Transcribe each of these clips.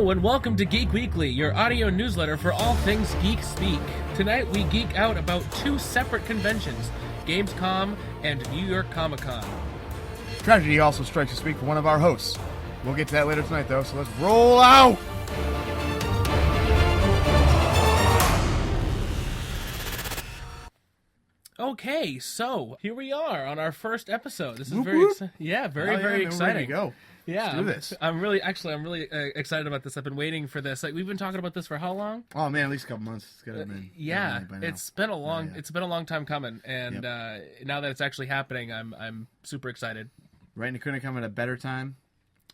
Hello and welcome to Geek Weekly, your audio newsletter for all things geek speak. Tonight we geek out about two separate conventions, Gamescom and New York Comic Con. Tragedy also strikes to speak for one of our hosts. We'll get to that later tonight though, so let's roll out! Okay, so here we are on our first episode. This is Whoop, very whoop. exciting. Yeah, very Hell yeah, very man, we're exciting. ready to go. Yeah, Let's do this. I'm really excited about this. I've been waiting for this. Like we've been talking about this for how long? Oh man, at least a couple months. It's gotta have been. Yeah, by now. it's been a long Yeah. it's been a long time coming, and now that it's actually happening, I'm super excited. Right, and it couldn't come at a better time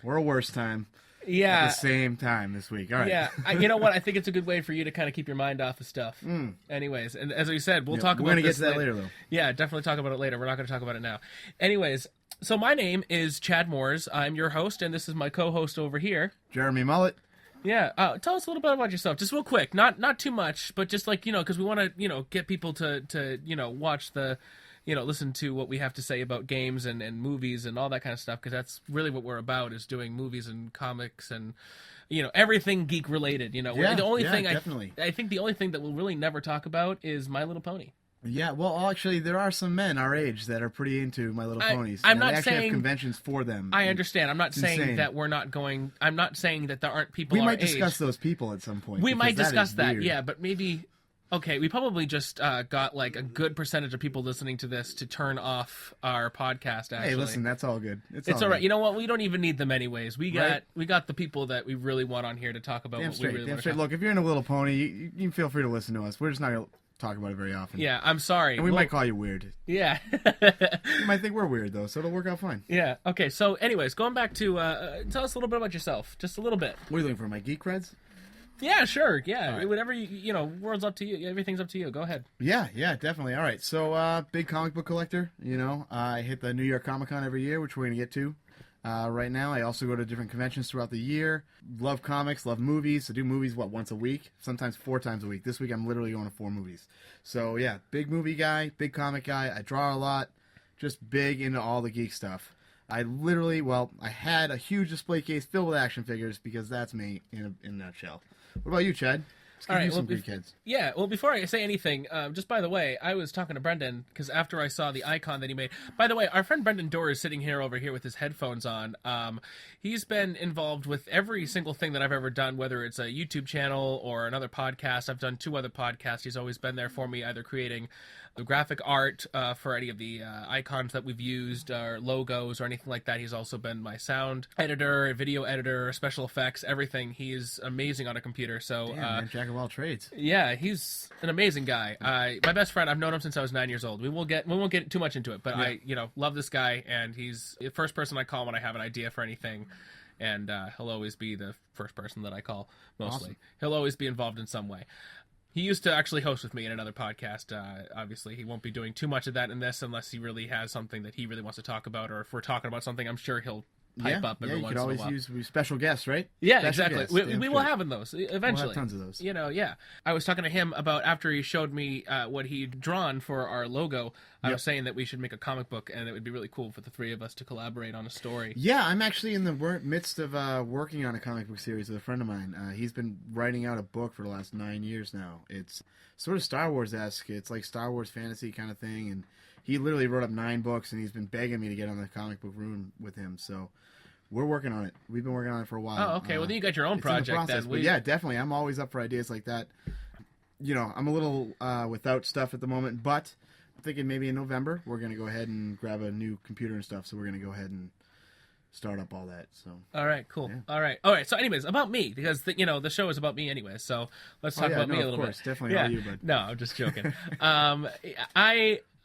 or a worse time. Yeah, At the same time this week. All right. yeah. You know what? I think it's a good way for you to kind of keep your mind off of stuff. Anyways, and as we said, we'll talk about. We're gonna this get to that later though. Yeah, definitely talk about it later. We're not going to talk about it now. Anyways, so my name is Chad Moores. I'm your host, and this is my co-host over here. Jeremy Mullet. Yeah, tell us a little bit about yourself, just real quick. Not too much, but just like because we want to get people to watch the. Listen to what we have to say about games and movies and all that kind of stuff, because that's really what we're about, is doing movies and comics and, everything geek related. The only thing definitely. I think the only thing that we'll really never talk about is My Little Pony. Yeah, well, actually, there are some men our age that are pretty into My Little Ponies. I'm and not they actually saying have conventions for them. I understand. I'm not It's saying insane. that we're not going. I'm not saying that there aren't people. We our might age. discuss those people at some point. We because might discuss is that. weird. Yeah, but maybe. Okay, we probably just got like a good percentage of people listening to this to turn off our podcast. Actually, Hey, listen, that's all good. It's all right. good. You know what? We don't even need them anyways. We got Right. the people that we really want on here to talk about Damn what straight, we really damn want to straight. talk. Look, if you're into Little Pony, you can feel free to listen to us. We're just not going to talk about it very often. Yeah, I'm sorry. And we might call you weird. Yeah. You might think we're weird, though, so it'll work out fine. Yeah. Okay. So, anyways, going back to tell us a little bit about yourself, just a little bit. What are you looking for, my geek creds? Yeah. Sure. Yeah. right. Whatever world's up to you. Everything's up to you. Go ahead. Yeah, definitely. All right, so big comic book collector. I hit the New York Comic Con every year, which we're going to get to. Right now, I also go to different conventions throughout the year. Love comics, love movies. I do movies, once a week? Sometimes 4 times a week. This week, I'm literally going to 4 movies. So, yeah, big movie guy, big comic guy. I draw a lot, just big into all the geek stuff. I had a huge display case filled with action figures because that's me in a nutshell. What about you, Chad? Let's give you some Greek kids. Yeah, well, before I say anything, just by the way, I was talking to Brendan, because after I saw the icon that he made... By the way, our friend Brendan Dorr is sitting over here with his headphones on. He's been involved with every single thing that I've ever done, whether it's a YouTube channel or another podcast. I've done 2 other podcasts. He's always been there for me, either creating the graphic art for any of the icons that we've used, or logos, or anything like that. He's also been my sound editor, video editor, special effects, everything. He's amazing on a computer. So, Damn, man, jack of all trades. yeah, he's an amazing guy. My best friend, I've known him since I was 9 years old. We won't get too much into it, but Yeah. I love this guy, and he's the first person I call when I have an idea for anything. And he'll always be the first person that I call, mostly. Awesome. He'll always be involved in some way. He used to actually host with me in another podcast. Obviously, he won't be doing too much of that in this unless he really has something that he really wants to talk about, or if we're talking about something, I'm sure he'll pipe up every you once could in a always while. use special guests, right? Yeah, Special exactly. guests, We damn will straight. have those eventually. We'll have tons of those. Yeah. I was talking to him about, after he showed me what he'd drawn for our logo, I was saying that we should make a comic book, and it would be really cool for the 3 of us to collaborate on a story. Yeah, I'm actually in the midst of working on a comic book series with a friend of mine. He's been writing out a book for the last 9 years now. It's sort of Star Wars-esque. It's like Star Wars fantasy kind of thing, and he literally wrote up 9 books, and he's been begging me to get on the comic book room with him, so... We're working on it. We've been working on it for a while. Oh, okay. Well, then you got your own it's in the project process, then. but yeah, definitely. I'm always up for ideas like that. I'm a little without stuff at the moment, but I'm thinking maybe in November we're going to go ahead and grab a new computer and stuff, so we're going to go ahead and start up all that. So. All right, cool. Yeah. All right. So, anyways, about me, because the show is about me anyway. So let's talk about me a little bit. Of course, definitely all you, bud. No, I'm just joking.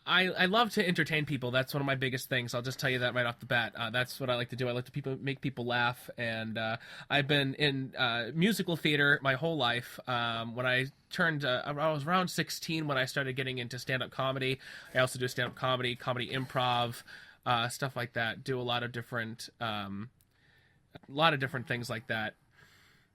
I love to entertain people. That's one of my biggest things. I'll just tell you that right off the bat. That's what I like to do. I like to make people laugh, and I've been in musical theater my whole life. When I was around 16 when I started getting into stand-up comedy. I also do stand-up comedy improv, stuff like that. Do a lot of different things like that.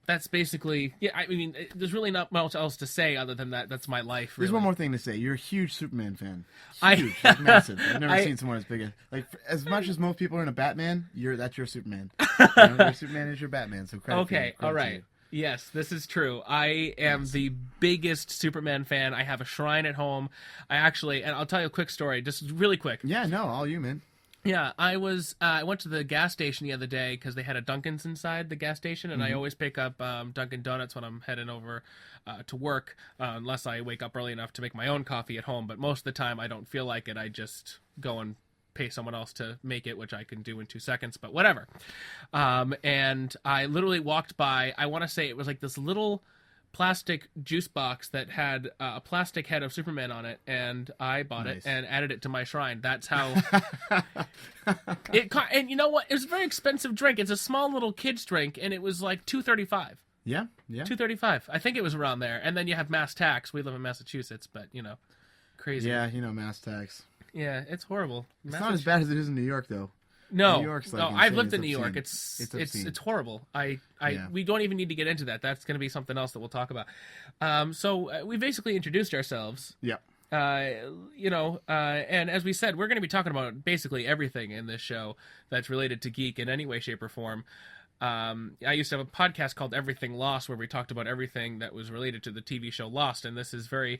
That's basically, I mean, there's really not much else to say other than that. That's my life. Really. There's one more thing to say. You're a huge Superman fan. I- Huge, like massive. I've never seen someone as big. As much as most people are in a Batman, that's your Superman. Your Superman is your Batman. So credit Okay, to you. all right. Yes, this is true. I am the biggest Superman fan. I have a shrine at home. And I'll tell you a quick story, just really quick. Yeah, no, all you, man. Yeah, I went to the gas station the other day because they had a Dunkin's inside the gas station, and I always pick up Dunkin' Donuts when I'm heading over to work, unless I wake up early enough to make my own coffee at home. But most of the time, I don't feel like it. I just go and pay someone else to make it, which I can do in 2 seconds, but whatever. And I literally walked by, I want to say it was like this little plastic juice box that had a plastic head of Superman on it, and I bought it and added it to my shrine. That's how and you know what? It was a very expensive drink. It's a small little kid's drink, and it was like $2.35. Yeah. $2.35. I think it was around there. And then you have mass tax. We live in Massachusetts, but crazy. Yeah, mass tax. Yeah, it's horrible. It's not as bad as it is in New York, though. No, New York's like I've lived in insane. New York. It's It's horrible. Yeah. We don't even need to get into that. That's going to be something else that we'll talk about. So we basically introduced ourselves. Yeah. And as we said, we're going to be talking about basically everything in this show that's related to geek in any way, shape, or form. I used to have a podcast called Everything Lost, where we talked about everything that was related to the TV show Lost, and this is very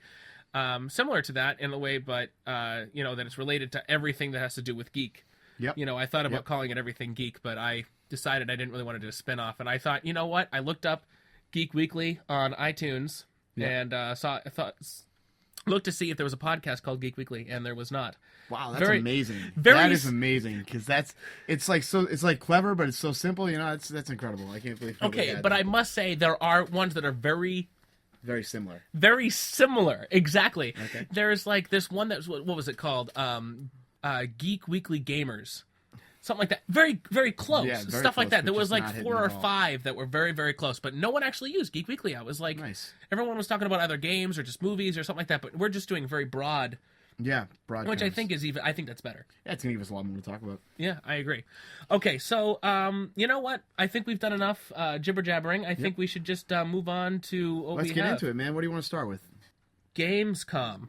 similar to that in a way, but that it's related to everything that has to do with geek. Yep. I thought about calling it Everything Geek, but I decided I didn't really want to do a spin-off, and I thought, you know what? I looked up Geek Weekly on iTunes and looked to see if there was a podcast called Geek Weekly, and there was not. Wow, that's amazing. That is amazing, because it's like clever, but it's so simple. That's incredible. I can't believe. Okay, but I must say there are ones that are very similar. Very similar, exactly. Okay. There's like this one that's what was it called? Geek Weekly Gamers, something like that. Very, very close. Yeah, very stuff like close, that. There but was just like not 4 or hitting at all. 5 that were very, very close, but no one actually used Geek Weekly. I was like, Nice. Everyone was talking about either games or just movies or something like that. But we're just doing very broad. Yeah, broad. Which I terms. think is even. I think that's better. Yeah, it's gonna give us a lot more to talk about. Yeah, I agree. Okay, so you know what? I think we've done enough jibber jabbering. I think we should just move on to what Let's we get have. into it, man. What do you want to start with? Gamescom.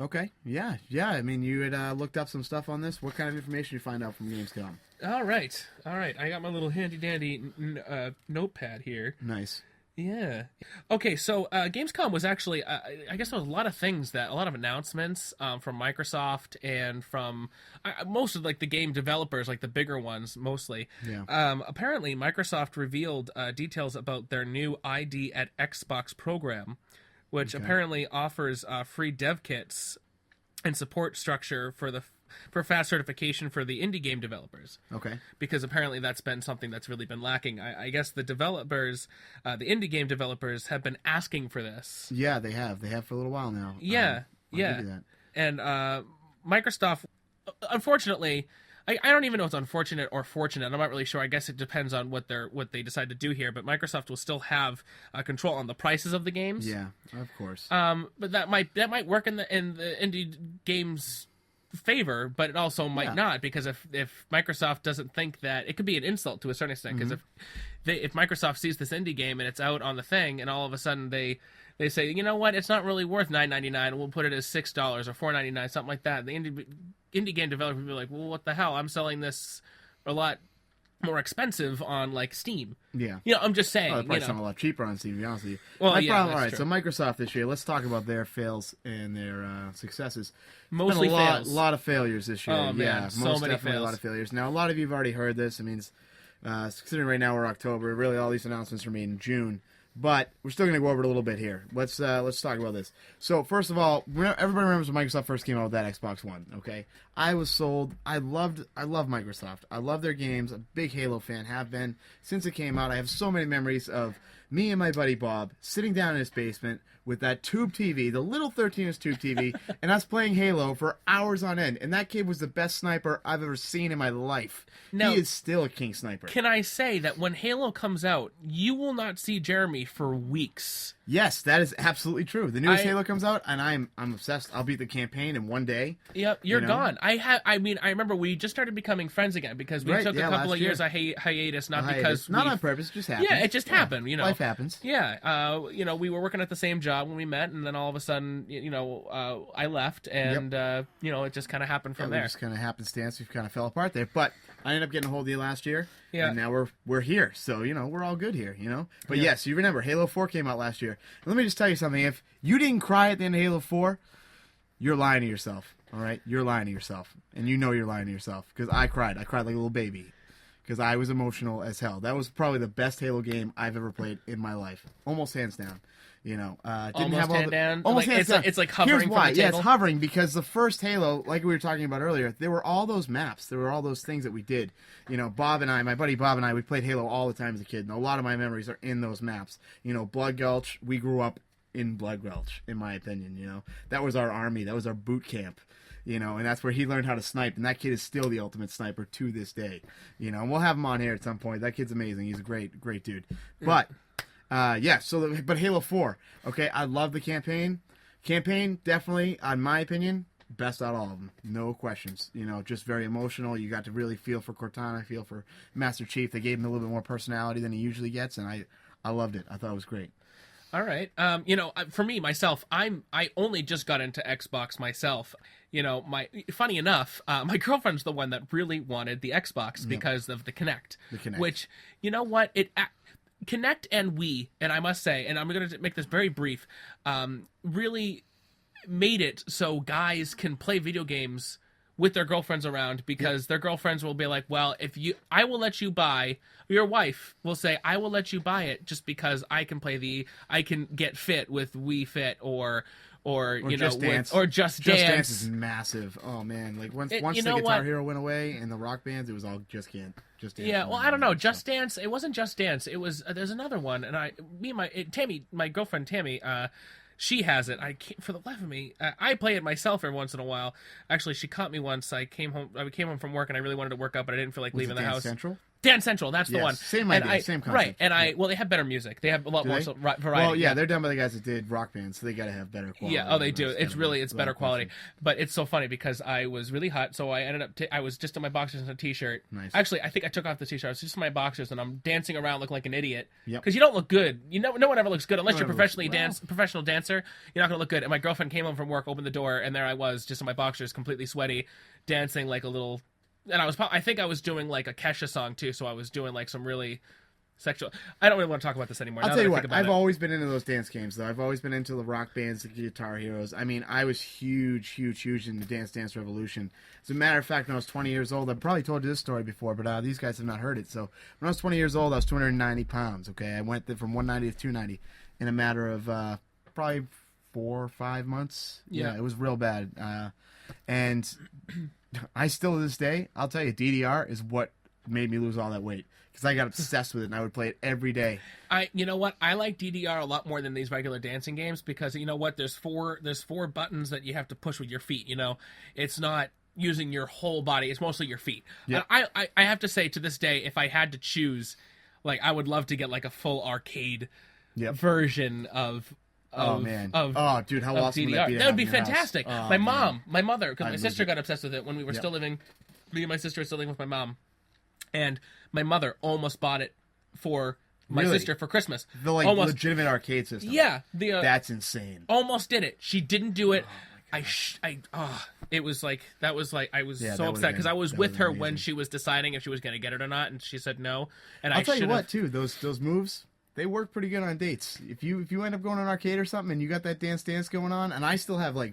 Okay. Yeah. I mean, you had looked up some stuff on this. What kind of information did you find out from Gamescom? All right. I got my little handy dandy notepad here. Nice. Yeah. Okay, so Gamescom was actually, I guess there was a lot of announcements from Microsoft and from most of like the game developers, like the bigger ones mostly. Yeah. Apparently, Microsoft revealed details about their new ID at Xbox program, which apparently offers free dev kits and support structure for fast certification for the indie game developers. Okay. Because apparently that's been something that's really been lacking. I guess the developers, the indie game developers, have been asking for this. Yeah, they have. They have for a little while now. Yeah, I'll give you that. And Microsoft, unfortunately, I don't even know if it's unfortunate or fortunate. I'm not really sure. I guess it depends on what they decide to do here. But Microsoft will still have control on the prices of the games. Yeah, of course. But that might work in the indie games favor, but it also might not, because if Microsoft doesn't think that, it could be an insult to a certain extent, because if Microsoft sees this indie game and it's out on the thing, and all of a sudden they say, you know what, it's not really worth $9.99, we'll put it as $6 or $4.99, something like that. The indie game developer will be like, well, what the hell? I'm selling this a lot more expensive on like Steam. Yeah. I'm just saying. They're probably selling a lot cheaper on Steam, to be honest with you. Well, All that's right, true. so Microsoft this year, let's talk about their fails and their successes. Mostly fails. A lot of failures this year. Oh, man, yeah, so most many definitely fails. a lot of failures. Now, a lot of you have already heard this. I mean, considering right now we're October, really all these announcements are made in June. But we're still going to go over it a little bit here. Let's talk about this. So first of all, everybody remembers when Microsoft first came out with that Xbox One. Okay, I was sold. I love Microsoft. I love their games. A big Halo fan, have been since it came out. I have so many memories of me and my buddy Bob sitting down in his basement with that tube TV, the little 13-inch tube TV, and us playing Halo for hours on end. And that kid was the best sniper I've ever seen in my life. Now, he is still a king sniper. Can I say that when Halo comes out, you will not see Jeremy for weeks. Yes, that is absolutely true. The newest I- Halo comes out, and I'm obsessed. I'll beat the campaign in one day. Yep, you're You know? gone. I remember we just started becoming friends again because we Right, took yeah, a couple last of years year. of hiatus, not Hiatus. because not we on purpose, it just happened. Yeah, it just happened, you know. Life happens. Yeah, we were working at the same job when we met, and then all of a sudden, I left, and it just kind of happened from there. Just kind of happenstance. We've kind of fell apart there, but I ended up getting a hold of you last year, Yeah. and now we're here. So we're all good here. But Yeah. yes, you remember Halo 4 came out last year. And let me just tell you something. If you didn't cry at the end of Halo 4, you're lying to yourself. All right, you're lying to yourself, and you're lying to yourself because I cried. I cried like a little baby because I was emotional as hell. That was probably the best Halo game I've ever played in my life, almost hands down. Didn't Almost have all hand the, down? Almost Like, hands it's like- down. it's like hovering Here's from why. the Yeah, table? it's hovering because the first Halo, like we were talking about earlier, there were all those maps. There were all those things that we did. Bob and I, my buddy Bob and I, we played Halo all the time as a kid, and a lot of my memories are in those maps. Blood Gulch. We grew up in Blood Gulch, in my opinion. That was our army. That was our boot camp. And that's where he learned how to snipe, and that kid is still the ultimate sniper to this day. And we'll have him on here at some point. That kid's amazing. He's a great, great dude. But, but Halo 4, okay, I love the campaign. Campaign, definitely, in my opinion, best out of all of them. No questions. Just very emotional. You got to really feel for Cortana, feel for Master Chief. They gave him a little bit more personality than he usually gets, and I loved it. I thought it was great. All right. For me myself, I only just got into Xbox myself. Funny enough, my girlfriend's the one that really wanted the Xbox because of the Kinect. The Kinect. Which, you know what, Kinect and Wii, and I must say, and I'm going to make this very brief, really made it so guys can play video games with their girlfriends around because their girlfriends will be like, well, I will let you buy. Your wife will say, I will let you buy it just because I can I can get fit with Wii Fit or Just Dance. or Just Dance. Just Dance is massive. Oh man, like once the Guitar Hero went away and the Rock Bands, it was all Just Dance. Yeah, well, I don't know. Just Dance. It wasn't Just Dance. It was. There's another one, and Tammy, my girlfriend Tammy. She has it. I can't, for the life of me. I play it myself every once in a while. Actually, she caught me once. I came home from work, and I really wanted to work out, but I didn't feel like leaving the house. Central? Dance Central, that's the Yes, one. same idea, same concept. Right, and they have better music. They have a lot more variety. Well, yeah, they're done by the guys that did Rock Band, so they got to have better quality. Yeah, they do. It's better quality. But it's so funny because I was really hot, so I ended up. I was just in my boxers and a t-shirt. Nice. Actually, I think I took off the t-shirt. I was just in my boxers, and I'm dancing around looking like an idiot. Yep. Because you don't look good. No one ever looks good unless you're No one professional dancer. You're not gonna look good. And my girlfriend came home from work, opened the door, and there I was, just in my boxers, completely sweaty, dancing like a little. And I think I was doing like a Kesha song too, so I was doing like some really sexual. I don't really want to talk about this anymore. I'll tell you what, I've always been into those dance games, though. I've always been into the Rock Bands, the Guitar Heroes. I mean, I was huge in the Dance Revolution. As a matter of fact, when I was 20 years old, I've probably told you this story before, but these guys have not heard it. So when I was 20 years old, I was 290 pounds, okay? I went from 190 to 290 in a matter of probably 4 or 5 months. Yeah, it was real bad. And I still, to this day, I'll tell you, DDR is what made me lose all that weight. Because I got obsessed with it, and I would play it every day. You know what? I like DDR a lot more than these regular dancing games because, you know what? There's four buttons that you have to push with your feet, It's not using your whole body. It's mostly your feet. Yep. I have to say, to this day, if I had to choose, like, I would love to get, like, a full arcade version of... Oh man! Dude, how awesome would that be? That would be fantastic. Oh, my mother, because my sister got obsessed with it when we were still living. Me and my sister were still living with my mom, and my mother almost bought it for my sister for Christmas. The legitimate arcade system. Yeah, that's insane. Almost did it. She didn't do it. It was like I was so upset because I was with her when she was deciding if she was going to get it or not, and she said no. And I'll tell you what, too, those moves. They work pretty good on dates. If you end up going to an arcade or something and you got that dance going on, and I still have I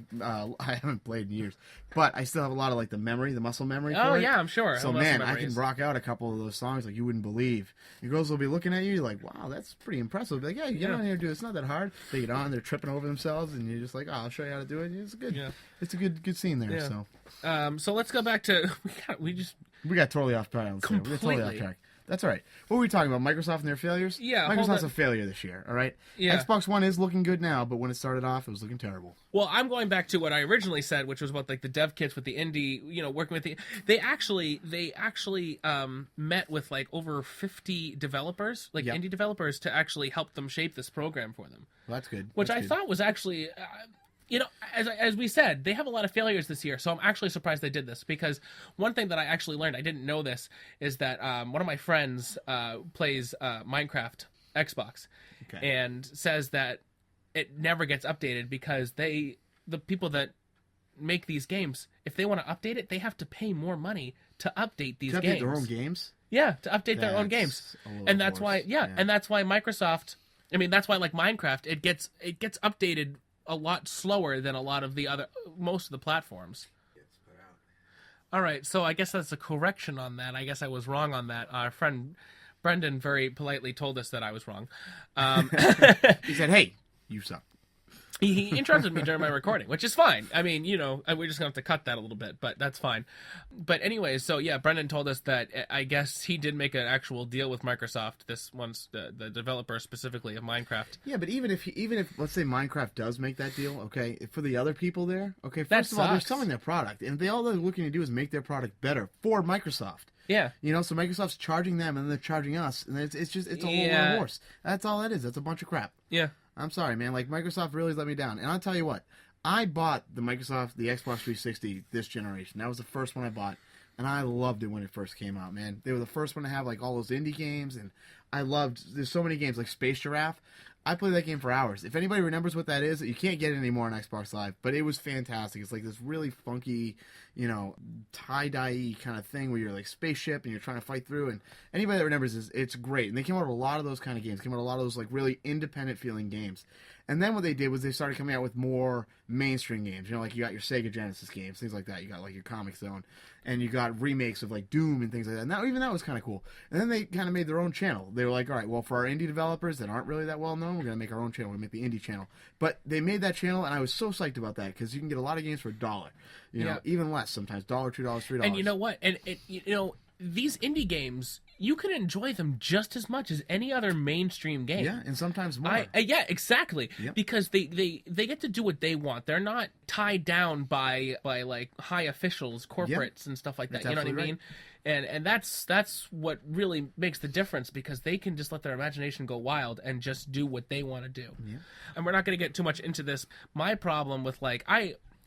haven't played in years, but I still have a lot of like the muscle memory. Oh for it. yeah, I'm sure. So man, I can rock out a couple of those songs like you wouldn't believe. Your girls will be looking at you like, wow, that's pretty impressive. Be like, yeah, you get on here and do it. It's not that hard. They get on, they're tripping over themselves, and you're just like, oh, I'll show you how to do it. It's good. Yeah. It's a good scene there. Yeah. So so let's go back to we got totally off track. Completely. We got totally off track. That's all right. What were we talking about? Microsoft and their failures? Yeah, hold Microsoft's on. a failure this year, all right? Yeah. Xbox One is looking good now, but when it started off, it was looking terrible. Well, I'm going back to what I originally said, which was about like the dev kits with the indie, working with the. They actually met with like over 50 developers, like Yep. indie developers, to actually help them shape this program for them. Well, that's good. Which That's I good. thought was actually, as we said, they have a lot of failures this year. So I'm actually surprised they did this, because one thing that I actually learned, I didn't know this, is that one of my friends plays Minecraft Xbox, Okay. and says that it never gets updated because the people that make these games, if they want to update it, they have to pay more money to update these To update games. their own games? Yeah, to update their own games. That's a little And that's worse. why, and that's why Microsoft, that's why like Minecraft, it gets updated a lot slower than a lot of the most of the platforms. All right, so I guess that's a correction on that. I guess I was wrong on that. Our friend Brendan very politely told us that I was wrong. He said, hey, you suck. He interrupted me during my recording, which is fine. I mean, we're just going to have to cut that a little bit, but that's fine. But anyways, so yeah, Brendan told us that I guess he did make an actual deal with Microsoft, this one's the developer specifically of Minecraft. Yeah, but even if let's say Minecraft does make that deal, okay, for the other people there, okay, That first of all, they're sucks. selling their product, and all they're looking to do is make their product better for Microsoft. Yeah. So Microsoft's charging them, and they're charging us, and it's a whole lot of horse. That's all that is. That's a bunch of crap. Yeah. I'm sorry, man. Like, Microsoft really let me down. And I'll tell you what, I bought the Xbox 360 this generation. That was the first one I bought, and I loved it when it first came out, man. They were the first one to have like all those indie games, and there's so many games like Space Giraffe. I played that game for hours. If anybody remembers what that is, you can't get it anymore on Xbox Live, but it was fantastic. It's like this really funky, tie-dye kind of thing where you're like spaceship and you're trying to fight through, and anybody that remembers it's great. And they came out with a lot of those kind of games, came out with a lot of those like really independent feeling games. And then what they did was they started coming out with more mainstream games. Like you got your Sega Genesis games, things like that. You got like your Comic Zone, and you got remakes of like Doom and things like that. And even that was kind of cool. And then they kind of made their own channel. They were like, all right, well, for our indie developers that aren't really that well known, we're going to make our own channel. We're going to make the indie channel. But they made that channel, and I was so psyched about that because you can get a lot of games for $1. Even less sometimes, $1, $2, $3. And you know what? And these indie games, you can enjoy them just as much as any other mainstream game. Yeah, and sometimes more. Yeah, exactly. Yep. Because they get to do what they want. They're not tied down by like high officials, corporates, and stuff like that. That's You know what I absolutely mean? And that's what really makes the difference, because they can just let their imagination go wild and just do what they want to do. Yeah. And we're not going to get too much into this. My problem with like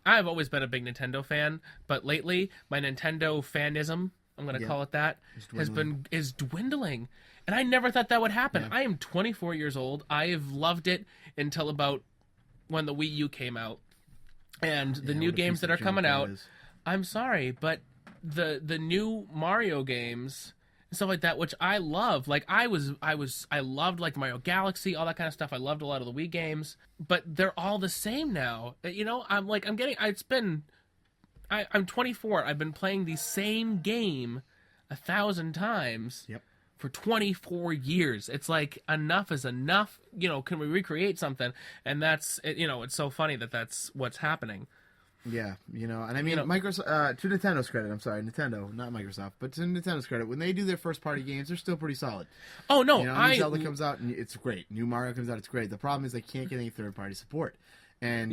I've always been a big Nintendo fan, but lately my Nintendo fanism, I'm going to call it that, is dwindling. And I never thought that would happen. Yeah. I am 24 years old. I've loved it until about when the Wii U came out. And the new games that are coming out, I'm sorry, but the new Mario games and stuff like that, which I love. Like I loved like Mario Galaxy, all that kind of stuff. I loved a lot of the Wii games, but they're all the same now. I'm 24. I've been playing the same game 1,000 times for 24 years. It's like enough is enough. Can we recreate something? And that's it's so funny that that's what's happening. Yeah, and I mean, Microsoft, to Nintendo's credit, I'm sorry, Nintendo, not Microsoft, but to Nintendo's credit, when they do their first-party games, they're still pretty solid. Oh, no, New Zelda comes out, and it's great. New Mario comes out, it's great. The problem is they can't get any third-party support. And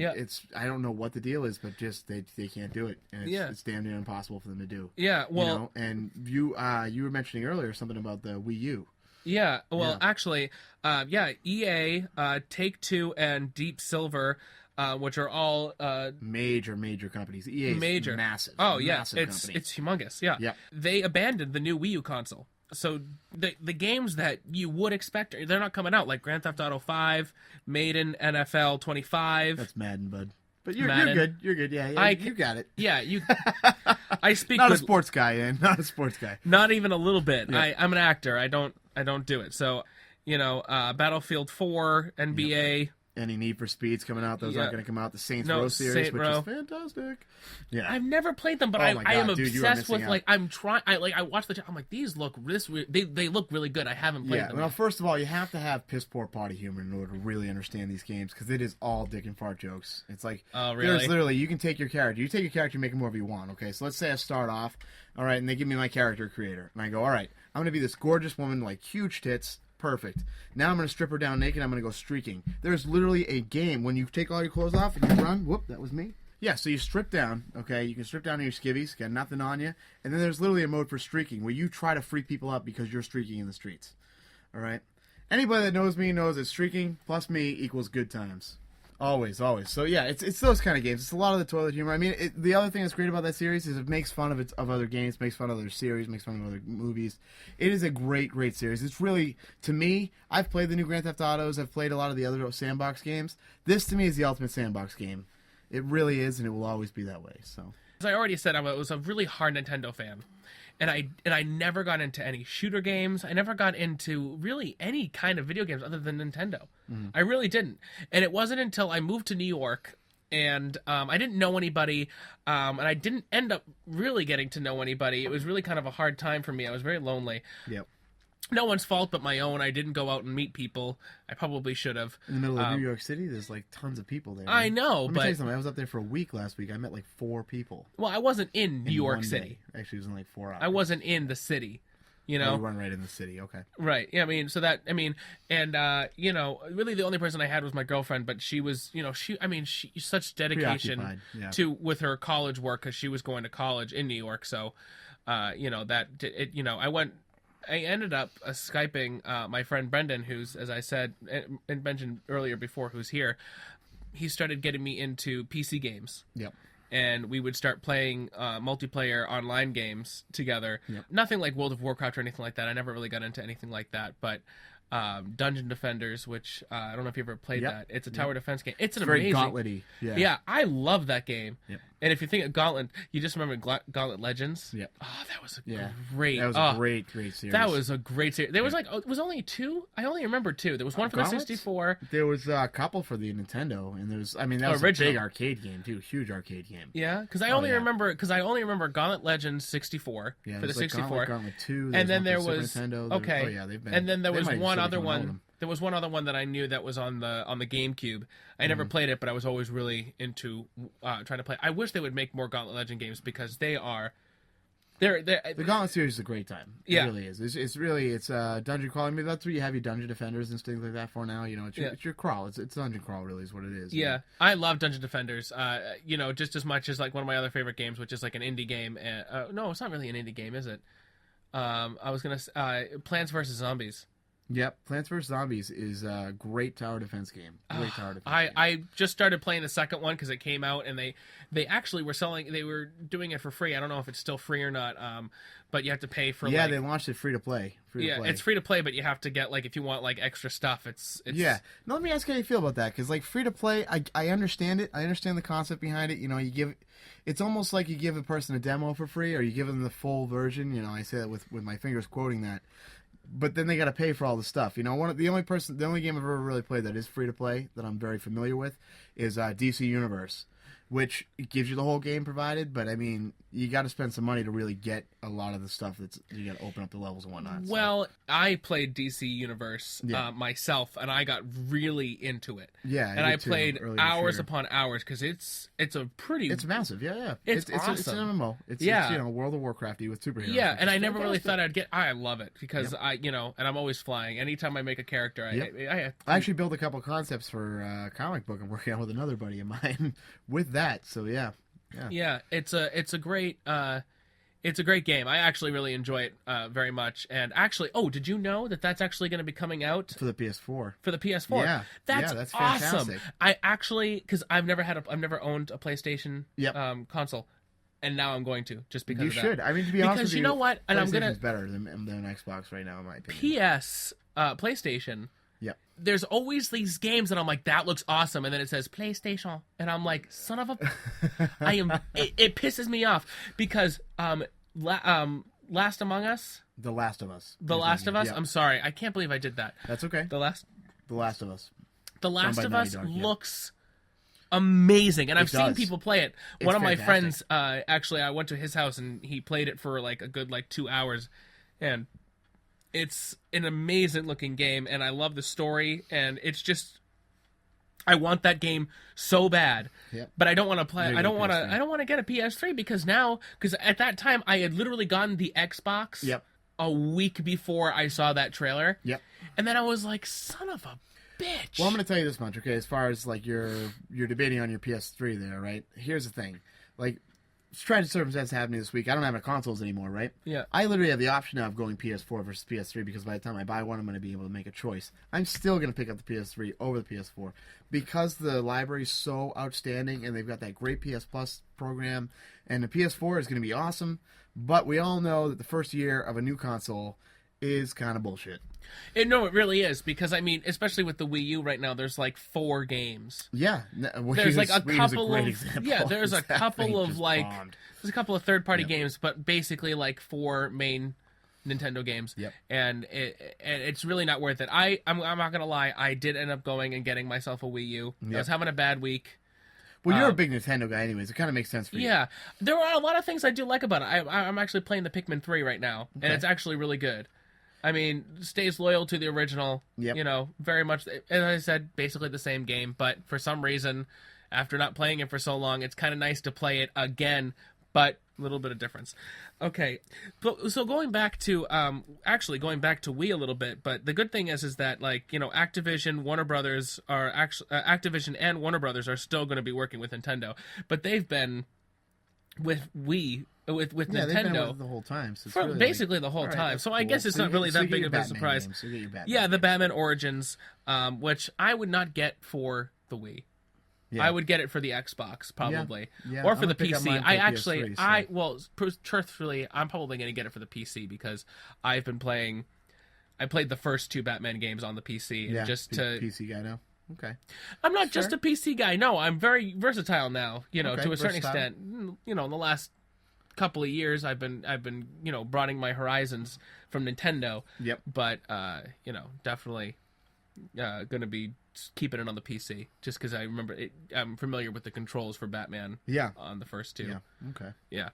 I don't know what the deal is, but just they can't do it. And it's damn near impossible for them to do. Yeah, well... And you were mentioning earlier something about the Wii U. Yeah, well, actually, EA, Take-Two, and Deep Silver... which are all major companies. EA is massive. Oh yeah, massive it's humongous. Yeah. Yeah. They abandoned the new Wii U console, so the games that you would expect, they're not coming out, like Grand Theft Auto 5, Madden, NFL 25. That's Madden, bud. But you're Madden. good. You're good. Yeah, you got it. Yeah, you. I speak. Not a sports guy, man. Not a sports guy. Not even a little bit. Yeah. I'm an actor. I don't do it. So Battlefield 4, NBA. any Need for Speeds coming out. Those aren't going to come out. The Saints Row series, Saint which Row. is fantastic. Yeah, I've never played them, but Oh my I am God, dude, you are obsessed with missing like I'm trying. I watch the. I'm like these look they look really good. I haven't played them. Well, yet. first of all, you have to have piss poor potty humor in order to really understand these games because it is all dick and fart jokes. It's like there's literally you can take your character. You take your character, you make him whatever you want. Okay, so let's say I start off, all right, and they give me my character creator, and I go, all right, I'm gonna be this gorgeous woman, like huge tits. Perfect. Now I'm going to strip her down naked. I'm going to go streaking. There's literally a game when you take all your clothes off and you run. Whoop, that was me. Yeah, so you strip down, okay? You can strip down to your skivvies, got nothing on you. And then there's literally a mode for streaking where you try to freak people out because you're streaking in the streets. All right? Anybody that knows me knows that streaking plus me equals good times. Always, always. So yeah, it's those kind of games. It's a lot of the toilet humor. I mean, the other thing that's great about that series is it makes fun of other games, makes fun of other series, makes fun of other movies. It is a great, great series. It's really, to me, I've played the new Grand Theft Autos. I've played a lot of the other sandbox games. This to me is the ultimate sandbox game. It really is, and it will always be that way. So, as I already said, I was a really hard Nintendo fan. And I never got into any shooter games. I never got into really any kind of video games other than Nintendo. Mm-hmm. I really didn't. And it wasn't until I moved to New York and I didn't know anybody, and I didn't end up really getting to know anybody. It was really kind of a hard time for me. I was very lonely. Yep. No one's fault but my own. I didn't go out and meet people. I probably should have. In the middle of New York City, there's like tons of people there. I know, Let me but tell you something. I was up there for a week last week. I met like 4 people. Well, I wasn't in New York one City. Day. Actually, it was in like 4 hours. I wasn't in the city. You know, you weren't right in the city. Okay. Right. Yeah. I mean, so that, I mean, and, you know, really the only person I had was my girlfriend, but she was, you know, she such dedication to, with her college work because she was going to college in New York. So, you know, I ended up Skyping my friend Brendan, who's, as I said and mentioned earlier before, who's here. He started getting me into PC games. Yep. And we would start playing multiplayer online games together. Yep. Nothing like World of Warcraft or anything like that. I never really got into anything like that. But Dungeon Defenders, which I don't know if you ever played that. It's a tower defense game. It's very amazing. gauntlet-y. Yeah, I love that game. Yep. And if you think of Gauntlet, you just remember Gauntlet Legends. Yep. Oh, that was great. That was a great series. That was a great series. There was it was only 2. I only remember 2. There was one for the 64. There was a couple for the Nintendo, and there's, I mean, that was original. a big arcade game too, huge arcade game. Yeah, because I only remember Gauntlet Legends 64 for the 64. Gauntlet 2. And then there was Nintendo. They've been. And then there was one other one. There was one other one that I knew that was on the GameCube. I never played it, but I was always really into trying to play. I wish they would make more Gauntlet Legend games because they're the Gauntlet series is a great time. It really is. It's dungeon crawl. I mean, that's where you have your dungeon defenders and things like that for now. You know, it's your crawl. It's dungeon crawl really is what it is. Yeah, I love Dungeon Defenders. You know, just as much as like one of my other favorite games, which is like an indie game. No, it's not really an indie game, is it? I was gonna Plants vs Zombies. Yep, Plants vs. Zombies is a great tower defense game. Great tower defense game. I just started playing the second one because it came out, and they actually were they were doing it for free. I don't know if it's still free or not, but you have to pay for they launched it free to play. It's free to play, but you have to get, like, if you want, like, extra stuff, it's... Yeah. Now, let me ask how you feel about that, because, like, free to play, I understand it. I understand the concept behind it. You know, it's almost like you give a person a demo for free, or you give them the full version. You know, I say that with my fingers quoting that. But then they got to pay for all the stuff. You know, the only game I've ever really played that is free to play that I'm very familiar with is DC Universe, which gives you the whole game provided. But I mean, you got to spend some money to really get a lot of the stuff you got to open up the levels and whatnot. Well, I played DC Universe myself, and I got really into it. Yeah, and I played hours upon hours because it's massive. Yeah. It's awesome. It's an MMO. It's you know, World of Warcrafty with superheroes. Yeah, and I never really thought I'd get. I love it because and I'm always flying. Anytime I make a character, I actually built a couple concepts for a comic book I'm working on with another buddy of mine with that. So yeah. It's a great game. I actually really enjoy it very much. And actually, did you know that that's actually going to be coming out for the PS4? For the PS4, yeah, that's fantastic. Awesome. I actually, because I've never owned a PlayStation console, and now I'm going to just because you of that. should. I mean, to be honest with you, you know what? And PlayStation's better than Xbox right now, in my opinion. PlayStation. Yep. There's always these games that I'm like, that looks awesome, and then it says PlayStation, and I'm like, son of a, it pisses me off because Last Among Us. The Last of Us. The Last of Us. Yeah. I'm sorry, I can't believe I did that. That's okay. The Last of Us. The Last by of Naughty Us Dog, yeah. looks amazing, and I've seen does. people play it. It's One of my fantastic. friends, actually, I went to his house and he played it for like a good 2 hours, and it's an amazing looking game, and I love the story, and it's just I want that game so bad. Yep. But I don't want to play. Maybe I don't a want to. PS3. I don't want to get a PS3 because at that time I had literally gotten the Xbox. Yep. A week before I saw that trailer. Yep. And then I was like, son of a bitch. Well, I'm going to tell you this much, okay? As far as like you're debating on your PS3 there, right? Here's the thing, like, tragic circumstance happening this week. I don't have my consoles anymore, right? Yeah. I literally have the option now of going PS4 versus PS3 because by the time I buy one, I'm going to be able to make a choice. I'm still going to pick up the PS3 over the PS4 because the library is so outstanding and they've got that great PS Plus program, and the PS4 is going to be awesome. But we all know that the first year of a new console is kind of bullshit. No, it really is, because I mean, especially with the Wii U right now, there's like 4 games. Yeah, There's like a couple of example. there's a couple of bombed. there's a couple of third-party games, but basically like 4 main Nintendo games. Yep. And it's really not worth it. I'm not gonna lie, I did end up going and getting myself a Wii U. I was having a bad week. Well, you're a big Nintendo guy anyways. It kind of makes sense for you. Yeah, there are a lot of things I do like about it. I'm actually playing the Pikmin 3 right now, and it's actually really good. I mean, stays loyal to the original. Yep. You know, very much. As I said, basically the same game, but for some reason, after not playing it for so long, it's kind of nice to play it again, but a little bit of difference. Okay, so going back to going back to Wii a little bit, but the good thing is that, like, you know, Activision and Warner Brothers are still going to be working with Nintendo, but they've been with Wii. With They've Nintendo been with it the whole time. So it's for really basically like, the whole all right, time. that's So I cool. guess it's So not you really get- so that you big get of your a Batman surprise. games. So you get your Batman Yeah, the games. Batman Origins, which I would not get for the Wii. Yeah. I would get it for the Xbox probably, Yeah, or I'm for the gonna pick up PC. mine for I the actually, PS3, so. truthfully, I'm probably going to get it for the PC because I've been playing. I played the first 2 Batman games on the PC, and just to. PC guy now. Okay. I'm not just a PC guy. No, I'm very versatile now. You know, Okay, to a certain versatile. extent. You know, in the last couple of years, I've been you know, broadening my horizons from Nintendo. Yep. But you know, definitely gonna be keeping it on the PC just because I remember it. I'm familiar with the controls for Batman. Yeah. On the first 2. Yeah. Okay. Yeah.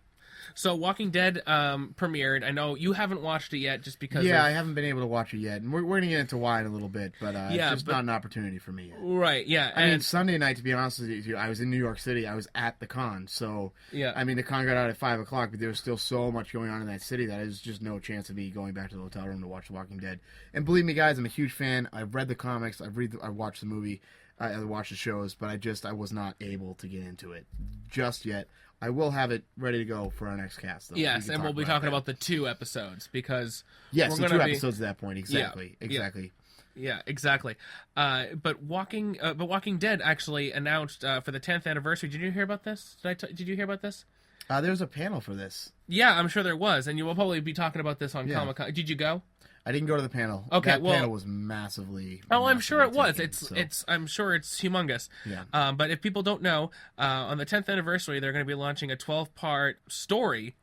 So Walking Dead premiered. I know you haven't watched it yet, just because. Yeah, of- I haven't been able to watch it yet, and we're going to get into why in a little bit, but it's just not an opportunity for me yet. Right. Yeah. I mean, Sunday night, to be honest with you, I was in New York City. I was at the con, so Yeah. I mean, the con got out at 5:00, but there was still so much going on in that city that there's just no chance of me going back to the hotel room to watch The Walking Dead. And believe me, guys, I'm a huge fan. I've read the comics. I watched the movie. I watched the shows, but I was not able to get into it just yet. I will have it ready to go for our next cast, though. Yes, and we'll be talking about the 2 episodes because yes, we're the gonna 2 be- episodes at that point. Exactly. Yeah. Exactly. Yeah, exactly. But Walking Dead actually announced for the 10th anniversary. Did you hear about this? Did you hear about this? There was a panel for this. Yeah, I'm sure there was, and you will probably be talking about this on Yeah. Comic-Con. Did you go? I didn't go to the panel. Okay, that well- panel was massively. Oh, I'm sure it was. taken, I'm sure it's humongous. Yeah. But if people don't know, on the 10th anniversary, they're going to be launching a 12-part story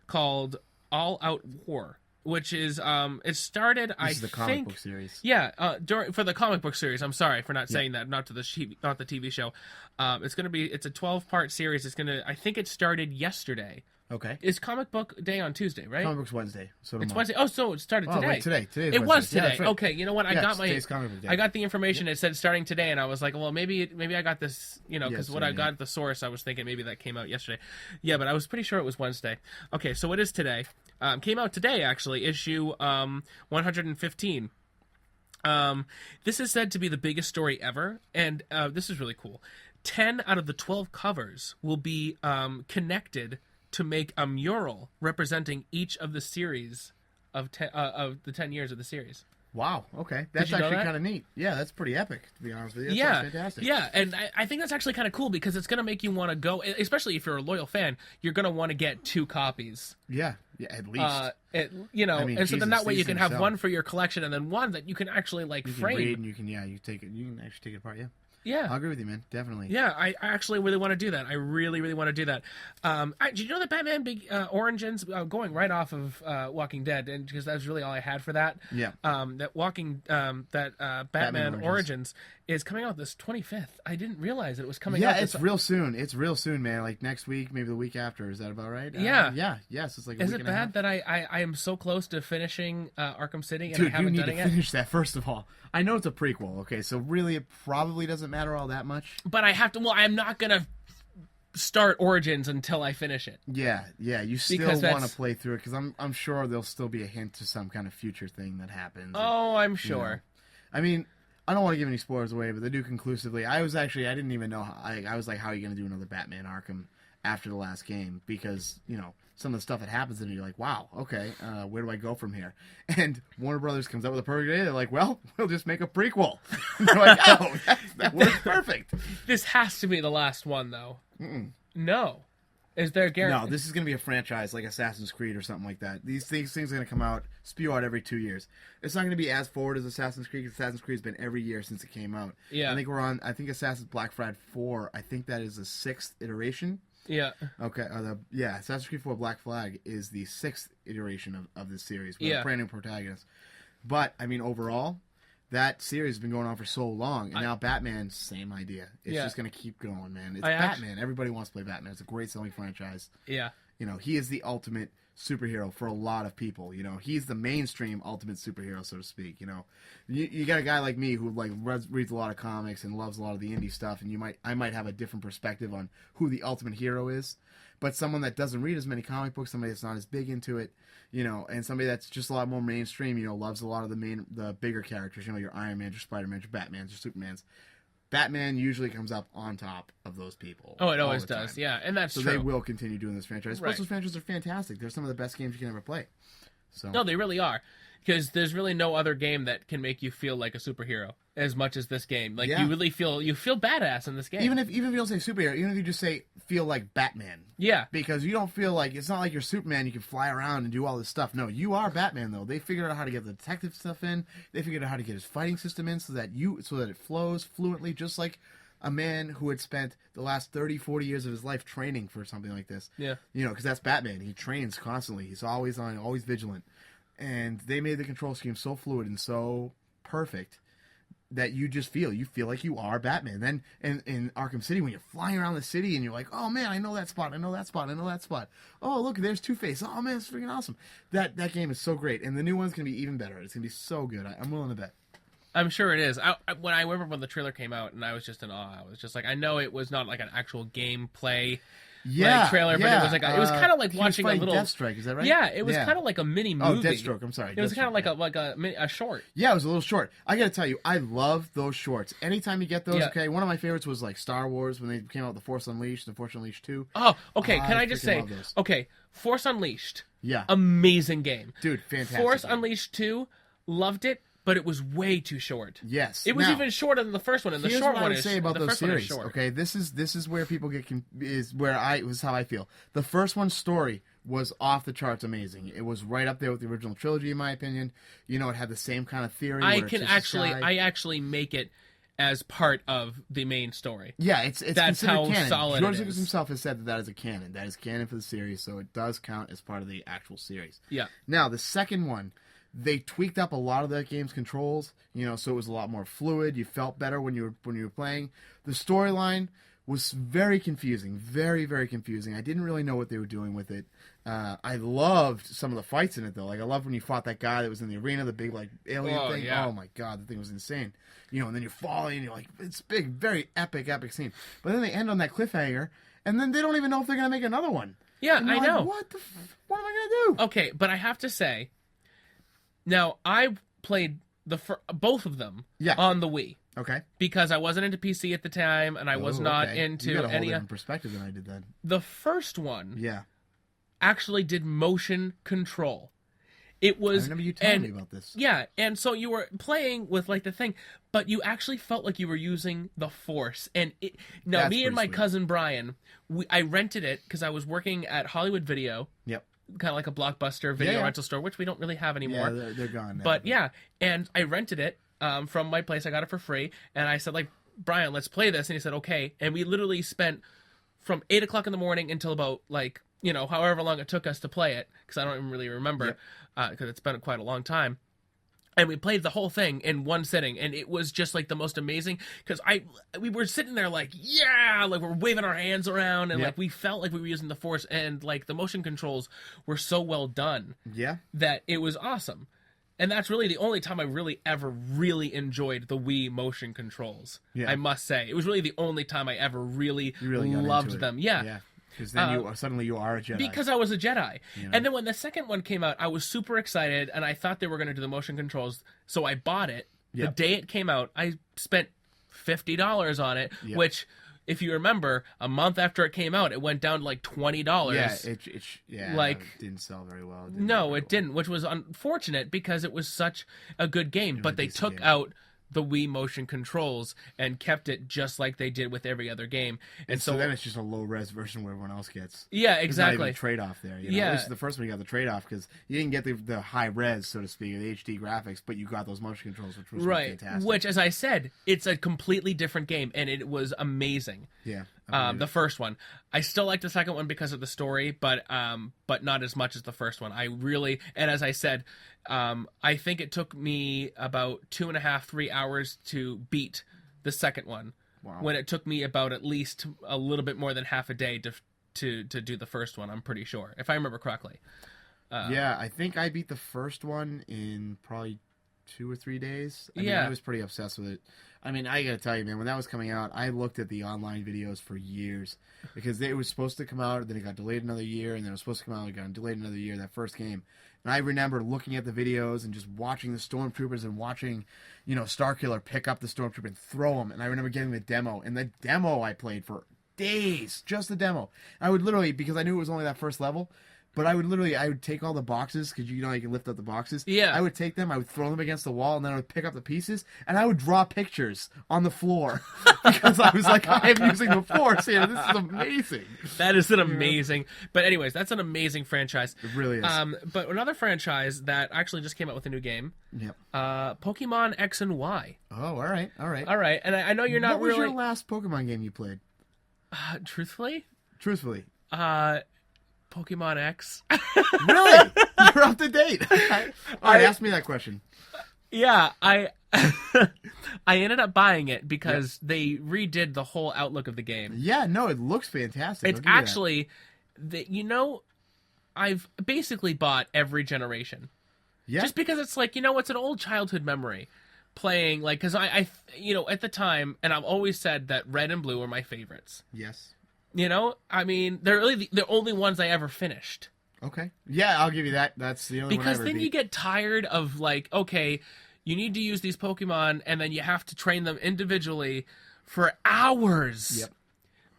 called All Out War, which is it started. This is the comic book series. Yeah, for the comic book series. I'm sorry for not saying that. Not the TV show. It's a 12-part series. I think it started yesterday. Okay. Is Comic Book Day on Tuesday, right? Comic Book's Wednesday. So It's tomorrow. Wednesday. Oh, so it started today. Wait, today. Today's It was Wednesday. Yeah, today. that's right. Okay, you know what? I Yeah, got today's Comic Book Day. I got the information. It said starting today, and I was like, well, maybe I got this, you know, because Yeah, what so, I got the source, I was thinking maybe that came out yesterday. Yeah, but I was pretty sure it was Wednesday. Okay, so it is today. Came out today, actually. Issue 115. This is said to be the biggest story ever, and this is really cool. 10 out of the 12 covers will be connected to make a mural representing each of the series of the 10 years of the series. Wow. Okay. That's you know actually that? kind of neat. Yeah, that's pretty epic, to be honest with you. That Yeah, sounds fantastic. yeah, and I think that's actually kind of cool because it's going to make you want to go, especially if you're a loyal fan, you're going to want to get 2 copies. Yeah. Yeah, at least. I mean, and so then Jesus, that way you these can things have sell. one for your collection and then one that you can actually you can frame. read and you can actually take it apart, yeah. Yeah. I'll agree with you, man. Definitely. Yeah, I actually really want to do that. I really, really want to do that. Did you know that Batman Origins, going right off of Walking Dead, and because that's really all I had for that. Yeah. Batman Origins is coming out this 25th. I didn't realize it was coming out. Yeah, it's real soon. It's real soon, man. Like next week, maybe the week after. Is that about right? Yeah. Yes. It's like a Is week it and a bad half. that I am so close to finishing Arkham City and Dude, I haven't you done need it to yet? finish that first of all. I know it's a prequel, okay, so really it probably doesn't matter all that much. But I have to. Well, I'm not gonna start Origins until I finish it. Yeah. You still Because want to play through it because I'm sure there'll still be a hint to some kind of future thing that happens. Oh, I'm sure. I mean, I don't want to give any spoilers away, but they do conclusively. I didn't even know. I was like, how are you going to do another Batman Arkham after the last game? Because, some of the stuff that happens, and you're like, wow, okay, where do I go from here? And Warner Brothers comes up with a perfect idea. They're like, well, we'll just make a prequel. And they're like, oh, that works perfect. This has to be the last one, though. No. Is there a guarantee? No, this is going to be a franchise like Assassin's Creed or something like that. These things are going to come out, spew out every 2 years. It's not going to be as forward as Assassin's Creed. Assassin's Creed's been every year since it came out. Yeah. I think Assassin's Black Flag 4, I think that is the 6th iteration. Yeah. Okay. Assassin's Creed 4 Black Flag is the 6th iteration of this series with a brand new protagonist. But, I mean, overall, that series has been going on for so long, and now Batman, same idea. It's just going to keep going, man. It's Batman. Everybody wants to play Batman. It's a great selling franchise. Yeah. He is the ultimate superhero for a lot of people. He's the mainstream ultimate superhero, so to speak. You got a guy like me who reads a lot of comics and loves a lot of the indie stuff, and I might have a different perspective on who the ultimate hero is. But someone that doesn't read as many comic books, somebody that's not as big into it, and somebody that's just a lot more mainstream, loves a lot of the bigger characters, your Iron Man, your Spider-Man, your Batman, your Supermans. Batman usually comes up on top of those people. Oh, it always does. Yeah, and that's true. So they will continue doing this franchise. Plus, those franchises are fantastic. They're some of the best games you can ever play. So no, they really are. Because there's really no other game that can make you feel like a superhero as much as this game. Like you really feel badass in this game. Even if you don't say superhero, even if you just say feel like Batman. Yeah. Because you don't feel like it's not like you're Superman. You can fly around and do all this stuff. No, you are Batman though. They figured out how to get the detective stuff in. They figured out how to get his fighting system in so that it flows fluently, just like a man who had spent the last 30, 40 years of his life training for something like this. Yeah. Because that's Batman. He trains constantly. He's always on, always vigilant. And they made the control scheme so fluid and so perfect that you feel like you are Batman. Then in Arkham City, when you're flying around the city and you're like, oh man, I know that spot. Oh, look, there's Two-Face. Oh man, it's freaking awesome. That game is so great. And the new one's going to be even better. It's going to be so good. I'm willing to bet. I'm sure it is. I remember when the trailer came out, and I was just in awe. I was just like, I know it was not like an actual gameplay trailer, but it was like it was kind of like watching a little Deathstrike. Is that right? Yeah, it was kind of like a mini movie. Oh, Deathstroke. I'm sorry. It was kind of like a short. Yeah, it was a little short. I got to tell you, I love those shorts. Anytime you get those, okay. One of my favorites was like Star Wars when they came out with The Force Unleashed, The Force Unleashed 2. Oh, okay. Can I just say, okay, Force Unleashed. Yeah. Amazing game, dude. Fantastic. Force Unleashed 2, loved it. But it was way too short. Yes, it was even shorter than the first one, and the short one is. Here's what I would say about those series. Okay, this is where people get was how I feel. The first one's story was off the charts amazing. It was right up there with the original trilogy, in my opinion. It had the same kind of theory. I actually make it as part of the main story. Yeah, that's how canon. Solid. George Lucas himself has said that is a canon. That is canon for the series, so it does count as part of the actual series. Yeah. Now the second one. They tweaked up a lot of that game's controls, so it was a lot more fluid. You felt better when you were playing. The storyline was very confusing, very, very confusing. I didn't really know what they were doing with it. I loved some of the fights in it, though. Like, I loved when you fought that guy that was in the arena, the big, alien thing. Yeah. Oh, my God, the thing was insane. And then you're falling, and you're like, it's big, very epic scene. But then they end on that cliffhanger, and then they don't even know if they're going to make another one. Yeah, I know. What am I going to do? Okay, but I have to say, now, I played both of them on the Wii. Okay. Because I wasn't into PC at the time, and I was not into you got a whole any different perspective than I did then. The first one actually did motion control. It was. I remember you telling me about this. Yeah, and so you were playing with the thing, but you actually felt like you were using the Force. And me and my cousin Brian, I rented it because I was working at Hollywood Video. Yep. Kind of like a Blockbuster video rental store, which we don't really have anymore. Yeah, they're gone now. But and I rented it from my place. I got it for free, and I said, Brian, let's play this. And he said, okay. And we literally spent from 8 o'clock in the morning until about like, you know, however long it took us to play it. Because I don't even really remember because it's been quite a long time. And we played the whole thing in one sitting, and it was just like the most amazing. Because we were sitting there like, yeah, like we're waving our hands around, and like we felt like we were using the Force, and like the motion controls were so well done, that it was awesome. And that's really the only time I really ever really enjoyed the Wii motion controls. I must say, it was really the only time I ever really loved them. Because then suddenly you are a Jedi. Because I was a Jedi. You know? And then when the second one came out, I was super excited, and I thought they were going to do the motion controls, so I bought it. The day it came out, I spent $50 on it, which, if you remember, a month after it came out, it went down to like $20. It didn't sell very well. It didn't, which was unfortunate because it was such a good game. But they took out the Wii motion controls and kept it just like they did with every other game. And so then it's just a low-res version where everyone else gets. Yeah, There's exactly. not even a trade-off there. You know? At least the first one you got the trade-off because you didn't get the high-res, so to speak, the HD graphics, but you got those motion controls, which was fantastic. Which, as I said, it's a completely different game, and it was amazing. Yeah. The first one. I still like the second one because of the story, but not as much as the first one. I really, and as I said, I think it took me about 2.5-3 hours to beat the second one. Wow. When it took me about at least a little bit more than half a day to do the first one. I'm pretty sure, if I remember correctly. I think I beat the first one in probably 2 or 3 days. I mean, I was pretty obsessed with it. I mean, I gotta tell you, man, when that was coming out, I looked at the online videos for years because it was supposed to come out, then it got delayed another year, and then it was supposed to come out, and it got delayed another year, that first game. And I remember looking at the videos and just watching the Stormtroopers and watching, you know, Starkiller pick up the Stormtrooper and throw them. And I remember getting the demo, and the demo I played for days, just the demo. I would literally, because I knew it was only that first level, but I would take all the boxes, because you know you can lift up the boxes. Yeah. I would take them, I would throw them against the wall, and then I would pick up the pieces, and I would draw pictures on the floor. Because I was like, I am using the Force here. This is amazing. That is an amazing... But anyways, that's an amazing franchise. It really is. But another franchise that actually just came out with a new game, Pokemon X and Y. Oh, all right. All right, and I know you're not really... What was your last Pokemon game you played? Truthfully? Pokemon X. Really? You're up to date. All right, ask me that question. Yeah, I ended up buying it because they redid the whole outlook of the game. Yeah, no, it looks fantastic. It's actually, I've basically bought every generation. Yeah. Just because it's like, it's an old childhood memory. Playing, like, because I at the time, and I've always said that Red and Blue were my favorites. Yes. I mean, they're really the only ones I ever finished. Okay. Yeah, I'll give you that. That's the only one I ever Because then you get tired of, like, okay, you need to use these Pokemon, and then you have to train them individually for hours. Yep.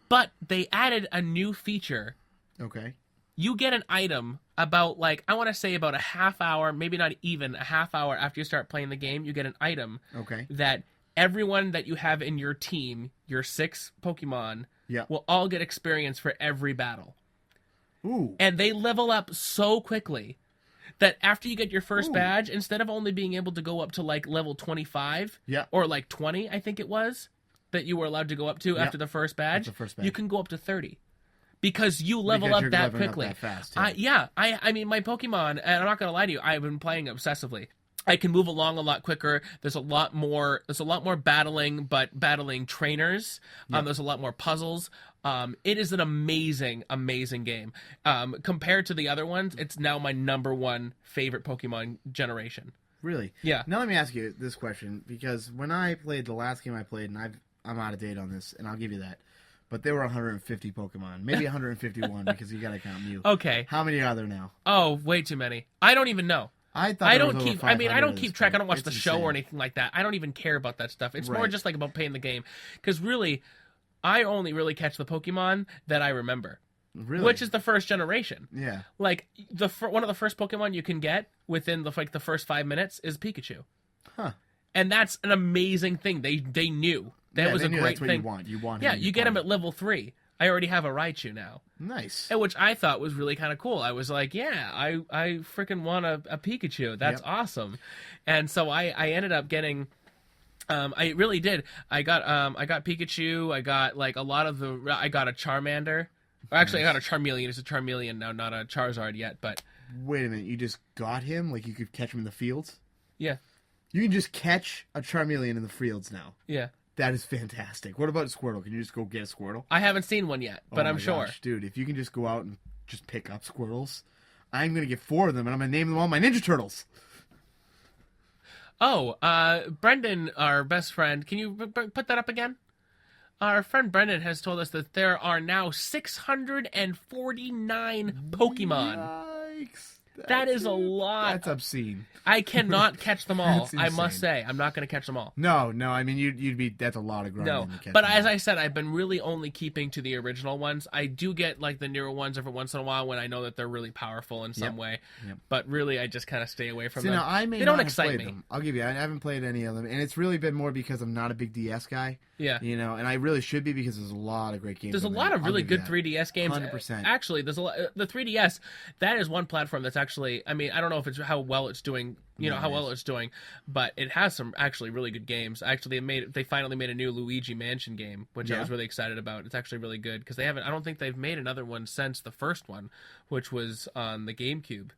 But they added a new feature. Okay. You get an item about, like, I want to say about a half hour, maybe not even a half hour after you start playing the game, you get an item that everyone that you have in your team, your 6 Pokemon, will all get experience for every battle. Ooh. And they level up so quickly that after you get your first badge, instead of only being able to go up to like level 25 or like 20, I think it was, that you were allowed to go up to after the first badge, you can go up to 30. Because you level up that quickly. Up that fast, I mean, my Pokemon, and I'm not going to lie to you, I've been playing obsessively. I can move along a lot quicker. There's a lot more battling, but battling trainers. There's a lot more puzzles. It is an amazing, amazing game. Compared to the other ones, it's now my number one favorite Pokemon generation. Really? Yeah. Now let me ask you this question, because when I played the last game I played, and I'm out of date on this, and I'll give you that, but there were 150 Pokemon, maybe 151 because you got to count Mew. Okay. How many are there now? Oh, way too many. I don't even know. I don't keep track. I don't watch the show or anything like that. I don't even care about that stuff. It's more just like about playing the game. Because really, I only really catch the Pokemon that I remember. Really? Which is the first generation. Yeah. Like, one of the first Pokemon you can get within the first 5 minutes is Pikachu. Huh. And that's an amazing thing. They knew. That was a great thing. You want him. Yeah, you get him at level 3. I already have a Raichu now. Nice. And which I thought was really kind of cool. I was like, yeah, I freaking want a Pikachu. That's awesome. And so I ended up getting I really did. I got Pikachu. I got like a lot of the. I got a Charmander. Or actually, I got a Charmeleon. It's a Charmeleon now, not a Charizard yet. But Wait a minute, you just got him? Like you could catch him in the fields? yeah, You can just catch a Charmeleon in the fields now. yeah. That is fantastic. What about Squirtle? Can you just go get a Squirtle? I haven't seen one yet, but Oh I'm my sure. gosh, dude, if you can just go out and just pick up Squirtles, I'm going to get 4 of them, and I'm going to name them all my Ninja Turtles. Oh, Brendan, our best friend, can you put that up again? Our friend Brendan has told us that there are now 649 Pokemon. Yikes. That is a lot. That's obscene. I cannot catch them all. That's I must insane. say, I'm not going to catch them all. No, I mean, you'd be, that's a lot of grinding No, to catch but them as all. I said, I've been really only keeping to the original ones. I do get like the newer ones every once in a while when I know that they're really powerful in some way. Yep. But really, I just kind of stay away from See, them. now, I may They not don't have excite played me. them. I'll give you, I haven't played any of them, and it's really been more because I'm not a big DS guy. Yeah. You know, and I really should be because there's a lot of great games. There's a on lot there. of I'll really give you good that. 3DS games. 100%. Actually, there's a lot. The 3DS, that is one platform that's actually. I mean, I don't know if it's how well it's doing. You know No, how it well is. it's doing, but it has some actually really good games. Actually, they finally made a new Luigi Mansion game, which I Yeah. was really excited about. It's actually really good because they haven't. I don't think they've made another one since the first one, which was on the GameCube.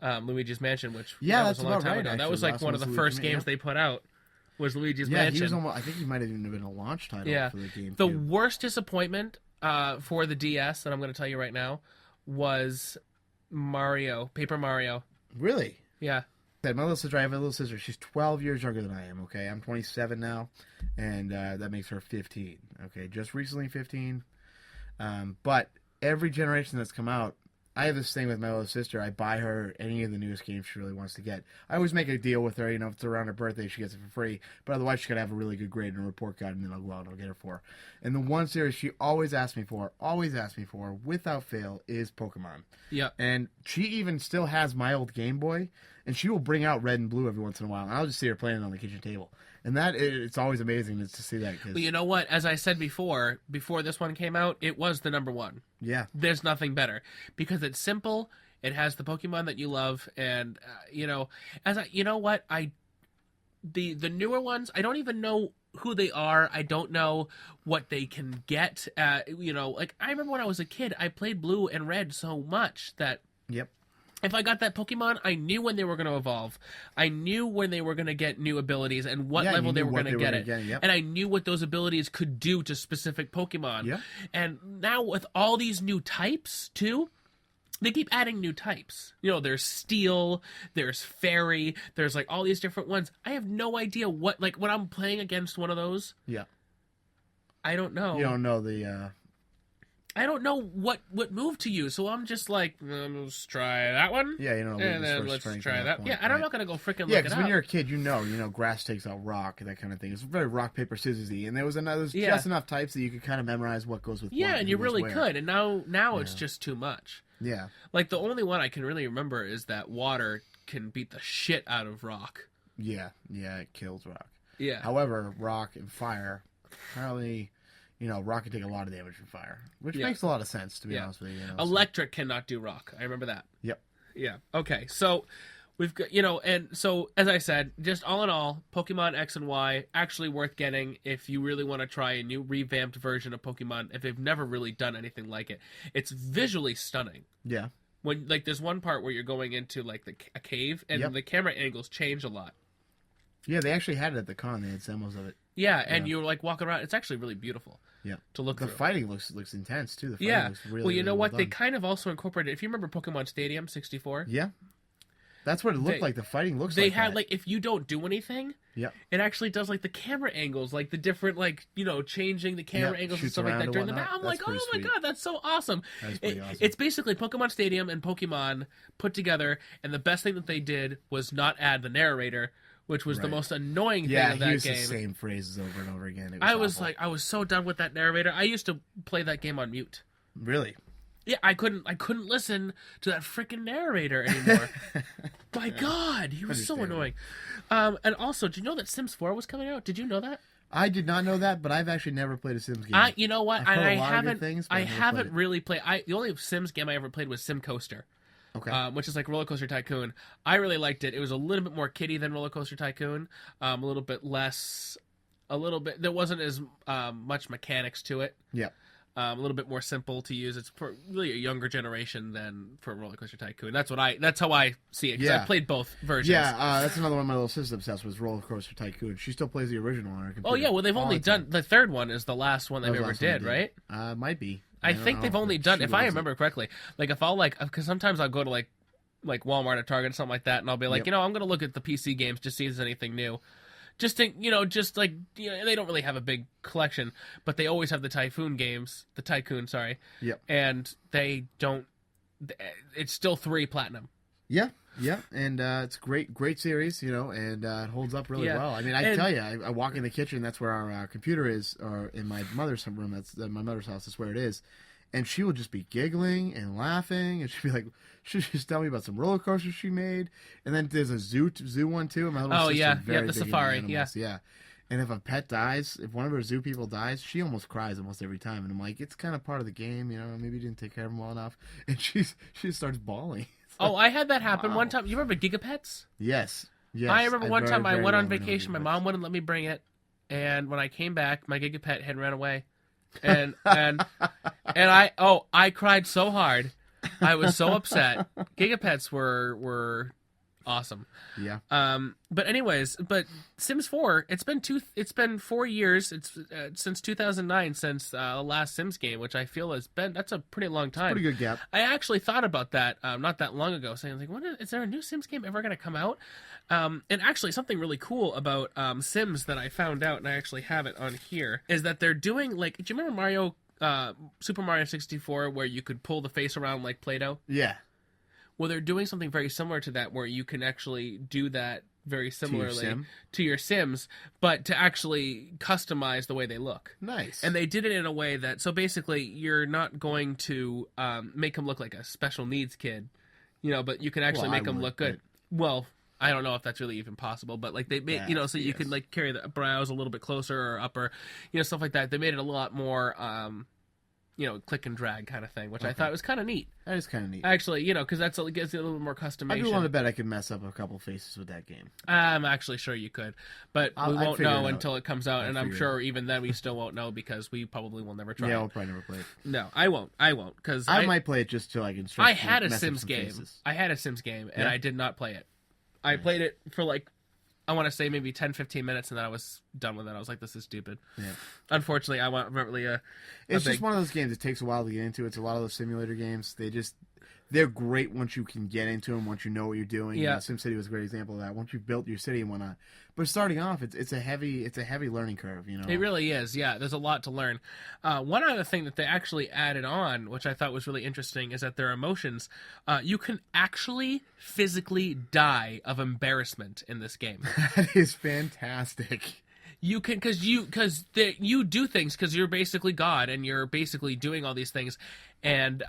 Wow. Luigi's Mansion, which Yeah, that was that's a long about time right, ago. That actually. was The like last one of one the was first Luigi games they put out. Was Luigi's Yeah, Mansion? he was almost, I think he might have even been a launch title Yeah. for the game. The worst disappointment for the DS that I'm going to tell you right now was Paper Mario. Really? Yeah. My little sister, I have a little sister. She's 12 years younger than I am, okay? I'm 27 now, and that makes her 15, okay? Just recently 15. But every generation that's come out, I have this thing with my little sister. I buy her any of the newest games she really wants to get. I always make a deal with her. You know, if it's around her birthday, she gets it for free. But otherwise, she's got to have a really good grade in a report card, and then I'll go out and I'll get her for her. And the one series she always asks me for, without fail, is Pokemon. Yeah. And she even still has my old Game Boy, and she will bring out Red and Blue every once in a while, and I'll just see her playing it on the kitchen table. And it's always amazing to see that. Cause, Well, you know what? As I said before this one came out, it was the number one. yeah. There's nothing better because it's simple. It has the Pokemon that you love, and you know, the newer ones, I don't even know who they are. I don't know what they can get. You know, like I remember when I was a kid, I played Blue and Red so much that Yep. if I got that Pokemon, I knew when they were going to evolve. I knew when they were going to get new abilities and what Yeah, level you they knew were what going to they were get gonna it. get, yep. And I knew what those abilities could do to specific Pokemon. Yeah. And now with all these new types, too, they keep adding new types. You know, there's Steel, there's Fairy, there's like all these different ones. I have no idea what, like when I'm playing against one of those, Yeah. I don't know. You don't know the... I don't know what move to use, so I'm just like, let's try that one. Yeah, you don't know. And then let's try that. Yeah, and I'm not gonna go freaking look Yeah, it because up. when you're a kid, you know, grass takes out rock, that kind of thing. It's very rock, paper, scissors-y. And there was Yeah. just enough types that you could kind of memorize what goes with what. Yeah, and you who goes really where. could. And now it's just too much. Yeah. Like the only one I can really remember is that water can beat the shit out of rock. Yeah, it kills rock. Yeah. However, rock and fire, apparently, rock can take a lot of damage from fire, which makes a lot of sense, to be honest with you. Electric cannot do rock. I remember that. Yep. Yeah. Okay. So we've got, and so as I said, just all in all, Pokemon X and Y actually worth getting if you really want to try a new revamped version of Pokemon. If they've never really done anything like it, it's visually stunning. Yeah. When like there's one part where you're going into like a cave and the camera angles change a lot. Yeah, they actually had it at the con. They had demos of it. Yeah, and you're like walking around. It's actually really beautiful. Yeah. To look The through. fighting looks intense too. The fighting looks really, well, you know really what? well They done. kind of also incorporated. If you remember Pokemon Stadium '64, Yeah. That's what it looked like. The fighting looks they like had that. like if you don't do anything, Yep. it actually does like the camera angles, like the different changing the camera Yep, angles and shoots stuff like around that and during the whatnot. match. I'm That's like, pretty oh my sweet. god, that's so awesome. That's pretty awesome. It's basically Pokemon Stadium and Pokemon put together, and the best thing that they did was not add the narrator, which was the Right. most annoying thing Yeah, of he that used game. the same phrases over and over again. It I was awful. like, I was so done with that narrator. I used to play that game on mute. Really? Yeah, I couldn't listen to that freaking narrator anymore. My God, he was so annoying. And also, did you know that Sims 4 was coming out? Did you know that? I did not know that, but I've actually never played a Sims game. You know what? I've heard I a lot of good haven't. things, but I I've never haven't played it. really played. The only Sims game I ever played was Sim Coaster. Okay. Which is like Roller Coaster Tycoon. I really liked it. It was a little bit more kiddie than Roller Coaster Tycoon. A little bit less. There wasn't as much mechanics to it. Yeah. A little bit more simple to use. It's for really a younger generation than for Roller Coaster Tycoon. That's how I see it. Because I played both versions. Yeah, that's another one of my little sisters obsessed with Roller Coaster Tycoon. She still plays the original on her computer. Oh yeah, well they've only done the third one is the last one they've ever did, right? Might be. I think they've only done, if I remember correctly, like if I'll because sometimes I'll go to like Walmart or Target or something like that, and I'll be like, I'm going to look at the PC games just see if there's anything new. Just think, they don't really have a big collection, but they always have the Tycoon games, Yep. And they don't. It's still 3 platinum. Yeah, and it's great series, and it holds up really well. I mean, I tell you, I walk in the kitchen, that's where our computer is, or in my mother's room, that's my mother's house, that's where it is, and she will just be giggling and laughing, and she'd be like, she'd just tell me about some roller coasters she made, and then there's a zoo one too, and my little sister's very the big safari, into animals. Yeah. And if a pet dies, if one of her zoo people dies, she almost cries almost every time, and I'm like, it's kind of part of the game, maybe you didn't take care of them well enough, and she starts bawling. Oh, I had that happen one time. You remember Gigapets? Yes. I remember one time I went on vacation. My mom wouldn't let me bring it, and when I came back, my Gigapet had run away, and I cried so hard. I was so upset. Gigapets were awesome. Yeah. But anyways, Sims 4. It's been 4 years. It's since 2009 since the last Sims game, which I feel that's a pretty long time. Pretty good gap. I actually thought about that not that long ago, saying like, is there a new Sims game ever going to come out? And actually, something really cool about Sims that I found out, and I actually have it on here, is that they're doing do you remember Super Mario 64, where you could pull the face around like Play-Doh? Yeah. Well, they're doing something very similar to that, where you can actually do that very similarly to your Sims, but to actually customize the way they look. Nice. And they did it in a way that, so basically, you're not going to make them look like a special needs kid, but you can actually make them look good. Well, I don't know if that's really even possible, but like they made, so you can like carry the brows a little bit closer or upper, stuff like that. They made it a lot more, click and drag kind of thing, which I thought was kind of neat. That is kind of neat. Actually, because gives it a little more customization. I do want to bet I could mess up a couple faces with that game. I'm actually sure you could, but we won't know until it comes out, and I'm sure even then we still won't know because we probably will never try it. Yeah, we'll probably never play it. No, I won't, because I might play it just to like instruct. I had a Sims game. And I did not play it. I played it for I want to say maybe 10, 15 minutes, and then I was done with it. I was like, this is stupid. Yeah. Unfortunately, I want really It's just one of those games that takes a while to get into. It's a lot of those simulator games. They're great once you can get into them, once you know what you're doing. Yeah. SimCity was a great example of that. Once you've built your city and whatnot. But starting off, it's a heavy learning curve, It really is, yeah. There's a lot to learn. One other thing that they actually added on, which I thought was really interesting, is that their emotions, you can actually physically die of embarrassment in this game. That is fantastic. You can, because you do things because you're basically God and you're basically doing all these things, and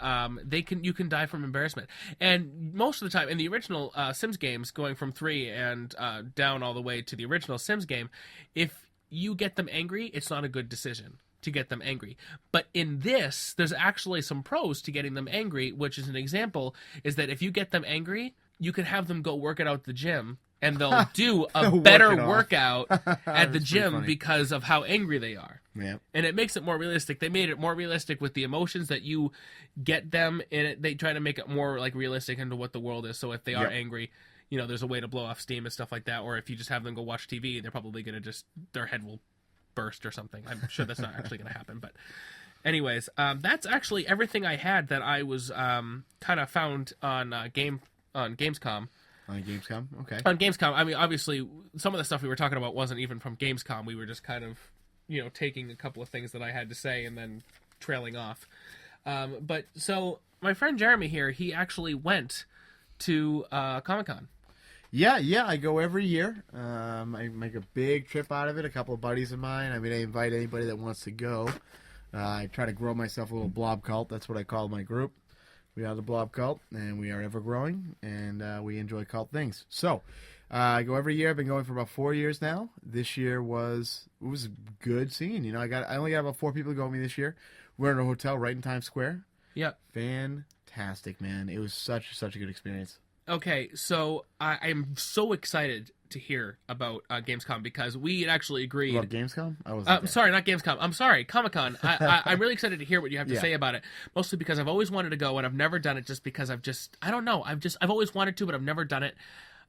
you can die from embarrassment. And most of the time in the original Sims games, going from 3 and down all the way to the original Sims game, if you get them angry, it's not a good decision to get them angry. But in this, there's actually some pros to getting them angry, which is an example, is that if you get them angry, you can have them go work it out at the gym, and they'll do a better workout at the gym because of how angry they are. Yeah. And it makes it more realistic. They made it more realistic with the emotions that you get them, and they try to make it more realistic into what the world is. So if they are angry, there's a way to blow off steam and stuff like that. Or if you just have them go watch TV, they're probably going to their head will burst or something. I'm sure that's not actually going to happen. But anyways, that's actually everything I had that I was kind of found on Gamescom. On Gamescom? Okay. On Gamescom, I mean, obviously, some of the stuff we were talking about wasn't even from Gamescom. We were just kind of, taking a couple of things that I had to say and then trailing off. But so my friend Jeremy here, he actually went to Comic-Con. Yeah, I go every year. I make a big trip out of it. A couple of buddies of mine. I mean, I invite anybody that wants to go. I try to grow myself a little blob cult. That's what I call my group. We are the Blob Cult, and we are ever growing, and we enjoy cult things. So, I go every year. I've been going for about 4 years now. This year was a good scene. I only got about 4 people to go with me this year. We're in a hotel right in Times Square. Yep. Fantastic, man. It was such a good experience. Okay, so I'm so excited to hear about Gamescom because we had actually agreed. About Gamescom? I wasn't there. Sorry, not Gamescom. I'm sorry, Comic-Con. I'm really excited to hear what you have to say about it. Mostly because I've always wanted to go and I've never done it. Just because I don't know. I've always wanted to, but I've never done it.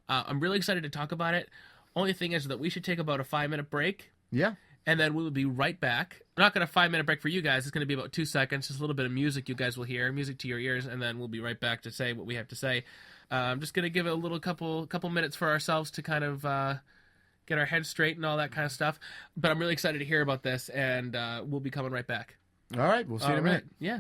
I'm really excited to talk about it. Only thing is that we should take about a 5-minute break. Yeah. And then we will be right back. I'm not going to 5-minute break for you guys. It's going to be about 2 seconds. Just a little bit of music you guys will hear, music to your ears, and then we'll be right back to say what we have to say. I'm just going to give it a little couple minutes for ourselves to kind of get our heads straight and all that kind of stuff. But I'm really excited to hear about this, and we'll be coming right back. All right, we'll see you in a minute. Yeah.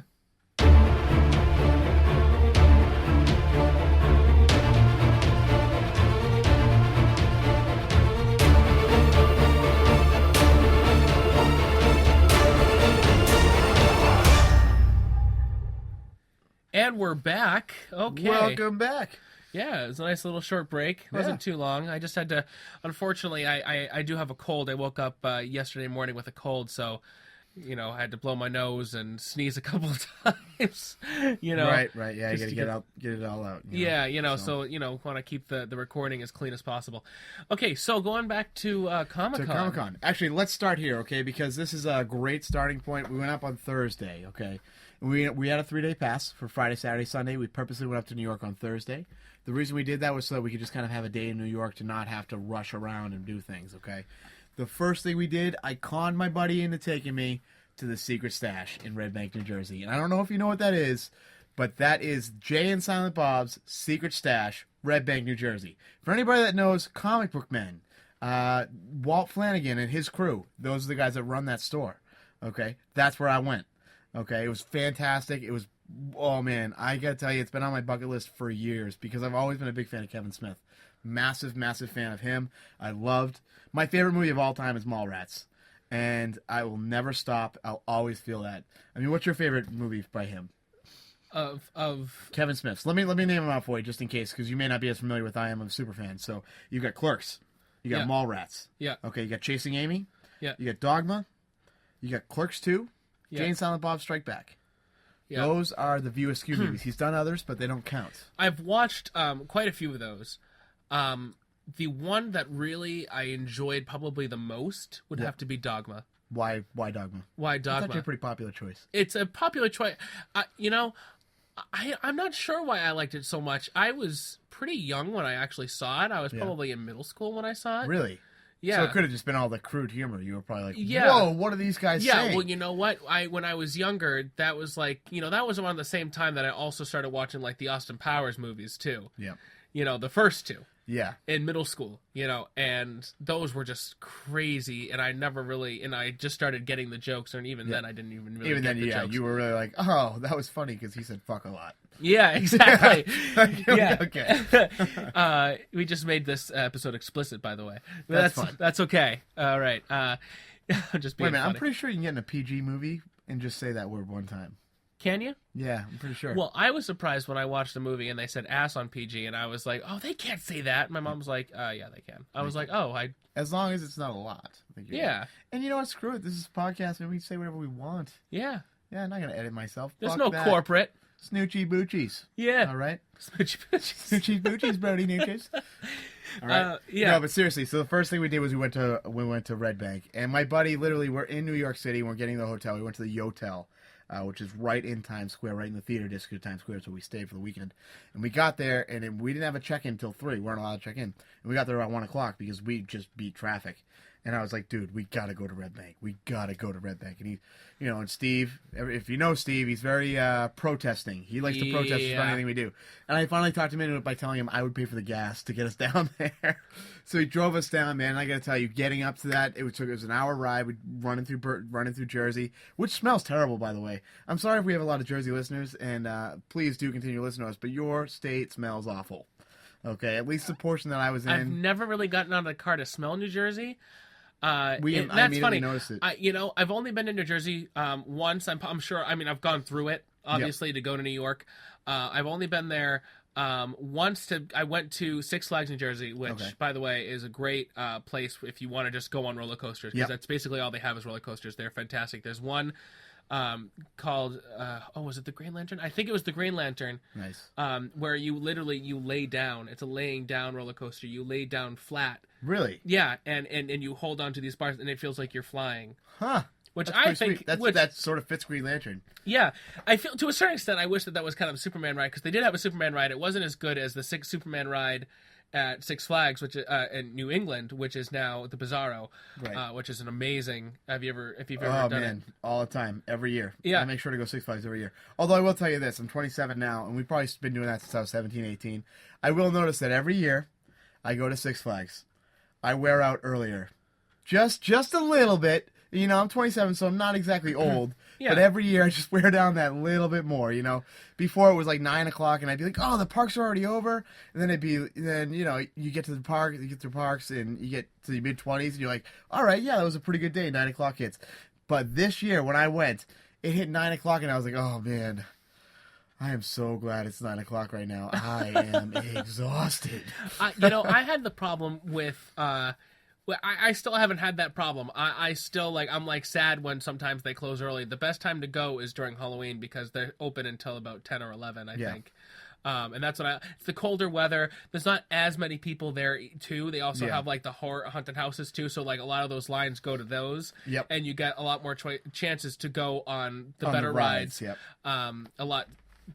And we're back. Okay. Welcome back. Yeah, it was a nice little short break. It wasn't too long. I just had to, unfortunately, I do have a cold. I woke up yesterday morning with a cold, so, I had to blow my nose and sneeze a couple of times, Right, yeah, you gotta get it all out. So want to keep the recording as clean as possible. Okay, so going back to Comic-Con. To Comic-Con. Actually, let's start here, okay, because this is a great starting point. We went up on Thursday, okay? We had a 3-day pass for Friday, Saturday, Sunday. We purposely went up to New York on Thursday. The reason we did that was so that we could just kind of have a day in New York to not have to rush around and do things, okay? The first thing we did, I conned my buddy into taking me to the Secret Stash in Red Bank, New Jersey. And I don't know if you know what that is, but that is Jay and Silent Bob's Secret Stash, Red Bank, New Jersey. For anybody that knows comic book men, Walt Flanagan and his crew, those are the guys that run that store, okay? That's where I went. Okay, it was fantastic. It was, oh man, I gotta tell you, it's been on my bucket list for years because I've always been a big fan of Kevin Smith. Massive fan of him. My favorite movie of all time is Mallrats. And I will never stop. I'll always feel that. I mean, what's your favorite movie by him? Of Kevin Smith's. Let me name them out for you just in case, because you may not be as familiar with I am. I'm a super fan. So you got Clerks. You got Mallrats. Yeah. Okay, you got Chasing Amy. Yeah. You got Dogma. You got Clerks 2. Jay and Silent Bob Strike Back. Yeah. Those are the View Askew movies. He's done others, but they don't count. I've watched quite a few of those. The one that really I enjoyed probably the most would have to be Dogma. Why Dogma? Why Dogma? That's a pretty popular choice. It's a popular choice. I'm not sure why I liked it so much. I was pretty young when I actually saw it. I was probably in middle school when I saw it. Really? Yeah. So it could have just been all the crude humor. You were probably like, whoa, what are these guys saying? Yeah, well, you know what? When I was younger, that was like, that was around the same time that I also started watching like the Austin Powers movies too. Yeah. The first two. Yeah. In middle school, and those were just crazy, and I just started getting the jokes, and even then I didn't even really get the jokes. You were really like, oh, that was funny because he said fuck a lot. Yeah, exactly. Okay. We just made this episode explicit, by the way. That's fine. That's okay. All right. Just being Wait a minute, funny. I'm pretty sure you can get in a PG movie and just say that word one time. Can you? Yeah, I'm pretty sure. Well, I was surprised when I watched the movie and they said ass on PG, and I was like, oh, they can't say that. My mom was like, yeah, they can. I was like, oh, as long as it's not a lot. I think yeah. And you know what? Screw it. This is a podcast, and we can say whatever we want. Yeah. Yeah, I'm not going to edit myself. There's Fuck no that. corporate. Snoochie boochies. Yeah. All right? Smoochy boochies. Snoochie boochies, Brody Nooches. All right. Yeah. No, but seriously, so the first thing we did was we went to Red Bank, and my buddy, literally, we're in New York City, we're getting to the hotel. We went to the Yotel, which is right in Times Square, right in the theater district of Times Square, so we stayed for the weekend. And we got there, and we didn't have a check-in until 3. We weren't allowed to check in. And we got there around 1 o'clock because we just beat traffic. And I was like, dude, we got to go to Red Bank. We got to go to Red Bank. And he, and Steve, if you know Steve, he's very protesting. He likes to protest for anything we do. And I finally talked him into it by telling him I would pay for the gas to get us down there. So he drove us down, man. And I got to tell you, getting up to that, it was an hour ride. We're running through Jersey, which smells terrible, by the way. I'm sorry if we have a lot of Jersey listeners, and please do continue listening to us, but your state smells awful. Okay, at least the portion that I was in. I've never really gotten out of the car to smell New Jersey. I that's funny. Noticed it. I've only been to New Jersey once. I'm sure. I mean, I've gone through it obviously to go to New York. I've only been there once. I went to Six Flags New Jersey, which, by the way, is a great place if you want to just go on roller coasters because that's basically all they have is roller coasters. They're fantastic. There's one called was it the Green Lantern? I think it was the Green Lantern. Nice. Where you lay down. It's a laying down roller coaster. You lay down flat. Really? Yeah, and you hold on to these bars, and it feels like you're flying. Huh. Which That's I pretty think sweet. That sort of fits Green Lantern. Yeah, I feel to a certain extent. I wish that was kind of a Superman ride, because they did have a Superman ride. It wasn't as good as the Superman ride at Six Flags, which in New England, which is now the Bizarro, right. Which is an amazing. If you've ever Oh done man, it, all the time, every year. Yeah, I make sure to go Six Flags every year. Although I will tell you this, I'm 27 now, and we've probably been doing that since I was 17, 18. I will notice that every year I go to Six Flags, I wear out earlier, just a little bit. You know, I'm 27, so I'm not exactly old. Yeah. But every year I just wear down that little bit more, you know. Before it was like 9 o'clock, and I'd be like, oh, the parks are already over. And then you know, you get to the park, you get to parks, and you get to the mid-20s, and you're like, all right, yeah, that was a pretty good day. 9 o'clock hits. But this year, when I went, it hit 9 o'clock, and I was like, oh, man, I am so glad it's 9 o'clock right now. I am exhausted. I had the problem with... I still haven't had that problem. I still I'm sad when sometimes they close early. The best time to go is during Halloween, because they're open until about 10 or 11, I think. And that's it's the colder weather. There's not as many people there too. They also have the horror haunted houses too. So a lot of those lines go to those. Yep. And you get a lot more chances to go on the better rides. Yep. A lot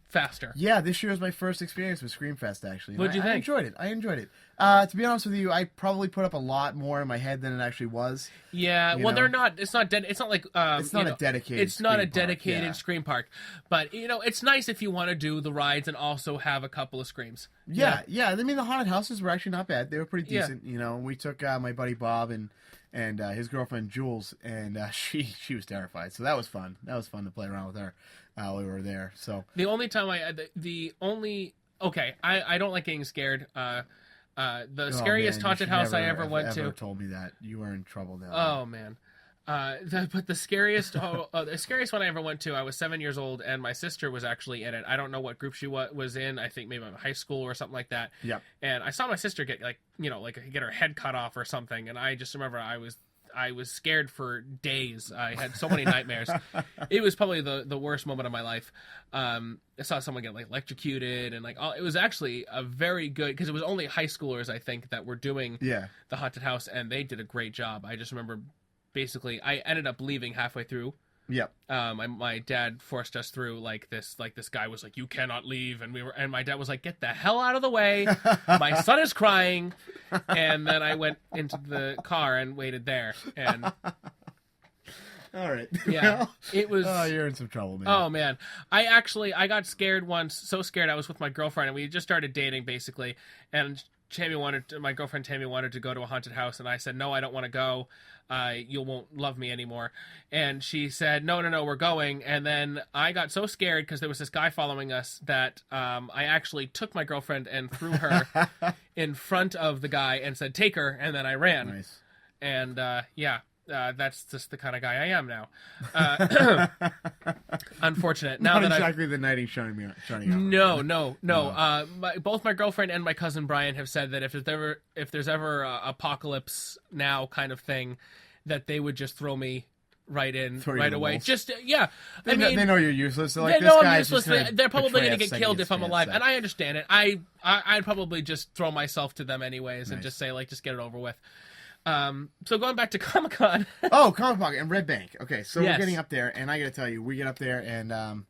faster. Yeah, this year was my first experience with Screamfest, actually. What'd you think? I enjoyed it. To be honest with you, I probably put up a lot more in my head than it actually was. Yeah, well, they're not. It's not. It's not like. It's not a dedicated. It's not a dedicated Scream park, but it's nice if you want to do the rides and also have a couple of screams. Yeah. I mean, the haunted houses were actually not bad. They were pretty decent. You know, we took my buddy Bob and his girlfriend Jules, and she was terrified. So that was fun. That was fun to play around with her while we were there. So the only time I don't like getting scared. The scariest haunted house I ever went to. Told me that you were in trouble now. Oh man. But the scariest one I ever went to, I was 7 years old, and my sister was actually in it. I don't know what group she was in. I think maybe high school or something like that. Yep. And I saw my sister get get her head cut off or something, and I just remember I was scared for days. I had so many nightmares. It was probably the worst moment of my life. I saw someone get electrocuted, and it was actually a very good, because it was only high schoolers, I think, that were doing the haunted house, and they did a great job. I just remember basically I ended up leaving halfway through. Yep. My dad forced us through this guy was like, you cannot leave, and my dad was like, get the hell out of the way. My son is crying. And then I went into the car and waited there, and all right. Yeah. Well, it was you're in some trouble, man. Oh man. I got scared once, so scared I was with my girlfriend, and we just started dating basically, and my girlfriend Tammy wanted to go to a haunted house, and I said, no, I don't want to go. You won't love me anymore. And she said, no, we're going. And then I got so scared because there was this guy following us that I actually took my girlfriend and threw her in front of the guy and said, take her. And then I ran. Nice. And that's just the kind of guy I am now. Unfortunate. Now Not that exactly the knight in shining armor. No. Both my girlfriend and my cousin Brian have said that if there's ever a apocalypse now kind of thing, that they would just throw me right away. Wolves. Just they know you're useless. So they this know I'm guy's useless. They're probably going to get killed if I'm alive, so. and I understand it. I'd probably just throw myself to them anyways, and Nice. just say just get it over with. So going back to Comic-Con. Comic-Con and Red Bank. Okay, so Yes. we're getting up there, and I got to tell you, we get up there, and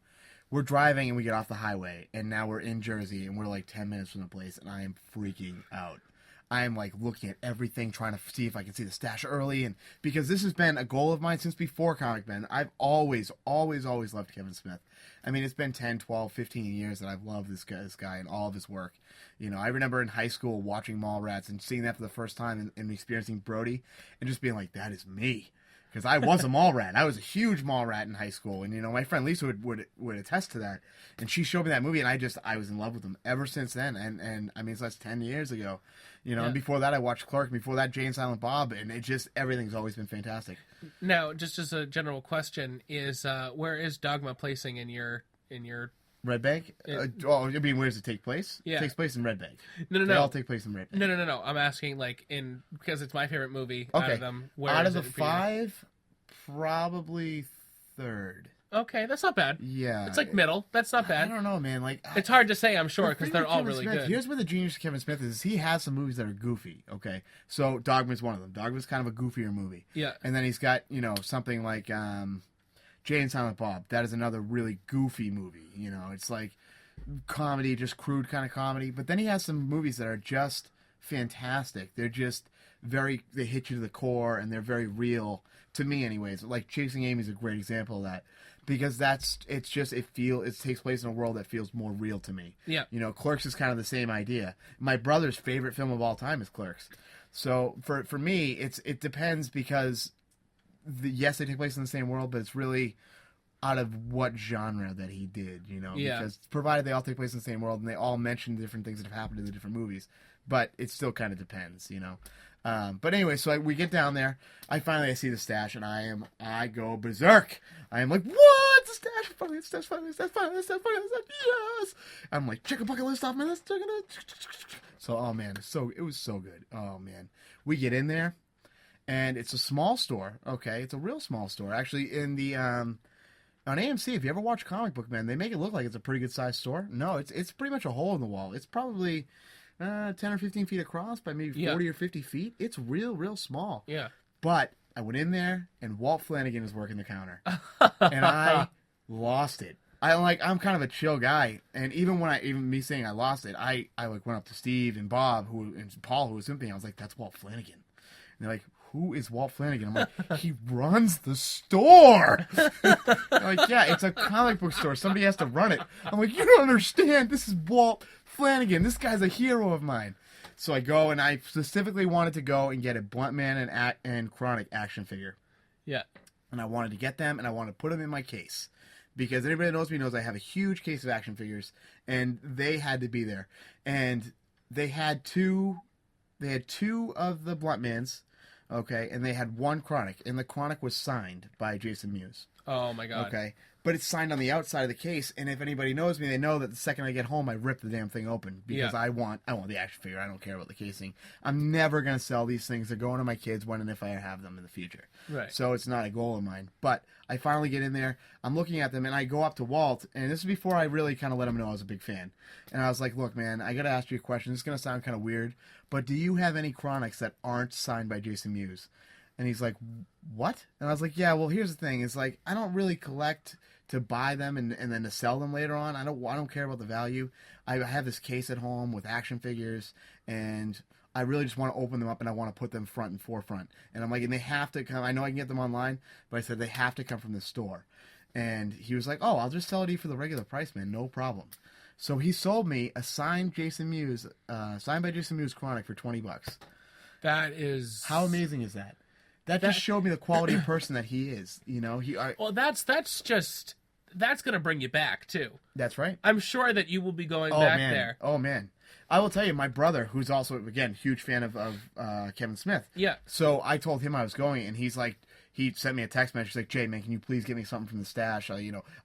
we're driving, and we get off the highway, and now we're in Jersey, and we're 10 minutes from the place, and I am freaking out. I am looking at everything, trying to see if I can see the stash early, and because this has been a goal of mine since before Comic Ben. I've always loved Kevin Smith. I mean, it's been 10, 12, 15 years that I've loved this guy and all of his work. You know, I remember in high school watching Mallrats and seeing that for the first time and experiencing Brody and just being like, that is me. Because I was a mall rat. I was a huge mall rat in high school. And, my friend Lisa would attest to that. And she showed me that movie, and I was in love with him ever since then. And I mean, so that's 10 years ago. And before that, I watched Clark. Before that, Jay and Silent Bob. And everything's always been fantastic. Now, just as a general question, where is Dogma placing in your Red Bank? I mean, where does it take place? Yeah. It takes place in Red Bank. No. They all take place in Red Bank. No. I'm asking because it's my favorite movie Okay. out of them. Out of the 5, probably third. Okay, that's not bad. Yeah. It's like middle. That's not I bad. don't know, man. Like, It's hard to say, I'm sure, the because thing they're with all Kevin really Smith, good. Here's where the genius of Kevin Smith is he has some movies that are goofy, okay? So Dogma's one of them. Dogma's kind of a goofier movie. Yeah. And then he's got, something like Jay and Silent Bob. That is another really goofy movie. It's like comedy, just crude kind of comedy. But then he has some movies that are just fantastic. They're just they hit you to the core, and they're very real, to me anyways. Like Chasing Amy is a great example of that. Because it takes place in a world that feels more real to me. Yeah. Clerks is kind of the same idea. My brother's favorite film of all time is Clerks. So for me, it depends because yes, they take place in the same world, but it's really out of what genre that he did, Yeah. Because provided they all take place in the same world and they all mention the different things that have happened in the different movies, but it still kind of depends, But anyway, so we get down there. I see the stash, and I go berserk. I am like, what? The stash? Funny, the stash, funny, the stash, funny, the stash, funny, the stash, yes! I'm like, check a bucket list off, man. Let's check it. So, oh man, it was so good. Oh man, we get in there, and it's a small store. Okay, it's a real small store. Actually, in the on AMC, if you ever watch Comic Book Man, they make it look like it's a pretty good sized store. No, it's pretty much a hole in the wall. It's probably 10 or 15 feet across by maybe 40 or 50 feet. It's real small. Yeah. But I went in there, and Walt Flanagan was working the counter. And I lost it. I'm kind of a chill guy. And even me saying I lost it, I went up to Steve and Bob, and Paul, who was with me. I was like, that's Walt Flanagan. And they're like, who is Walt Flanagan? I'm like, he runs the store. They're like, yeah, it's a comic book store. Somebody has to run it. I'm like, you don't understand. This is Walt Flanagan. This guy's a hero of mine. So I go, and I specifically wanted to go and get a Blunt Man and Chronic action figure. Yeah. And I wanted to get them, and I wanted to put them in my case. Because anybody that knows me knows I have a huge case of action figures, and they had to be there. And they had two of the Blunt Mans, okay, and they had one Chronic, and the Chronic was signed by Jason Mewes. Oh my god. Okay. But it's signed on the outside of the case, and if anybody knows me, they know that the second I get home, I rip the damn thing open because I want the action figure. I don't care about the casing. I'm never gonna sell these things. They're going to my kids when and if I have them in the future. Right. So it's not a goal of mine. But I finally get in there. I'm looking at them, and I go up to Walt, and this is before I really kind of let him know I was a big fan. And I was like, "Look, man, I gotta ask you a question. This is gonna sound kind of weird, but do you have any Chronics that aren't signed by Jason Mewes?" And he's like, "What?" And I was like, "Yeah, well, here's the thing. It's like I don't really collect to buy them and then to sell them later on. I don't care about the value. I have this case at home with action figures, and I really just want to open them up, and I want to put them front and forefront." And I'm like, and they have to come. I know I can get them online, but I said they have to come from the store. And he was like, "Oh, I'll just sell it to you for the regular price, man. No problem." So he sold me a signed by Jason Mewes Chronic for $20. That is How amazing is that? That just showed me the quality of person that he is. Well, that's gonna bring you back too. That's right. I'm sure that you will be going back man. there. Oh man, I will tell you, my brother, who's also again huge fan of Kevin Smith. Yeah. So I told him I was going, and he's like, he sent me a text message like, "Jay, man, can you please get me something from the stash?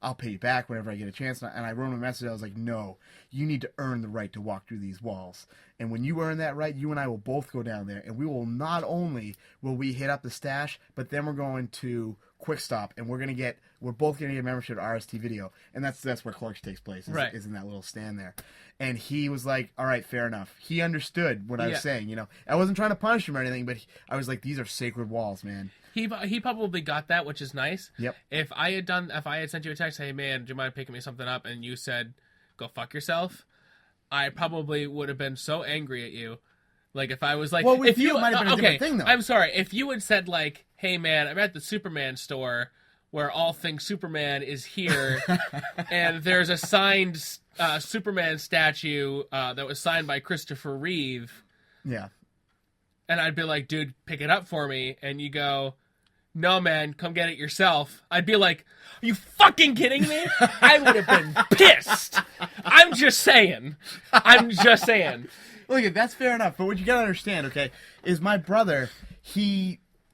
I'll pay you back whenever I get a chance." And I wrote him a message. I was like, "No, you need to earn the right to walk through these walls. And when you earn that right, you and I will both go down there, and we will not only will we hit up the stash, but then we're going to Quick Stop, and we're both gonna get a membership to RST Video, and that's where Clerks takes place. Is in that little stand there." And he was like, "All right, fair enough." He understood what I was saying. I wasn't trying to punish him or anything, but I was like, "These are sacred walls, man." He probably got that, which is nice. Yep. If I had sent you a text, "Hey man, do you mind picking me something up?" and you said, "Go fuck yourself," I probably would have been so angry at you. Like if I was like, well, if you might have been a different thing though. I'm sorry. If you had said like, "Hey man, I'm at the Superman store where all things Superman is here, and there's a signed Superman statue that was signed by Christopher Reeve." Yeah. And I'd be like, "Dude, pick it up for me." And you go, "No, man, come get it yourself." I'd be like, "Are you fucking kidding me?" I would have been pissed. I'm just saying. Look, that's fair enough. But what you gotta understand, okay, is my brother,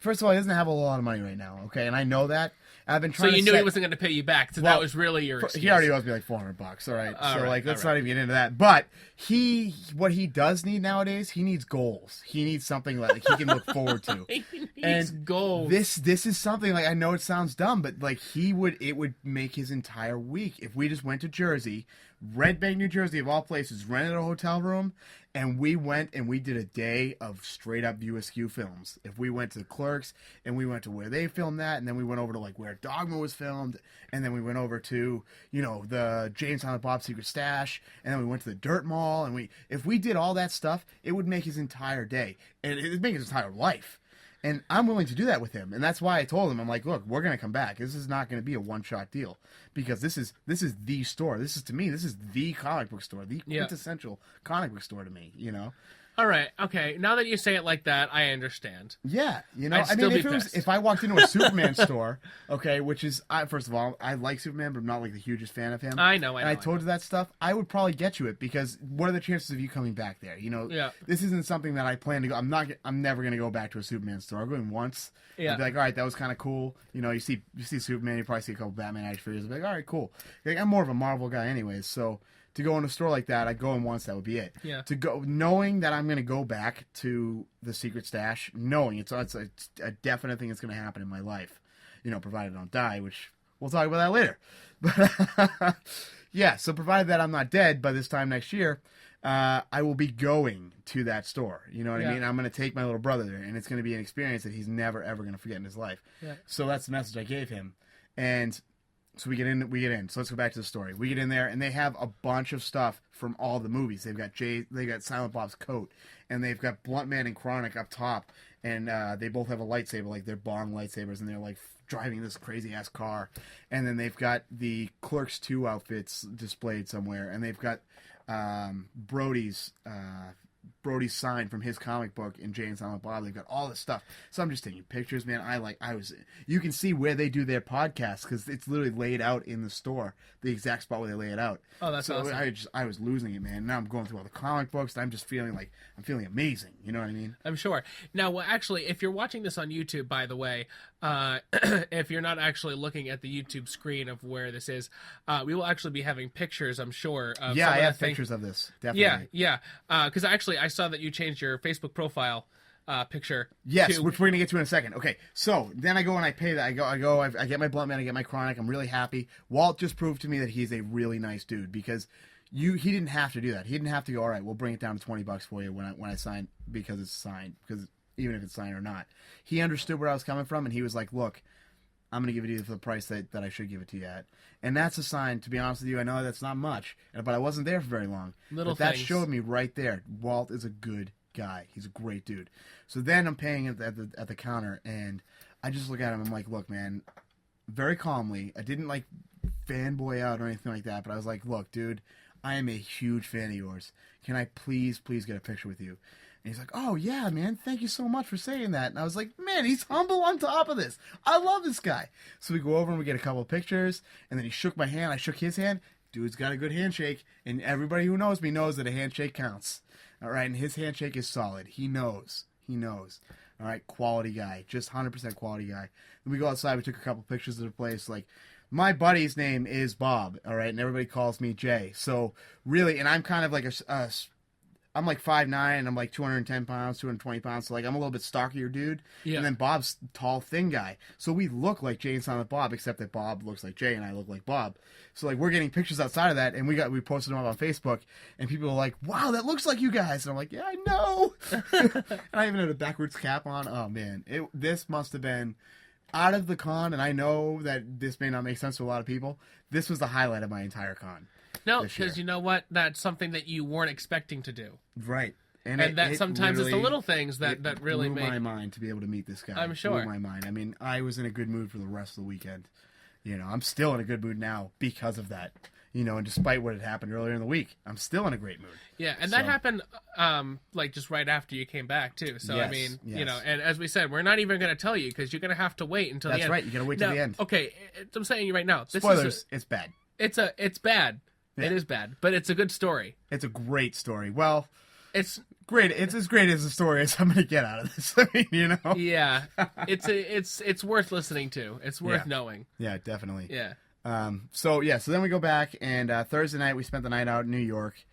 first of all, he doesn't have a lot of money right now, okay? And I know that. I've been trying So to you knew he wasn't going to pay you back, so that was really your excuse. He already owes me like $400, all right? Let's not even get into that. But what he does need nowadays, he needs goals. He needs something like he can look forward to. He needs goals. This is something, like, I know it sounds dumb, but like it would make his entire week if we just went to Jersey, Red Bank, New Jersey, of all places, rented a hotel room, and we went and we did a day of straight up USQ films. If we went to Clerks and we went to where they filmed that, and then we went over to like where Dogma was filmed, and then we went over to, you know, the James Silent Bob Secret Stash, and then we went to the Dirt Mall, and if we did all that stuff, it would make his entire day, and it'd make his entire life. And I'm willing to do that with him. And that's why I told him, I'm like, look, we're going to come back. This is not going to be a one-shot deal. Because this is the store. This is the comic book store. The quintessential comic book store to me, you know? All right, okay. Now that you say it like that, I understand. Yeah, you know, I mean, if I walked into a Superman store, okay, which is, first of all, I like Superman, but I'm not like the hugest fan of him. I know. And I told you that stuff, I would probably get you it, because what are the chances of you coming back there? You know, this isn't something that I plan to go. I'm never going to go back to a Superman store. I'm going once. Yeah. I'd be like, all right, that was kind of cool. You know, you see Superman, you probably see a couple Batman action figures. I'd be like, all right, cool. Like, I'm more of a Marvel guy, anyways, so. To go in a store like that, I'd go in once, that would be it. Yeah. To go, knowing that I'm going to go back to the Secret Stash, knowing it's a definite thing that's going to happen in my life, you know, provided I don't die, which we'll talk about that later. But, yeah, so provided that I'm not dead by this time next year, I will be going to that store. You know what I mean? I'm going to take my little brother there, and it's going to be an experience that he's never, ever going to forget in his life. Yeah. So that's the message I gave him. And... So we get in. So let's go back to the story. We get in there, and they have a bunch of stuff from all the movies. They got Silent Bob's coat, and they've got Bluntman and Chronic up top, and they both have a lightsaber, like they're Bong lightsabers, and they're like driving this crazy ass car. And then they've got the Clerks 2 outfits displayed somewhere, and they've got Brody's sign from his comic book in Jay and Silent Bob. They've got all this stuff. So I'm just taking pictures, man. You can see where they do their podcast because it's literally laid out in the store, the exact spot where they lay it out. Oh, that's awesome. I was losing it, man. Now I'm going through all the comic books. And I'm just feeling amazing. You know what I mean? I'm sure. Now, well, actually, if you're watching this on YouTube, by the way, if you're not actually looking at the YouTube screen of where this is, we will actually be having pictures, I'm sure. Of I have pictures of this. Definitely. Yeah. Because actually, I saw that you changed your Facebook profile picture. Yes, which we're going to get to in a second. Okay, so then I go and I pay that. I get my Bluntman, I get my Chronic. I'm really happy. Walt just proved to me that he's a really nice dude because he didn't have to do that. He didn't have to go, all right, we'll bring it down to $20 for you when I sign because it's signed, because even if it's signed or not. He understood where I was coming from, and he was like, look, I'm going to give it to you for the price that I should give it to you at. And that's a sign, to be honest with you. I know that's not much, but I wasn't there for very long. That showed me right there, Walt is a good guy. He's a great dude. So then I'm paying at the counter, and I just look at him. I'm like, look, man, very calmly. I didn't like fanboy out or anything like that, but I was like, look, dude, I am a huge fan of yours. Can I please get a picture with you? And he's like, oh, yeah, man, thank you so much for saying that. And I was like, man, he's humble on top of this. I love this guy. So we go over and we get a couple of pictures, and then he shook my hand. I shook his hand. Dude's got a good handshake, and everybody who knows me knows that a handshake counts. All right, and his handshake is solid. He knows. All right, quality guy, just 100% quality guy. Then we go outside. We took a couple pictures of the place. Like, my buddy's name is Bob, all right, and everybody calls me Jay. So really, and I'm kind of like I'm like 5'9", and I'm like 210 pounds, 220 pounds. So like I'm a little bit stockier dude. Yeah. And then Bob's tall, thin guy. So we look like Jay and Silent Bob, except that Bob looks like Jay and I look like Bob. So like we're getting pictures outside of that, and we posted them up on Facebook, and people are like, "Wow, that looks like you guys." And I'm like, "Yeah, I know." And I even had a backwards cap on. Oh man, this must have been out of the con, and I know that this may not make sense to a lot of people. This was the highlight of my entire con. No, because you know what? That's something that you weren't expecting to do. Right. And that sometimes it's the little things that really blew my mind to be able to meet this guy. I'm sure. Blew my mind. I mean, I was in a good mood for the rest of the weekend. You know, I'm still in a good mood now because of that. You know, and despite what had happened earlier in the week, I'm still in a great mood. Yeah, and that happened like just right after you came back too. So yes, I mean, yes. You know, and as we said, we're not even going to tell you because you're going to have to wait until the end. That's right. You got to wait till the end. Okay, I'm saying right now. Spoilers. It's bad. It's bad. Yeah. It is bad, but it's a good story. It's a great story. Well, it's great. It's as great as the story as I'm going to get out of this. I mean, you know. Yeah, it's worth listening to. It's worth knowing. Yeah, definitely. Yeah. So then we go back, and Thursday night we spent the night out in New York,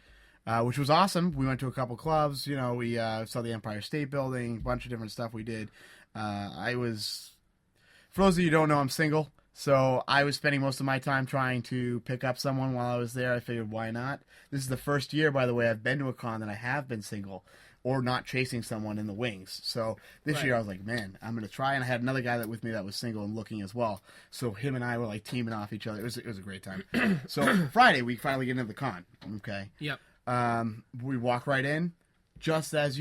which was awesome. We went to a couple clubs. You know, we saw the Empire State Building, a bunch of different stuff we did. For those of you who don't know, I'm single. So I was spending most of my time trying to pick up someone while I was there. I figured, why not? This is the first year, by the way, I've been to a con that I have been single or not chasing someone in the wings. So this year I was like, man, I'm going to try. And I had another guy that with me that was single and looking as well. So him and I were like teaming off each other. It was a great time. So Friday, we finally get into the con. Okay. Yep. We walk right in, just as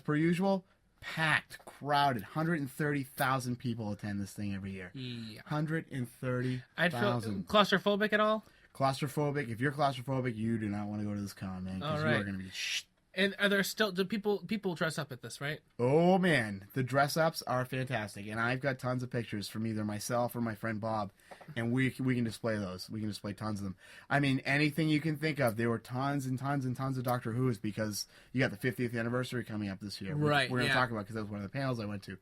per usual. Packed, crowded, 130,000 people attend this thing every year. Yeah. 130,000. I'd feel claustrophobic at all? Claustrophobic. If you're claustrophobic, you do not want to go to this con, man. Because you are going to be And are there still do people dress up at this, right? Oh man, the dress ups are fantastic, and I've got tons of pictures from either myself or my friend Bob, and we can display those. We can display tons of them. I mean, anything you can think of. There were tons and tons and tons of Doctor Who's because you got the 50th anniversary coming up this year. Right. We're going to talk about because that was one of the panels I went to.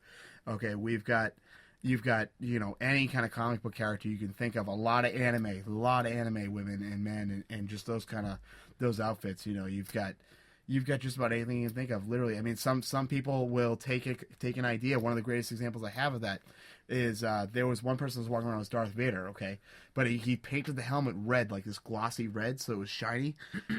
Okay, you've got any kind of comic book character you can think of. A lot of anime women and men, and just those outfits. You know, you've got just about anything you can think of, literally. I mean, some people will take an idea. One of the greatest examples I have of that is there was one person who was walking around as Darth Vader, okay? But he painted the helmet red, like this glossy red, so it was shiny,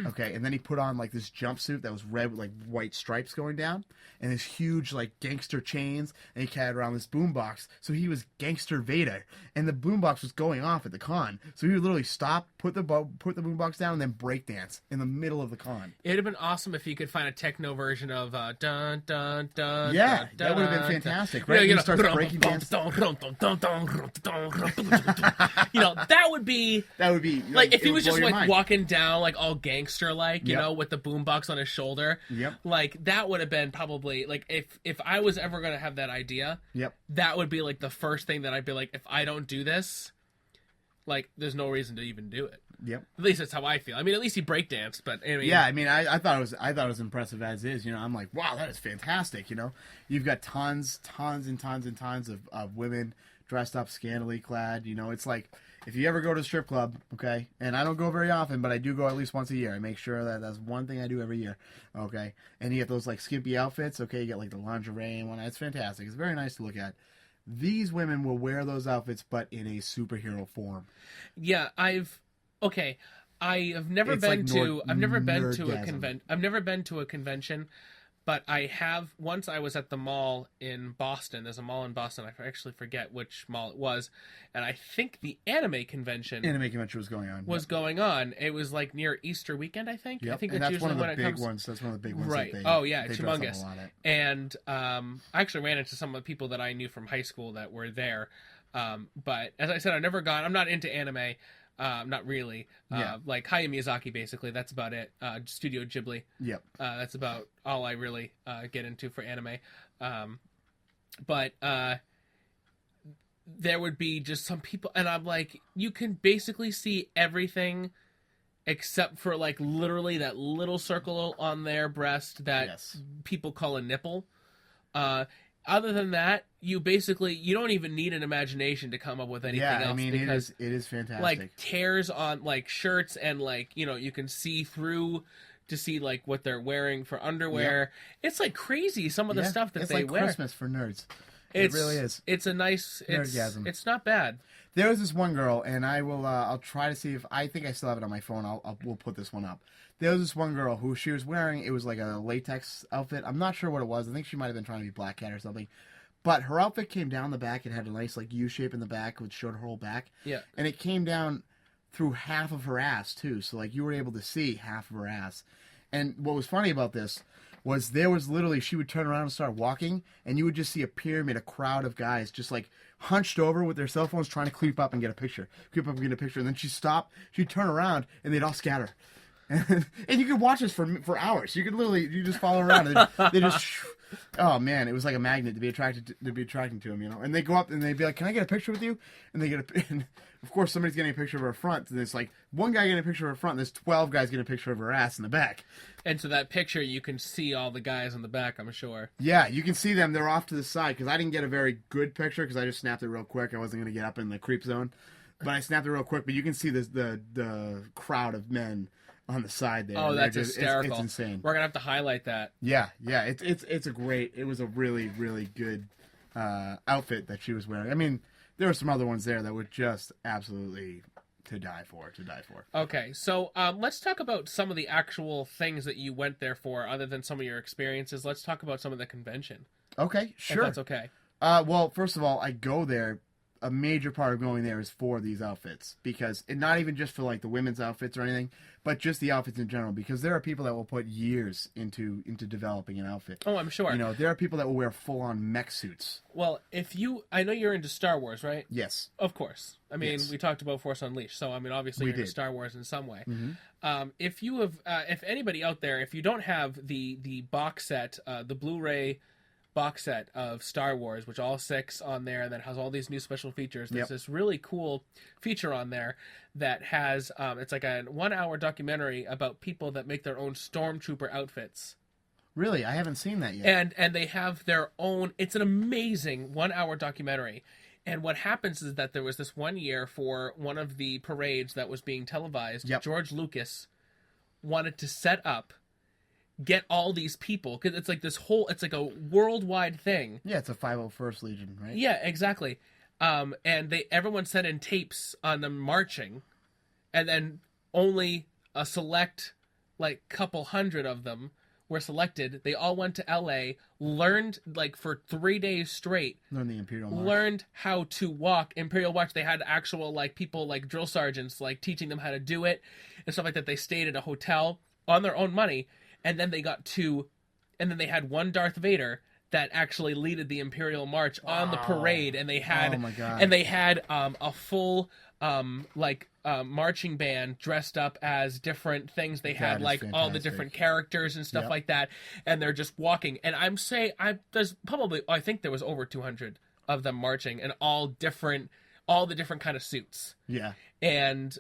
okay? And then he put on, like, this jumpsuit that was red with, like, white stripes going down, and this huge, like, gangster chains, and he carried around this boombox. So he was Gangster Vader, and the boombox was going off at the con. So he would literally stop, put the boombox down, and then breakdance in the middle of the con. It'd have been awesome if you could find a techno version of dun dun dun. Yeah, dun, that would have been fantastic, right? You know, He starts breaking dance. That would be like if he was just like mind. walking down like all gangster like, you know, with the boombox on his shoulder. Yep. Like that would have been probably like if I was ever gonna have that idea. Yep. That would be like the first thing that I'd be like, if I don't do this, like there's no reason to even do it. Yep. At least that's how I feel. I mean, at least he breakdanced, but I mean, yeah. I mean, I thought it was impressive as is. You know, I'm like, wow, that is fantastic. You know, you've got tons and tons of women dressed up, scantily clad. You know, it's like if you ever go to a strip club, okay, and I don't go very often, but I do go at least once a year. I make sure that's one thing I do every year, okay. And you get those like skimpy outfits, okay. You get like the lingerie and whatnot. It's fantastic. It's very nice to look at. These women will wear those outfits, but in a superhero form. Yeah, I've never been to a convention, but I have once. I was at the mall in Boston. There's a mall in Boston. I actually forget which mall it was, and I think the anime convention was going on. It was like near Easter weekend, I think. Yep. I think and that's usually one of the big ones. That's one of the big ones. Right. It's humongous. And I actually ran into some of the people that I knew from high school that were there. But as I said, I've never gone. I'm not into anime. Not really. Like Hayao Miyazaki, basically. That's about it. Studio Ghibli. Yep. That's about all I really get into for anime. But there would be just some people, and I'm like, you can basically see everything except for like literally that little circle on their breast that people call a nipple. Other than that, you don't even need an imagination to come up with anything else. I mean, because it is fantastic. Like tears on like shirts and like, you know, you can see through to see like what they're wearing for underwear. Yep. It's like crazy some of the stuff that they wear. It's like Christmas for nerds. It really is. It's a nice nerdgasm. It's not bad. There was this one girl, and I'll try to see if I think I still have it on my phone. We'll put this one up. There was this one girl who she was wearing, it was like a latex outfit. I'm not sure what it was. I think she might have been trying to be Black Cat or something. But her outfit came down the back. It had a nice like U shape in the back, which showed her whole back. Yeah. And it came down through half of her ass too. So like you were able to see half of her ass. And what was funny about this was there was literally, she would turn around and start walking, and you would just see a pyramid, a crowd of guys just like hunched over with their cell phones trying to creep up and get a picture. And then she'd stop, she'd turn around, and they'd all scatter. and you could watch this for hours. You could literally just follow around. And they just oh man, it was like a magnet to be attracted to him, And they go up and they'd be like, "Can I get a picture with you?" And they and of course somebody's getting a picture of her front, and it's like one guy getting a picture of her front, and there's 12 guys getting a picture of her ass in the back. And so that picture, you can see all the guys in the back, I'm sure. Yeah, you can see them. They're off to the side because I didn't get a very good picture because I just snapped it real quick. I wasn't going to get up in the creep zone, but I snapped it real quick. But you can see the crowd of men on the side there. Oh, that's hysterical. It's insane. We're gonna have to highlight that. Yeah. It was a really, really good outfit that she was wearing. I mean, there were some other ones there that were just absolutely to die for. Okay, so let's talk about some of the actual things that you went there for, other than some of your experiences. Let's talk about some of the convention. Okay, sure. If that's okay. Well, first of all, I go there. A major part of going there is for these outfits, because and not even just for like the women's outfits or anything, but just the outfits in general, because there are people that will put years into developing an outfit. Oh, I'm sure. There are people that will wear full-on mech suits. Well, I know you're into Star Wars, right? Yes. Of course. I mean, yes. We talked about Force Unleashed, so I mean, obviously you're into Star Wars in some way. Mm-hmm. If you have, if anybody out there, if you don't have the box set, the Blu-ray box set of Star Wars, which all 6 on there, that has all these new special features. There's this really cool feature on there that has it's like a 1-hour documentary about people that make their own stormtrooper outfits. Really? I haven't seen that yet. And they have their own. It's an amazing 1-hour documentary. And what happens is that there was this one year for one of the parades that was being televised. George Lucas wanted to set up, get all these people, because it's like it's like a worldwide thing. Yeah, it's a 501st Legion, right? Yeah, exactly. And everyone sent in tapes on them marching, and then only a select, like, couple hundred of them were selected. They all went to LA, learned, like, for 3 days straight. Learned the Imperial March. Learned how to walk Imperial March. They had actual, like, people, like, drill sergeants, like, teaching them how to do it and stuff like that. They stayed at a hotel on their own money. And then they had one Darth Vader that actually leaded the Imperial March on the parade, and they had, a full, marching band dressed up as different things. They had like all the different characters and stuff like that, and they're just walking. And I think there was over 200 of them marching, and all the different kind of suits. Yeah, and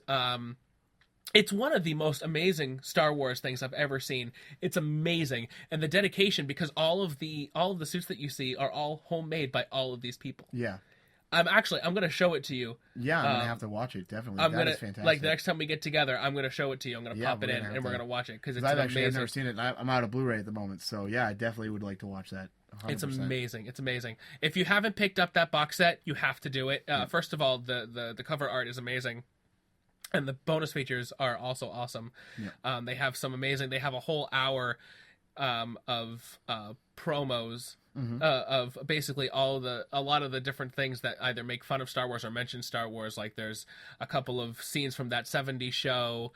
it's one of the most amazing Star Wars things I've ever seen. It's amazing. And the dedication, because all of the suits that you see are all homemade by all of these people. Yeah. I'm going to show it to you. Yeah, I'm going to have to watch it, definitely. That is fantastic. Like, the next time we get together, I'm going to show it to you. I'm going to pop it in, and we're going to watch it, because it's amazing. I've never seen it, and I'm out of Blu-ray at the moment, so yeah, I definitely would like to watch that. 100%. It's amazing. It's amazing. If you haven't picked up that box set, you have to do it. First of all, the cover art is amazing. And the bonus features are also awesome. Yeah. They have some amazing. They have a whole hour of promos of basically a lot of the different things that either make fun of Star Wars or mention Star Wars. Like, there's a couple of scenes from that '70s show.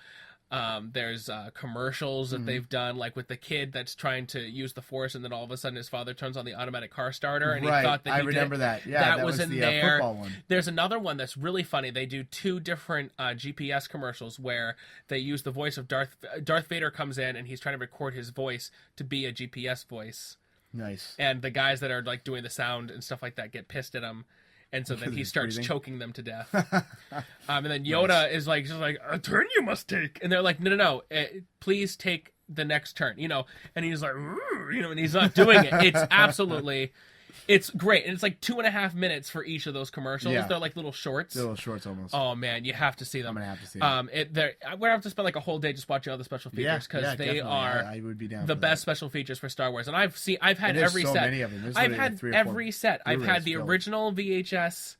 There's commercials that they've done, like with the kid that's trying to use the Force, and then all of a sudden his father turns on the automatic car starter, and he thought that I remember that. Yeah, that was in the there. Football one. There's another one that's really funny. They do 2 different GPS commercials where they use the voice of Darth Vader comes in, and he's trying to record his voice to be a GPS voice. Nice. And the guys that are like doing the sound and stuff like that get pissed at him. And so then he starts choking them to death. And then Yoda is like, just like, a turn you must take. And they're like, no, please take the next turn, And he's like, and he's not doing it. It's great. And it's like 2.5 minutes for each of those commercials. Yeah. They're like little shorts. They're little shorts almost. Oh, man, you have to see them. I'm going to have to see them. We're going to have to spend like a whole day just watching all the special features, because they are I would be down the best special features for Star Wars. And I've had every set. Many of them. I've had every set. I've had the original VHS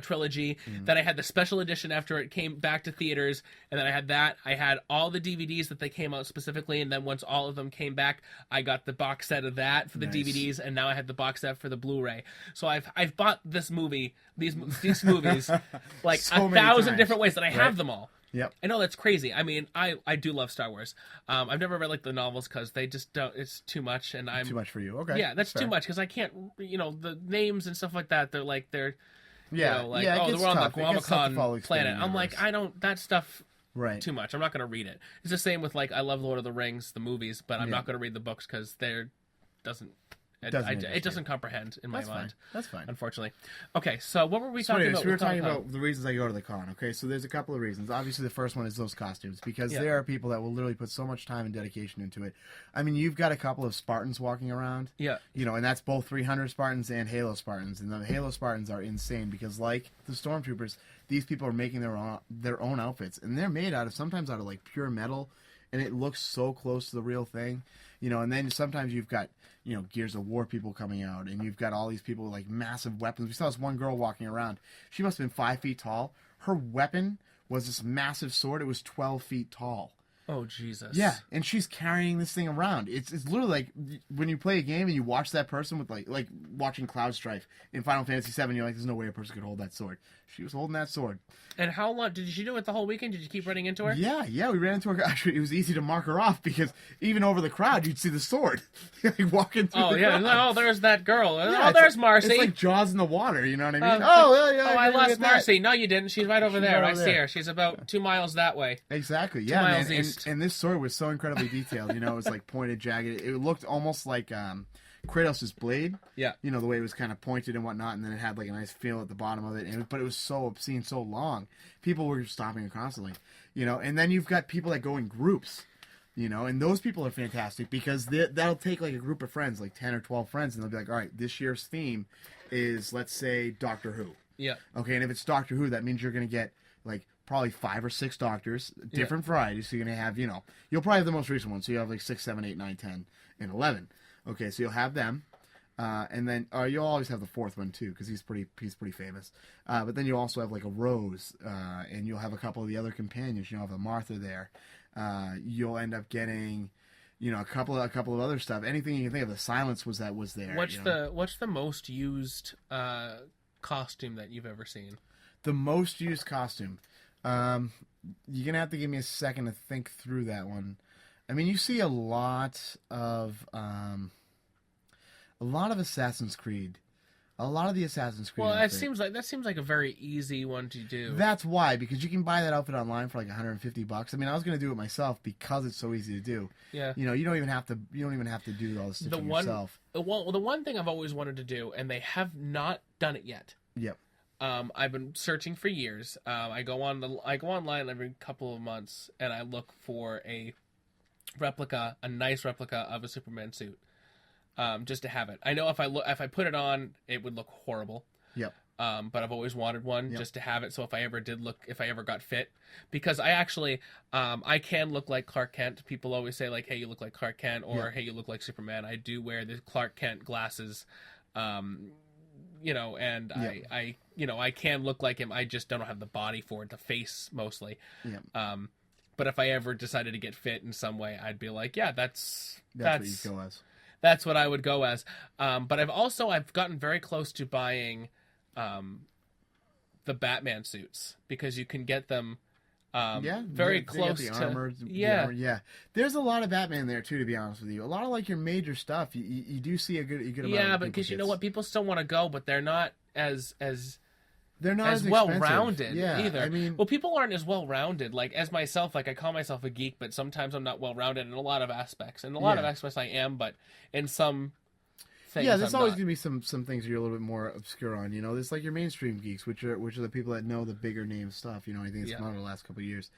trilogy. Then I had the special edition after it came back to theaters, and then I had that. I had all the DVDs that they came out specifically, and then once all of them came back, I got the box set of that for the DVDs, and now I had the box set for the Blu-ray. So I've bought these movies like so 1,000 different ways, and I have them all. Yep. I know that's crazy. I mean, I do love Star Wars. I've never read like the novels because they just don't. It's too much, and I'm too much for you. Okay. Yeah, that's too much because I can't. The names and stuff like that. They're. Yeah, we're on the Guamacon planet. I'm like, I don't, that stuff Right. too much. I'm not going to read it. It's the same with like I love Lord of the Rings, the movies, but I'm Yeah. not going to read the books because Doesn't it doesn't comprehend in my That's mind. fine. That's fine. Unfortunately. Okay, so what were we So talking anyways, about? we were with talking Comic-Con? about the reasons I go to the con. Okay, so there's a couple of reasons. Obviously, the first one is those costumes because Yeah. there are people that will literally put so much time and dedication into it. I mean, you've got a couple of Spartans walking around. Yeah. You know, and that's both 300 Spartans and Halo Spartans. And the Halo Spartans are insane because, like the Stormtroopers, these people are making their own outfits, and they're made sometimes out of like pure metal, and it looks so close to the real thing. You know, and then sometimes you've got, you know, Gears of War people coming out, and you've got all these people with like massive weapons. We saw this one girl walking around. She must have been 5 feet tall. Her weapon was this massive sword. It was 12 feet tall. Oh Jesus. Yeah, and she's carrying this thing around. It's literally like when you play a game and you watch that person with like watching Cloud Strife in Final Fantasy VII. You're like, there's no way a person could hold that sword. She was holding that sword. And how long did she do it the whole weekend? Did you keep running into her? Yeah, we ran into her. Actually, it was easy to mark her off because even over the crowd, you'd see the sword like walking through. Oh the yeah. crowd. Oh, there's that girl. Yeah, Oh, there's like, Marcy. It's like Jaws in the water. You know what I mean? It's yeah. I never lost get that. Marcy. No, you didn't. She's right over She's there. right I over see there. her. She's about 2 miles that way. Exactly. 2 Yeah, miles man. east. And this sword was so incredibly detailed. You know, it was like pointed, jagged. It looked almost like Kratos' blade. Yeah. You know, the way it was kind of pointed and whatnot, and then it had like a nice feel at the bottom of it. But it was so obscene, so long. People were stopping it constantly. You know, and then you've got people that go in groups. You know, and those people are fantastic because that'll take like a group of friends, like 10 or 12 friends, and they'll be like, all right, this year's theme is, let's say, Doctor Who. Yeah. Okay, and if it's Doctor Who, that means you're going to get like probably 5 or 6 doctors, different varieties. So you're going to have, you know, you'll probably have the most recent one. So you have like 6, 7, 8, 9, 10, and 11. Okay, so you'll have them. And then you'll always have the 4th one too, because he's pretty famous. But then you also have like a Rose, and you'll have a couple of the other companions. You'll have a Martha there. You'll end up getting, you know, a couple of other stuff. Anything you can think of. The Silence was there. What's the most used costume that you've ever seen? The most used costume. You're gonna have to give me a second to think through that one. I mean, you see a lot of Assassin's Creed. A lot of the Assassin's Creed. Well, outfit. that seems like a very easy one to do. That's why, because you can buy that outfit online for like $150. I mean, I was gonna do it myself because it's so easy to do. Yeah. You know, you don't even have to do all the stitching yourself. The one thing I've always wanted to do, and they have not done it yet. Yep. I've been searching for years. I go online every couple of months, and I look for a nice replica of a Superman suit, just to have it. I know if I put it on, it would look horrible. Yep. But I've always wanted one just to have it. So if I ever got fit, because I actually, I can look like Clark Kent. People always say like, "Hey, you look like Clark Kent," or "Hey, you look like Superman." I do wear the Clark Kent glasses. You know, and I can look like him. I just don't have the body for it, the face mostly. Yeah. But if I ever decided to get fit in some way, I'd be like, yeah, that's what you go as. That's what I would go as. But I've gotten very close to buying the Batman suits because you can get them very close the to armor, yeah. Yeah. There's a lot of Batman there too, to be honest with you. A lot of like your major stuff, you do see a good amount. Yeah, but because you know what, people still want to go, but they're not as they're not as well rounded yeah, either. I mean, well, people aren't as well rounded. Like as myself, like I call myself a geek, but sometimes I'm not well rounded in a lot of aspects. In a lot of aspects, I am, but in some things, there's I'm always not. gonna be some things you're a little bit more obscure on. You know, there's like your mainstream geeks, which are the people that know the bigger name stuff. You know, I think it's come out in the last couple of years.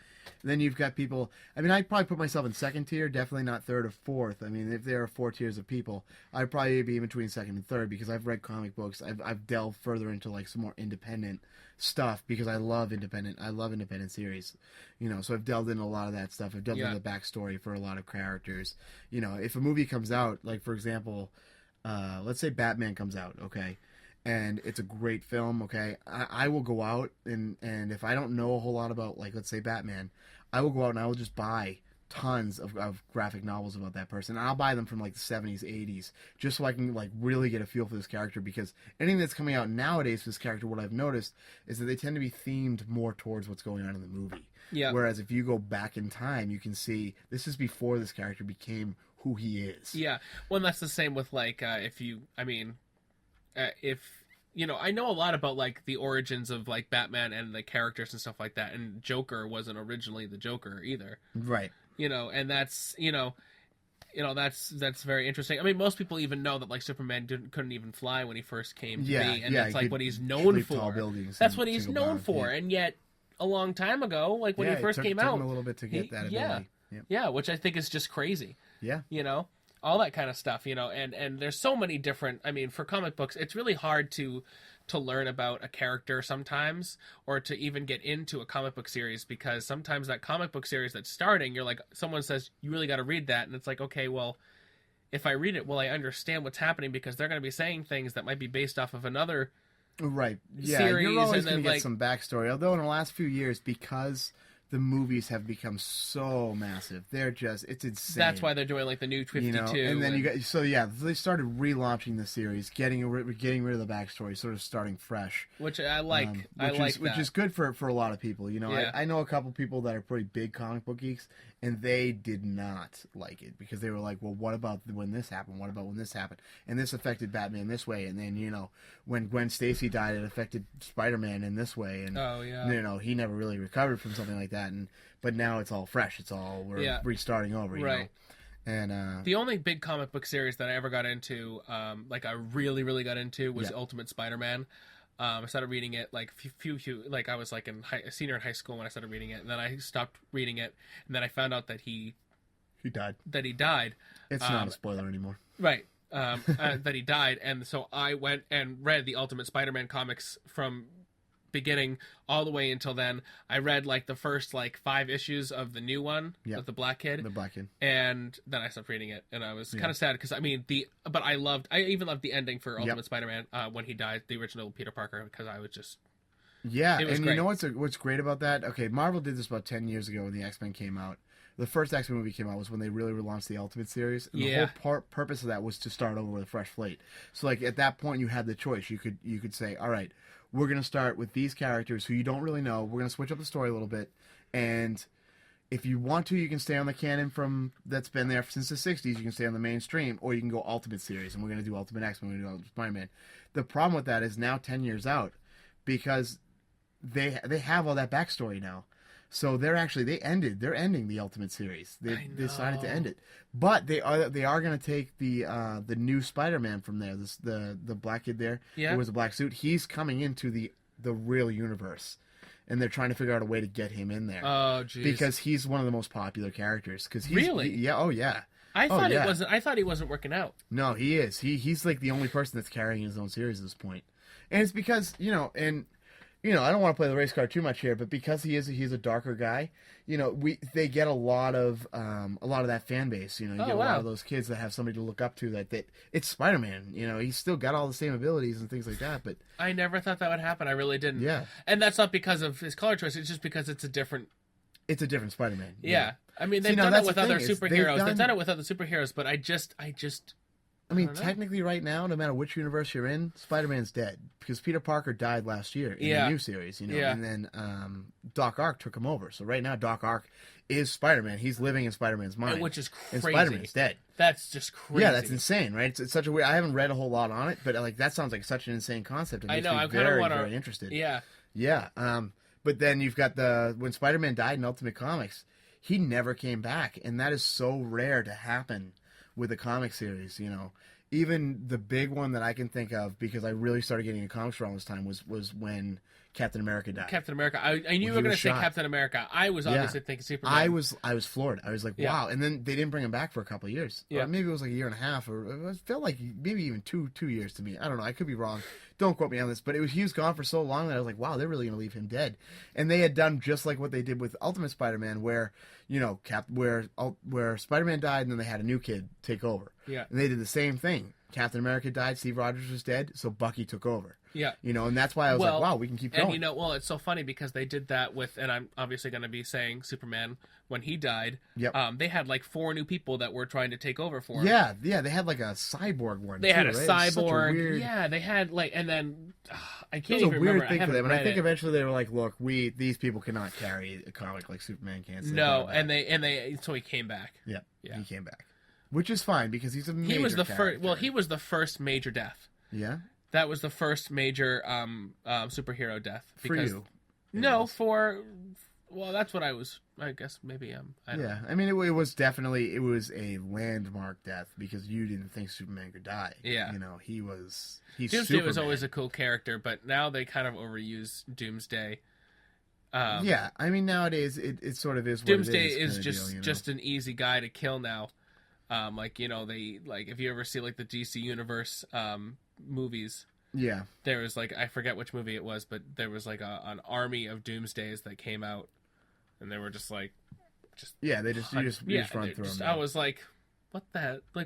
And then you've got people. I mean, I'd probably put myself in second tier, definitely not third or fourth. I mean, if there are 4 tiers of people, I'd probably be in between second and third because I've read comic books. I've delved further into like some more independent stuff because I love independent series. You know, so I've delved into a lot of that stuff. I've delved into the backstory for a lot of characters. You know, if a movie comes out, like for example, let's say Batman comes out, okay, and it's a great film, okay, I will go out and if I don't know a whole lot about, like, let's say Batman, I will go out and I will just buy tons of graphic novels about that person. And I'll buy them from like the 70s, 80s, just so I can like really get a feel for this character, because anything that's coming out nowadays for this character, what I've noticed is that they tend to be themed more towards what's going on in the movie. Yeah. Whereas if you go back in time, you can see this is before this character became who he is. Yeah. Well, and that's the same with like if I know a lot about like the origins of like Batman and the characters and stuff like that, and Joker wasn't originally the Joker either. Right. And that's that's very interesting. I mean, most people even know that like Superman couldn't even fly when he first came to be, and that's like what he's known for. Tall buildings that's what he's known for, and yet a long time ago, like when he first came out, it took him a little bit to get that ability. Yeah, which I think is just crazy. Yeah. All that kind of stuff, and there's so many different, I mean, for comic books, it's really hard to learn about a character sometimes, or to even get into a comic book series, because sometimes that comic book series that's starting, you're like, someone says, you really got to read that, and it's like, okay, well, if I read it, will I understand what's happening, because they're going to be saying things that might be based off of another series, you're always going to get like, some backstory, although in the last few years, because the movies have become so massive. It's insane. That's why they're doing like the new 52. And then they started relaunching the series, getting rid of the backstory, sort of starting fresh. Which I like. Which is good for a lot of people. I know a couple people that are pretty big comic book geeks, and they did not like it because they were like, well, what about when this happened? What about when this happened? And this affected Batman this way, and then when Gwen Stacy died, it affected Spider-Man in this way, and he never really recovered from something like that. But now it's all fresh. It's all we're restarting over, you know. And the only big comic book series that I ever got into, like I really, really got into, was Ultimate Spider-Man. I started reading it like like I was like a senior in high school when I started reading it, and then I stopped reading it, and then I found out that he died. That he died. It's not a spoiler anymore, right? That he died, and so I went and read the Ultimate Spider-Man comics from beginning all the way until then. I read like the first like 5 issues of the new one with the Black Kid. And then I stopped reading it, and I was kind of sad because I mean but I even loved the ending for Ultimate Spider-Man when he died, the original Peter Parker, because I was just it was great. You know what's great about that? Okay, Marvel did this about 10 years ago when the X-Men came out. The first X-Men movie came out was when they really relaunched the Ultimate series. And the whole purpose of that was to start over with a fresh slate. So like at that point you had the choice. You could say, all right, we're going to start with these characters who you don't really know. We're going to switch up the story a little bit. And if you want to, you can stay on the canon that's been there since the 60s. You can stay on the mainstream, or you can go Ultimate series, and we're going to do Ultimate X-Men, we're going to do Ultimate Spider-Man. The problem with that is now 10 years out, because they have all that backstory now. So they're ending the Ultimate series. They decided to end it, but they are going to take the new Spider-Man from there. The black kid there, who was a black suit. He's coming into the real universe, and they're trying to figure out a way to get him in there. Oh, jeez. Because he's one of the most popular characters. I thought he wasn't working out. No, he is. He's like the only person that's carrying his own series at this point, and it's because I don't want to play the race card too much here, but because he's a darker guy, they get a lot of that fan base. You get a lot of those kids that have somebody to look up to. That it's Spider-Man. He's still got all the same abilities and things like that. But I never thought that would happen. I really didn't. Yeah, and that's not because of his color choice. It's just because it's a different Spider-Man. Yeah. I mean, they've done it with other superheroes. They've done it with other superheroes, but I mean, technically right now, no matter which universe you're in, Spider-Man's dead. Because Peter Parker died last year in the new series, and then Doc Ock took him over. So right now, Doc Ock is Spider-Man. He's living in Spider-Man's mind. Which is crazy. And Spider-Man's dead. That's just crazy. Yeah, that's insane, right? It's such a weird... I haven't read a whole lot on it, but that sounds like such an insane concept. It makes me very interested. Yeah. Yeah. But then you've got when Spider-Man died in Ultimate Comics, he never came back. And that is so rare to happen with a comic series, Even the big one that I can think of, because I really started getting into comics around this time, was when Captain America died. Captain America. I knew you were going to say Captain America. I was obviously thinking Superman. I was floored. I was like, wow. And then they didn't bring him back for a couple of years. Yeah. Or maybe it was like a year and a half, or it felt like maybe even two years to me. I don't know. I could be wrong. Don't quote me on this. But he was gone for so long that I was like, wow, they're really going to leave him dead. And they had done just like what they did with Ultimate Spider-Man, where where Spider-Man died, and then they had a new kid take over. Yeah. And they did the same thing. Captain America died, Steve Rogers was dead, so Bucky took over. Yeah. And that's why I was like, wow, we can keep going. And it's so funny because they did that with, and I'm obviously going to be saying Superman, when he died, they had like 4 new people that were trying to take over for him. Yeah, they had like a cyborg one. They had a right? cyborg. Weird... Yeah, they had like, and then I can't even remember. It was a a weird thing for them, and I think it. eventually they were like, look, these people cannot carry a comic like Superman can. So no, so he came back. Yeah, he came back. Which is fine because he's a major he was the character. first. Well, he was the first major death. Yeah. That was the first major superhero death. For you. No, well, that's what I guess maybe I don't know. I mean, it was definitely a landmark death because you didn't think Superman could die. Yeah. He's Doomsday Superman. was always a cool character, but now they kind of overuse Doomsday. I mean, nowadays it sort of is what Doomsday it is. is just an easy guy to kill now. They if you ever see like the DC Universe movies. Yeah. There was I forget which movie it was, but there was an army of Doomsdays that came out, and they were just you just run through them. I was like, what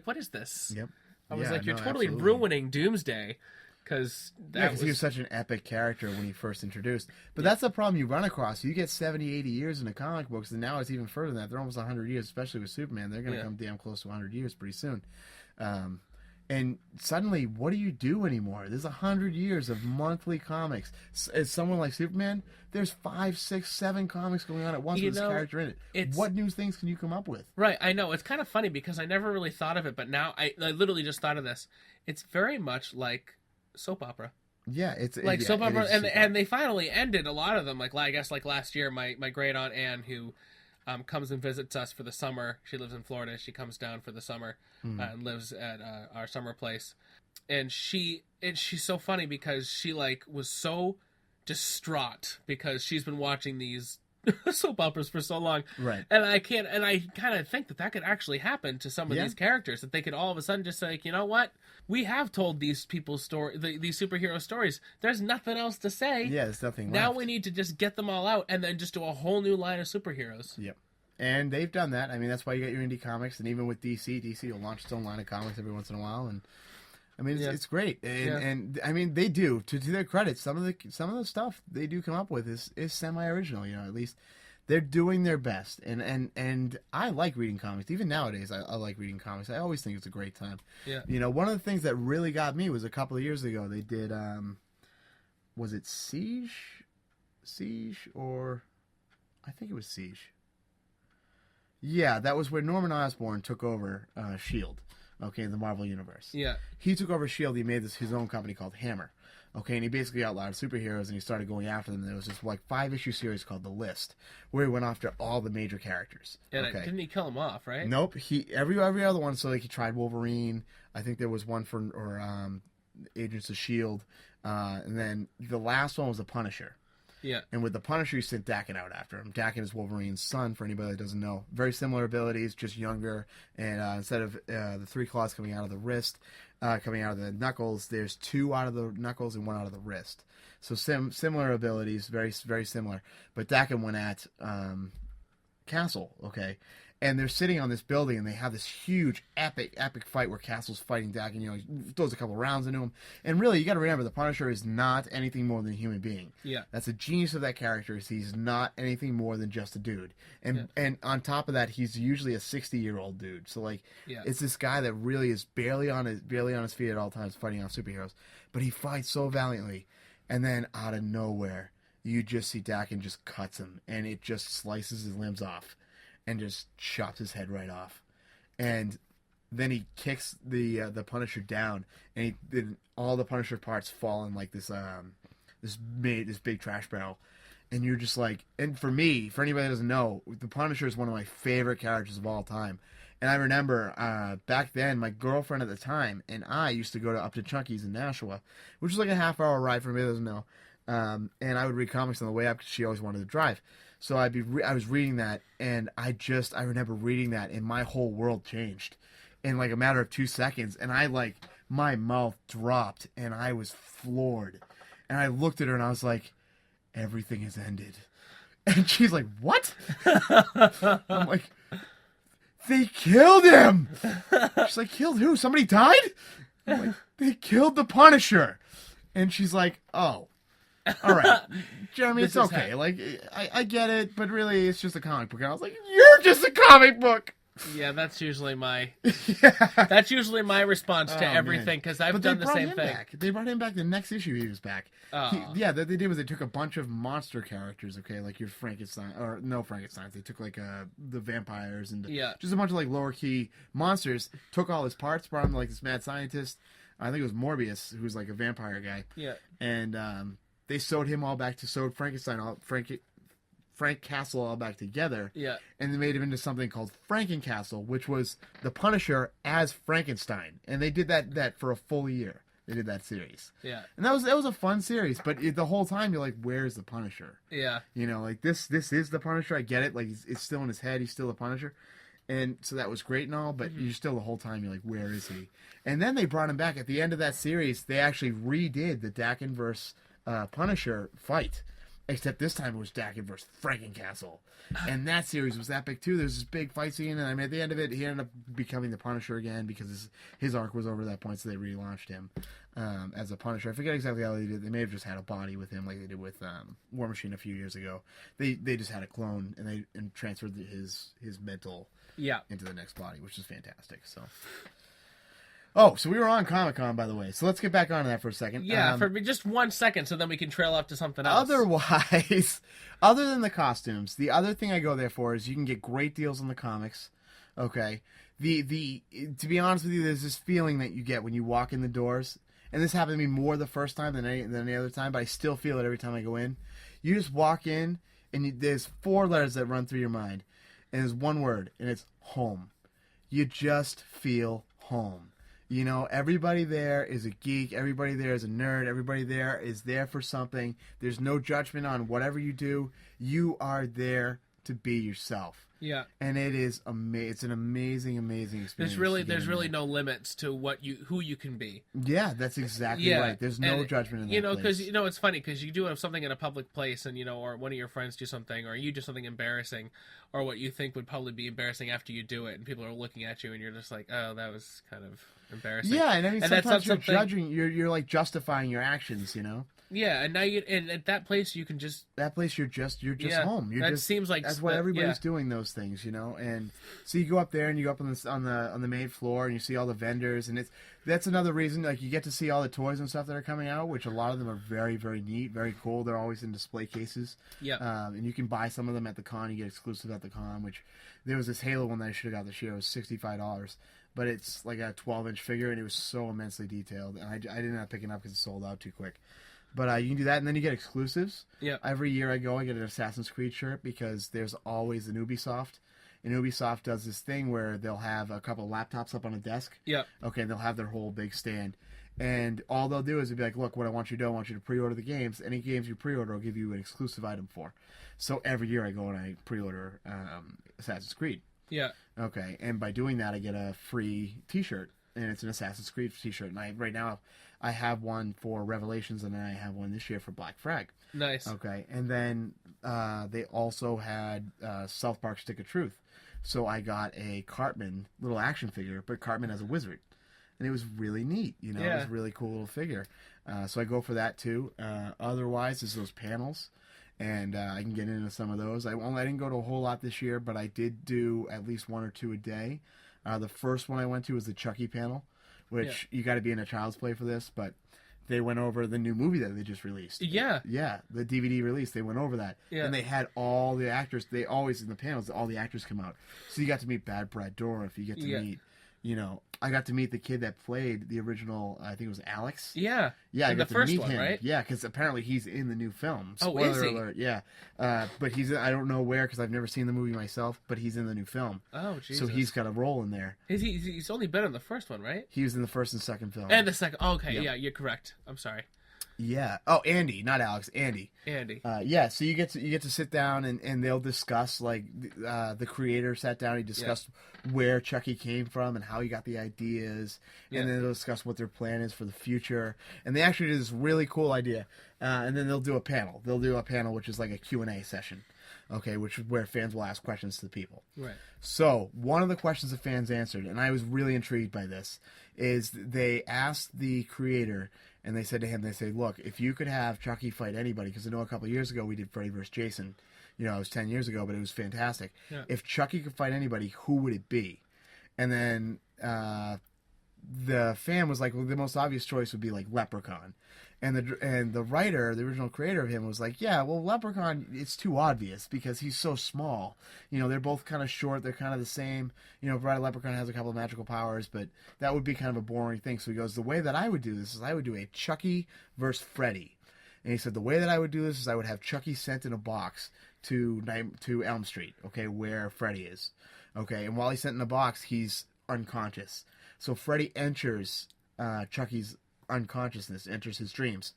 what is this? Yep. I was you're totally absolutely ruining Doomsday, because he was such an epic character when he first introduced. But that's the problem you run across. You get 70, 80 years in the comic books, and now it's even further than that. They're almost 100 years, especially with Superman. They're going to come damn close to 100 years pretty soon. And suddenly, what do you do anymore? There's 100 years of monthly comics. As someone like Superman, there's 5, 6, 7 comics going on at once with this character in it. What new things can you come up with? Right, I know. It's kind of funny because I never really thought of it, but now I literally just thought of this. It's very much like soap opera. Yeah, it's like soap opera, and they finally ended a lot of them. I guess last year, my great aunt Anne, who comes and visits us for the summer. She lives in Florida. She comes down for the summer and lives at our summer place. And she's so funny because she was so distraught because she's been watching these soap operas for so long. Right. And I kind of think that could actually happen to some of these characters, that they could all of a sudden just say, you know what? We have told these people's these superhero stories. There's nothing else to say. Yeah, there's nothing now left. We need to just get them all out and then just do a whole new line of superheroes. Yep. And they've done that. I mean, that's why you got your indie comics, and even with DC will launch its own line of comics every once in a while, and I mean, it's great. And I mean, they do, to their credit, some of the stuff they do come up with is semi-original, at least they're doing their best. And I like reading comics. Even nowadays, I like reading comics. I always think it's a great time. Yeah. One of the things that really got me was a couple of years ago, they did, was it Siege? Or I think it was Siege. Yeah, that was where Norman Osborn took over S.H.I.E.L.D., okay, in the Marvel Universe. Yeah. He took over S.H.I.E.L.D., he made his own company called Hammer, okay, and he basically outlawed superheroes, and he started going after them. There was this 5-issue series called The List, where he went after all the major characters. And didn't he kill them off, right? Nope. Every other one, so he tried Wolverine, I think there was one for Agents of S.H.I.E.L.D., and then the last one was The Punisher. Yeah. And with the Punisher, he sent Daken out after him. Daken is Wolverine's son, for anybody that doesn't know. Very similar abilities, just younger. And instead of the 3 claws coming out of the wrist, coming out of the knuckles, there's 2 out of the knuckles and 1 out of the wrist. So similar abilities, very, very similar. But Daken went at Castle, okay? And they're sitting on this building, and they have this huge, epic fight where Castle's fighting Daken. He throws a couple rounds into him. And really, you got to remember, the Punisher is not anything more than a human being. Yeah. That's the genius of that character, is he's not anything more than just a dude. And on top of that, he's usually a 60-year-old dude. So, it's this guy that really is barely on his feet at all times fighting off superheroes. But he fights so valiantly. And then, out of nowhere, you just see Daken just cuts him. And it just slices his limbs off. And just chops his head right off, and then he kicks the Punisher down, and all the Punisher parts fall in this big trash barrel, and you're just and for me, for anybody that doesn't know, the Punisher is one of my favorite characters of all time, and I remember back then my girlfriend at the time and I used to go up to Chunky's in Nashua, which was like a half-hour ride for anybody that doesn't know, and I would read comics on the way up because she always wanted to drive. So I was reading that, and I remember reading that, and my whole world changed in a matter of 2 seconds, and my mouth dropped, and I was floored, and I looked at her, and I was like, everything has ended, and she's like, what? I'm like, they killed him. She's like, killed who? Somebody died? I'm like, they killed the Punisher, and she's like, oh. All right, Jeremy, it's okay. I get it, but really, it's just a comic book. And I was like, you're just a comic book. Yeah, that's usually my yeah. That's usually my response to everything, because I've done the same thing. They brought him back. The next issue, he was back. Oh. What they did was they took a bunch of monster characters. Okay, like your Frankenstein, or no Frankensteins. They took the vampires and just a bunch of lower key monsters. Took all his parts, brought him to this mad scientist. I think it was Morbius, who's like a vampire guy. Yeah. And they sewed him all back to sewed Frank Castle all back together. Yeah. And they made him into something called Frankencastle, which was the Punisher as Frankenstein. And they did that for a full year. They did that series. Yeah. And that was a fun series, but the whole time you're like, where's the Punisher? Yeah. You know, like this is the Punisher. I get it. Like it's still in his head. He's still the Punisher. And so that was great and all, but you're still the whole time you're like, where is he? And then they brought him back at the end of that series. They actually redid the Daken versus Punisher fight. Except this time it was Daken versus Frankencastle. And that series was that big too. There's this big fight scene, and I mean, at the end of it, he ended up becoming the Punisher again because his arc was over at that point, so they relaunched him as a Punisher. I forget exactly how they did. They may have just had a body with him like they did with War Machine a few years ago. They just had a clone, and transferred his mental into the next body, which is fantastic. So we were on Comic-Con, by the way. So let's get back on that for a second. Yeah, for just 1 second, so then we can trail off to something else. Otherwise, other than the costumes, the other thing I go there for is you can get great deals on the comics. Okay, to be honest with you, there's this feeling that you get when you walk in the doors, and this happened to me more the first time than any other time, but I still feel it every time I go in. You just walk in, and there's 4 letters that run through your mind, and there's one word, and it's home. You just feel home. You know, everybody there is a geek. Everybody there is a nerd. Everybody there is there for something. There's no judgment on whatever you do. You are there to be yourself. Yeah. And it is it's an amazing, amazing experience. There's really no limits to who you can be. Yeah, that's exactly right. There's no judgment in that. You know, because it's funny because you do have something in a public place, and or one of your friends do something, or you do something embarrassing, or what you think would probably be embarrassing after you do it, and people are looking at you, and you're just like, oh, that was kind of embarrassing. Yeah, and I mean, sometimes you're judging, you're like justifying your actions, Yeah, and now and at that place you can just you're just home. Seems like that's what everybody's doing, those things, and so you go up there and you go up on the main floor and you see all the vendors, and that's another reason, like, you get to see all the toys and stuff that are coming out, which a lot of them are very, very neat, very cool. They're always in display cases. Yeah. And you can buy some of them at the con. You get exclusive at the con, which there was this Halo one that I should have got this year. It was $65. But it's like a 12-inch figure, and it was so immensely detailed. And I didn't end up picking it up because it sold out too quick. But you can do that, and then you get exclusives. Yeah. Every year I go, I get an Assassin's Creed shirt because there's always an Ubisoft. And Ubisoft does this thing where they'll have a couple of laptops up on a desk. Yeah. Okay, and they'll have their whole big stand. And all they'll do is they'll be like, look, what I want you to do, I want you to pre-order the games. Any games you pre-order, I'll give you an exclusive item for. So every year I go and I pre-order Assassin's Creed. Yeah. Okay, and by doing that, I get a free T-shirt, and it's an Assassin's Creed T-shirt. And right now, I have one for Revelations, and then I have one this year for Black Flag. Nice. Okay, and then they also had South Park Stick of Truth, so I got a Cartman little action figure, but Cartman as a wizard, and it was really neat. It was a really cool little figure. So I go for that too. Otherwise, there's those panels. And I can get into some of those. I didn't go to a whole lot this year, but I did do at least 1 or 2 a day. The first one I went to was the Chucky panel, which you got to be in a Child's Play for this, but they went over the new movie that they just released. Yeah. Yeah, the DVD release. They went over that. Yeah. And they had all the actors. They always, in the panels, all the actors come out. So you got to meet Bad Brad Dourif. You get to meet... I got to meet the kid that played the original, I think it was Alex. Yeah. Yeah, I got to meet him. Right? Yeah, because apparently he's in the new film. Spoiler alert, yeah. But I don't know where, because I've never seen the movie myself, but he's in the new film. Oh, Jesus. So he's got a role in there. He's only been in the first one, right? He was in the first and second film. And the second, okay, yeah, you're correct. I'm sorry. Yeah. Oh, Andy, not Alex. Andy. Yeah. So you get to sit down and they'll discuss, like, the creator sat down. He discussed where Chucky came from and how he got the ideas, and then they'll discuss what their plan is for the future. And they actually did this really cool idea. And then they'll do a panel. They'll do a panel which is like a Q&A session. Okay, which is where fans will ask questions to the people. Right. So one of the questions the fans answered, and I was really intrigued by this, is they asked the creator. And they said to him, look, if you could have Chucky fight anybody, because I know a couple of years ago we did Freddy vs. Jason. It was 10 years ago, but it was fantastic. Yeah. If Chucky could fight anybody, who would it be? And then the fan was like, well, the most obvious choice would be like Leprechaun. And the writer, the original creator of him, was like, yeah, well, Leprechaun, it's too obvious because he's so small. You know, they're both kind of short. They're kind of the same. You know, Bride Leprechaun has a couple of magical powers, but that would be kind of a boring thing. So he goes, the way that I would do this is I would do a Chucky versus Freddy. And he said, the way that I would do this is I would have Chucky sent in a box to Elm Street, okay, where Freddy is. Okay, and while he's sent in the box, he's unconscious. So Freddy enters Chucky's unconsciousness, enters his dreams.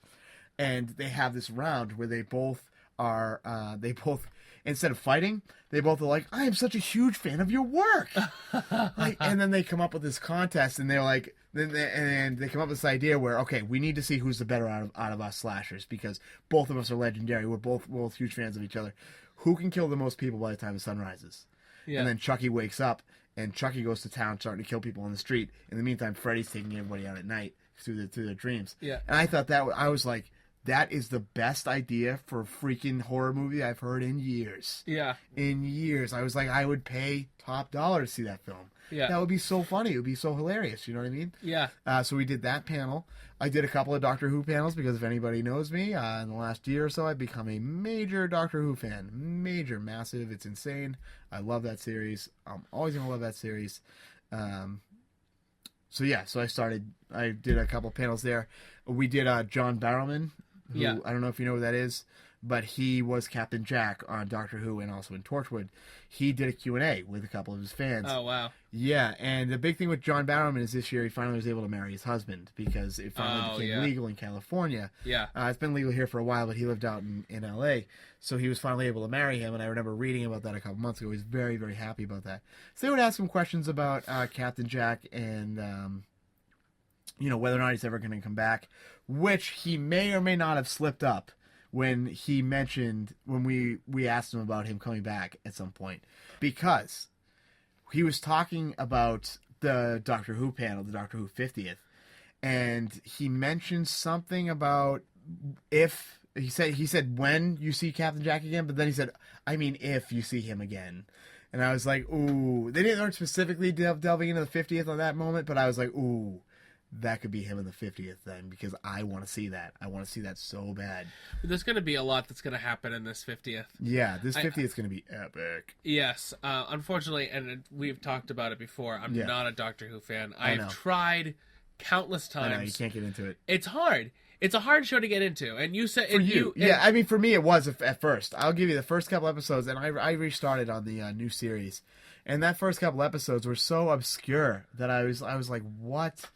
And they have this round where they both are, instead of fighting, they both are like, I am such a huge fan of your work. And then they come up with this contest, and they're like, and they come up with this idea where, okay, we need to see who's the better out of us slashers, because both of us are legendary. We're both huge fans of each other. Who can kill the most people by the time the sun rises? Yeah. And then Chucky wakes up, and Chucky goes to town starting to kill people on the street. In the meantime, Freddy's taking everybody out at night through their dreams. Yeah. And I thought I was like, that is the best idea for a freaking horror movie I've heard in years. Yeah. In years. I was like, I would pay top dollar to see that film. Yeah. That would be so funny. It would be so hilarious. You know what I mean? Yeah. So we did that panel. I did a couple of Doctor Who panels because if anybody knows me, in the last year or so, I've become a major Doctor Who fan. Major, massive. It's insane. I love that series. I'm always going to love that series. So I did a couple panels there. We did John Barrowman, who I don't know if you know who that is, but he was Captain Jack on Doctor Who and also in Torchwood. He did a Q&A with a couple of his fans. Oh, wow. Yeah, and the big thing with John Barrowman is this year he finally was able to marry his husband because it finally became legal in California. Yeah. It's been legal here for a while, but he lived out in L.A., so he was finally able to marry him, and I remember reading about that a couple months ago. He was very, very happy about that. So they would ask him questions about Captain Jack and, whether or not he's ever going to come back, which he may or may not have slipped up when he mentioned, when we asked him about him coming back at some point, because he was talking about the Doctor Who panel, the Doctor Who 50th, and he mentioned something about if he said when you see Captain Jack again, but then he said, I mean if you see him again. And I was like, ooh, they didn't specifically delving into the 50th on that moment, but I was like, ooh, that could be him in the 50th then, because I want to see that. I want to see that so bad. There's going to be a lot that's going to happen in this 50th. Yeah, this 50th is going to be epic. Yes. Unfortunately, and we've talked about it before, I'm not a Doctor Who fan. I've tried countless times. I know, you can't get into it. It's hard. It's a hard show to get into. And you said... For you. Yeah, I mean, for me it was at first. I'll give you the first couple episodes, and I restarted on the new series. And that first couple episodes were so obscure that I was like, what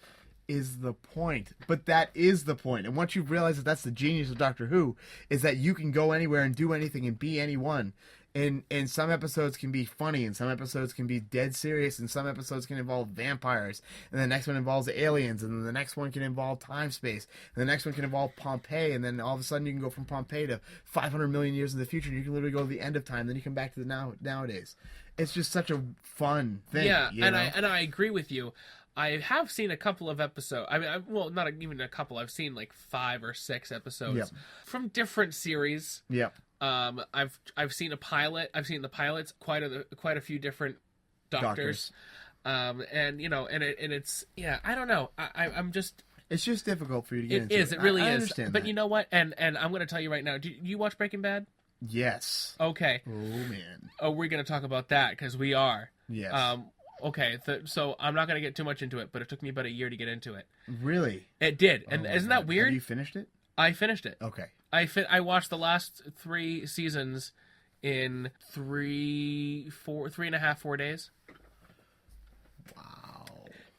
is the point? But that is the point. And once you realize that that's the genius of Doctor Who, is that you can go anywhere and do anything and be anyone. And some episodes can be funny, and some episodes can be dead serious, and some episodes can involve vampires, and the next one involves aliens, and then the next one can involve time space, and the next one can involve Pompeii, and then all of a sudden you can go from Pompeii to 500 million years in the future, and you can literally go to the end of time, then you come back to the nowadays. It's just such a fun thing. Yeah, and I agree with you. I have seen a couple of episodes. I mean, not even a couple. I've seen like 5 or 6 episodes from different series. Yep. I've seen a pilot. I've seen the pilots quite a few different doctors. And it's I don't know. I'm just. It's just difficult for you to get into. It really is. I understand but that. You know what? And I'm going to tell you right now. Do you watch Breaking Bad? Yes. Okay. Oh man. Oh, we're going to talk about that because we are. Yes. Okay, so I'm not going to get too much into it, but it took me about a year to get into it. Really? It did. And isn't that weird? Have you finished it? I finished it. Okay. I watched the last 3 seasons in 3.5, 4 days. Wow.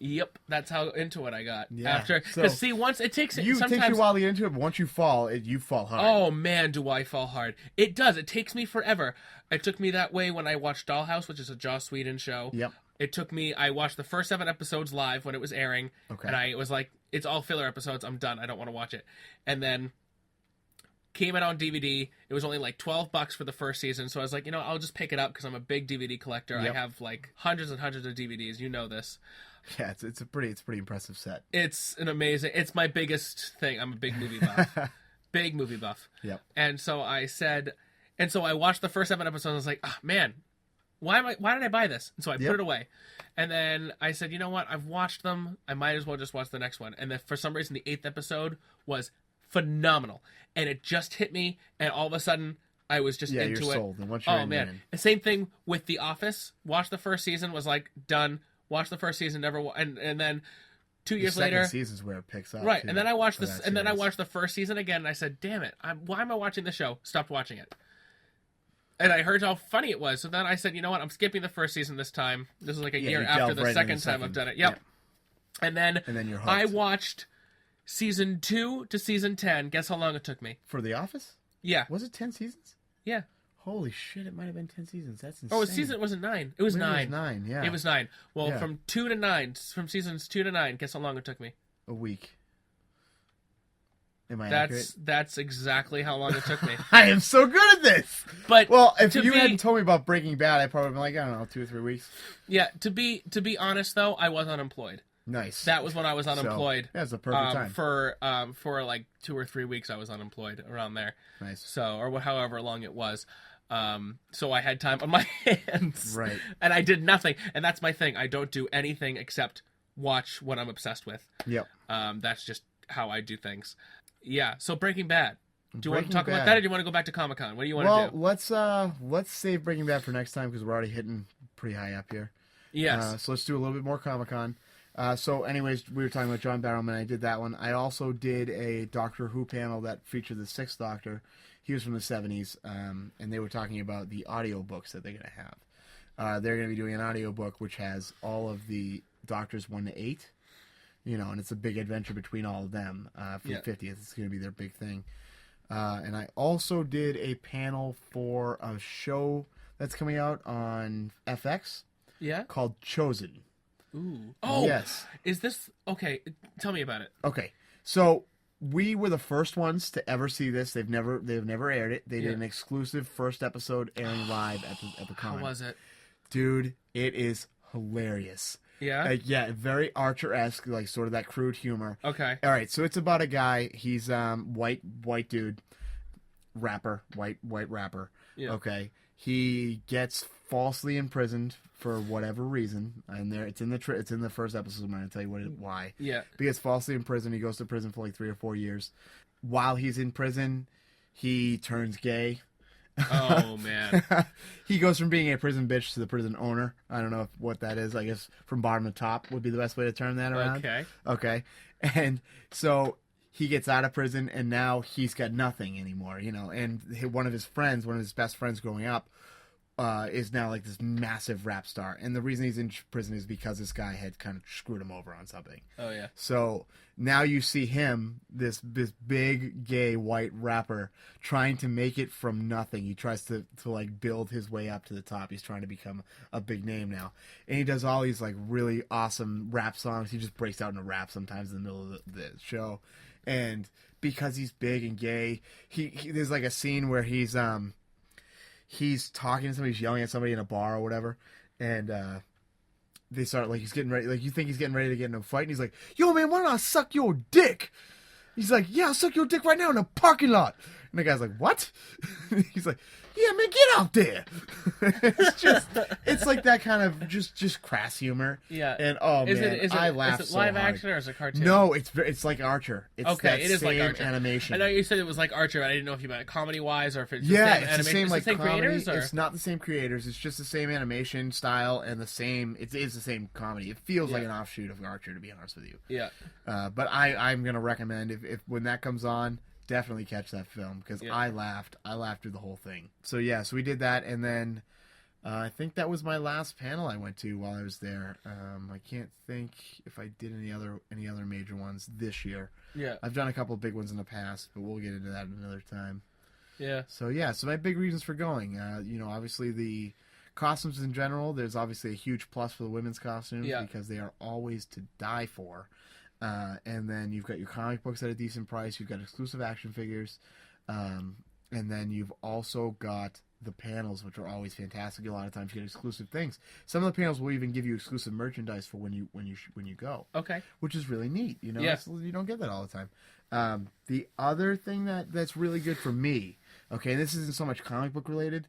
Yep, that's how into it I got. Yeah. Because once it takes it takes you a while to get into it, but once you fall hard. Oh man, do I fall hard! It does. It takes me forever. It took me that way when I watched Dollhouse, which is a Joss Whedon show. Yep. It took me. I watched the first 7 episodes live when it was airing, and I was like, "It's all filler episodes. I'm done. I don't want to watch it." And then came out on DVD. It was only like $12 for the first season, so I was like, I'll just pick it up because I'm a big DVD collector. Yep. I have like hundreds and hundreds of DVDs. You know this. Yeah, it's a pretty impressive set. It's an amazing. It's my biggest thing. I'm a big movie buff. Big movie buff. Yep. And so I watched the first 7 episodes. I was like, oh, man, why did I buy this? And so I put it away. And then I said, you know what? I've watched them. I might as well just watch the next one. And then for some reason, the 8th episode was phenomenal. And it just hit me, and all of a sudden, I was just into you're it. sold. And once you're in, man. The same thing with The Office. Watched the first season, was like, done. Watched the first season, and then 2 years later, second season's where it picks up. right? Too, and then I watched this, and then I watched the first season again, and I said, "Damn it! Why am I watching this show?" Stopped watching it. And I heard how funny it was, so then I said, "You know what? I'm skipping the first season this time." This is like a year after the second time I've done it. Yep. Yeah. And then you're hooked. I watched season 2 to season 10. Guess how long it took me? For The Office? Yeah. Was it 10 seasons? Yeah. Holy shit! It might have been 10 seasons. That's insane. Oh, it wasn't 9. It was 9. It was 9. Yeah. It was 9. Well, from 2 to 9, from seasons 2 to 9. Guess how long it took me? A week. Am I accurate? That's exactly how long it took me. I am so good at this. But well, if you hadn't told me about Breaking Bad, I'd probably been like, I don't know, 2 or 3 weeks. Yeah. To be honest, though, I was unemployed. Nice. That was when I was unemployed. So, that's a perfect time. For like 2 or 3 weeks, I was unemployed around there. Nice. So, or however long it was. So I had time on my hands. Right. And I did nothing. And that's my thing. I don't do anything except watch what I'm obsessed with. Yep. That's just how I do things. Yeah. So Breaking Bad. Do you want to talk Bad. about that, or do you want to go back to Comic-Con? What do you want to do? Well, let's save Breaking Bad for next time because we're already hitting pretty high up here. Yes. So let's do a little bit more Comic-Con. So anyways, we were talking about John Barrowman. I did that one. I also did a Doctor Who panel that featured the 6th Doctor. He was from the 70s, and they were talking about the audiobooks that they're going to have. They're going to be doing an audiobook which has all of the Doctors 1 to 8, and it's a big adventure between all of them for the 50th. It's going to be their big thing. And I also did a panel for a show that's coming out on FX called Chosen. Ooh. Oh, yes. Is this... Okay, tell me about it. Okay, so... We were the first ones to ever see this. They've never aired it. They did an exclusive first episode airing live at the con. How was it? Dude, it is hilarious. Yeah? Very Archer-esque, like sort of that crude humor. Okay. All right, so it's about a guy. He's white dude, rapper, white rapper. Yeah. Okay. He gets falsely imprisoned for whatever reason, and it's in the first episode. I'm going to tell you why. Yeah. He gets falsely imprisoned. He goes to prison for like 3 or 4 years. While he's in prison, he turns gay. Oh man. He goes from being a prison bitch to the prison owner. I don't know what that is. I guess from bottom to top would be the best way to turn that around. Okay. And so he gets out of prison, and now he's got nothing anymore, And one of his best friends growing up, is now like this massive rap star. And the reason he's in prison is because this guy had kind of screwed him over on something. Oh, yeah. So now you see him, this big gay white rapper, trying to make it from nothing. He tries to like build his way up to the top. He's trying to become a big name now. And he does all these like really awesome rap songs. He just breaks out into rap sometimes in the middle of the show. And because he's big and gay, he there's like a scene where he's talking to somebody, he's yelling at somebody in a bar or whatever, and they start like he's getting ready, like you think he's getting ready to get in a fight, and he's like, "Yo, man, why don't I suck your dick?" He's like, "Yeah, I'll suck your dick right now in the parking lot." And the guy's like, "What?" He's like, "Yeah, man, get out there." It's like that kind of just crass humor. Yeah. And I laughed Is it so live hard. action or is it cartoon? No, it's like Archer. It's okay, that it is same like Archer. animation. I know you said it was like Archer, but I didn't know if you meant comedy wise or if it's it's animation. the same like the same comedy. creators. Or? It's not the same creators. It's just the same animation style and the same. It is the same comedy. It feels like an offshoot of Archer, to be honest with you. Yeah. But I'm gonna recommend if when that comes on, definitely catch that film because I laughed. I laughed through the whole thing. So we did that, and then I think that was my last panel I went to while I was there. I can't think if I did any other major ones this year. Yeah. I've done a couple of big ones in the past, but we'll get into that another time. Yeah. So my big reasons for going, obviously the costumes in general. There's obviously a huge plus for the women's costumes because they are always to die for. And then you've got your comic books at a decent price. You've got exclusive action figures, and then you've also got the panels, which are always fantastic. A lot of times you get exclusive things. Some of the panels will even give you exclusive merchandise for when you go. Okay. Which is really neat. You don't get that all the time. The other thing that's really good for me, okay, and this isn't so much comic book related,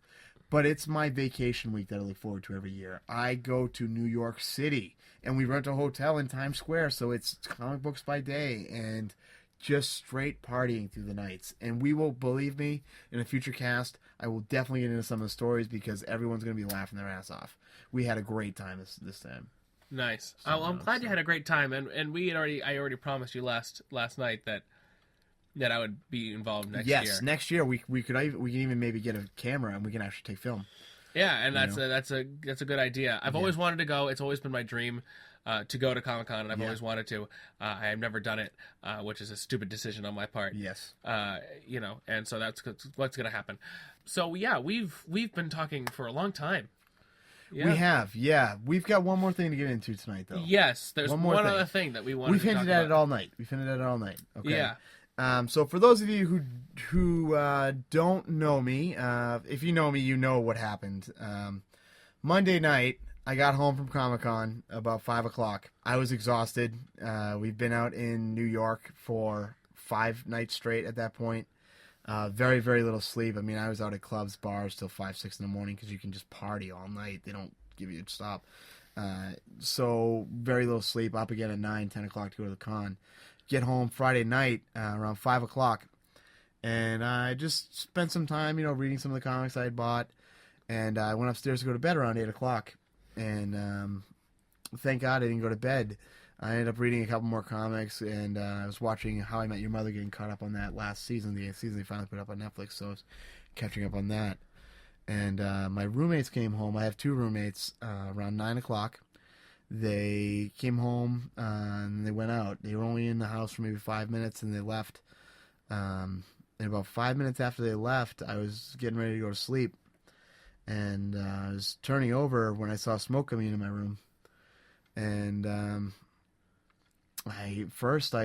but it's my vacation week that I look forward to every year. I go to New York City, and we rent a hotel in Times Square, so it's comic books by day and just straight partying through the nights. And we will, believe me, in a future cast, I will definitely get into some of the stories because everyone's going to be laughing their ass off. We had a great time this time. Nice. So, I'm glad you had a great time, and I already promised you last night that I would be involved next year. Yes, next year we can even maybe get a camera and we can actually take film. Yeah, and that's a good idea. I've always wanted to go. It's always been my dream to go to Comic-Con, and I've always wanted to. I have never done it, which is a stupid decision on my part. Yes. And so that's what's going to happen. So yeah, we've been talking for a long time. Yeah. We have, yeah. We've got one more thing to get into tonight, though. Yes, there's one other thing that we want to talk about. We've hinted at it all night. Okay. Yeah. So for those of you who don't know me, if you know me, you know what happened. Monday night, I got home from Comic-Con about 5 o'clock. I was exhausted. We've been out in New York for 5 nights straight at that point. Very, very little sleep. I mean, I was out at clubs, bars till 5, 6 in the morning because you can just party all night. They don't give you a stop. So very little sleep. Up again at 9, 10 o'clock to go to the con. Get home Friday night around 5 o'clock. And I just spent some time, reading some of the comics I had bought. And I went upstairs to go to bed around 8 o'clock. And thank God I didn't go to bed. I ended up reading a couple more comics, and I was watching How I Met Your Mother, getting caught up on that last season, the season they finally put up on Netflix, so I was catching up on that. And my roommates came home. I have 2 roommates around 9 o'clock. They came home and they went out. They were only in the house for maybe 5 minutes, and they left. And about 5 minutes after they left, I was getting ready to go to sleep. And I was turning over when I saw smoke coming into my room. And I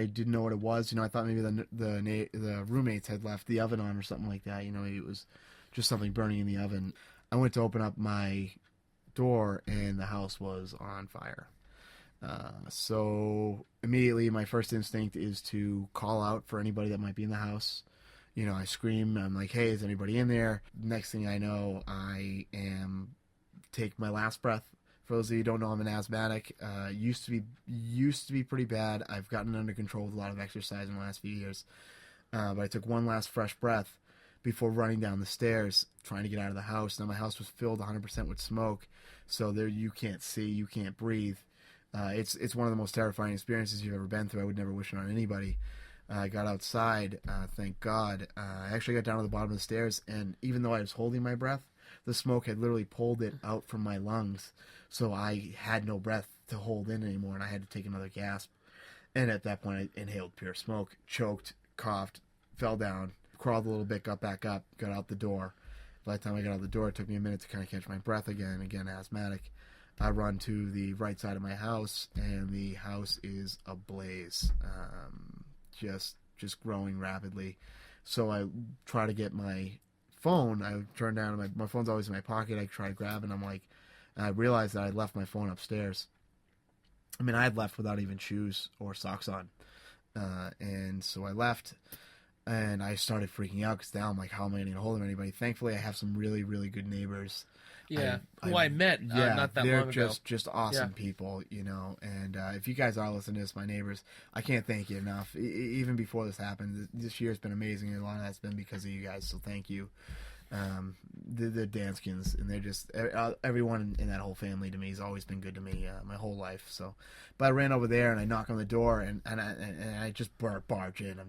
didn't know what it was. I thought maybe the roommates had left the oven on or something like that. Maybe it was just something burning in the oven. I went to open up my door, and the house was on fire. So immediately my first instinct is to call out for anybody that might be in the house. I scream. I'm like, hey, is anybody in there? Next thing I know, I am take my last breath. For those of you who don't know, I'm an asthmatic. Used to be pretty bad. I've gotten under control with a lot of exercise in the last few years. But I took one last fresh breath before running down the stairs, trying to get out of the house. Now my house was filled 100% with smoke, so there you can't see, you can't breathe. It's one of the most terrifying experiences you've ever been through. I would never wish it on anybody. I got outside, thank God. I actually got down to the bottom of the stairs, and even though I was holding my breath, the smoke had literally pulled it out from my lungs. So I had no breath to hold in anymore, and I had to take another gasp. And at that point, I inhaled pure smoke, choked, coughed, fell down, crawled a little bit, got back up, got out the door. By the time I got out the door, it took me a minute to kind of catch my breath again. Again, asthmatic. I run to the right side of my house, and the house is ablaze, just growing rapidly. So I try to get my phone. I turn down, my phone's always in my pocket. I try to grab it, and I realized that I left my phone upstairs. I mean, I had left without even shoes or socks on. And so I left, and I started freaking out because now I'm like, how am I going to get a hold of anybody? Thankfully, I have some really, really good neighbors. Yeah, who I met not that long ago. They're just awesome people, And if you guys are listening to this, my neighbors, I can't thank you enough. Even before this happened, this year's been amazing, and a lot of that's been because of you guys, so thank you. The Danskins, and they're just everyone in that whole family to me has always been good to me my whole life. So, but I ran over there and I knock on the door and I just barge in.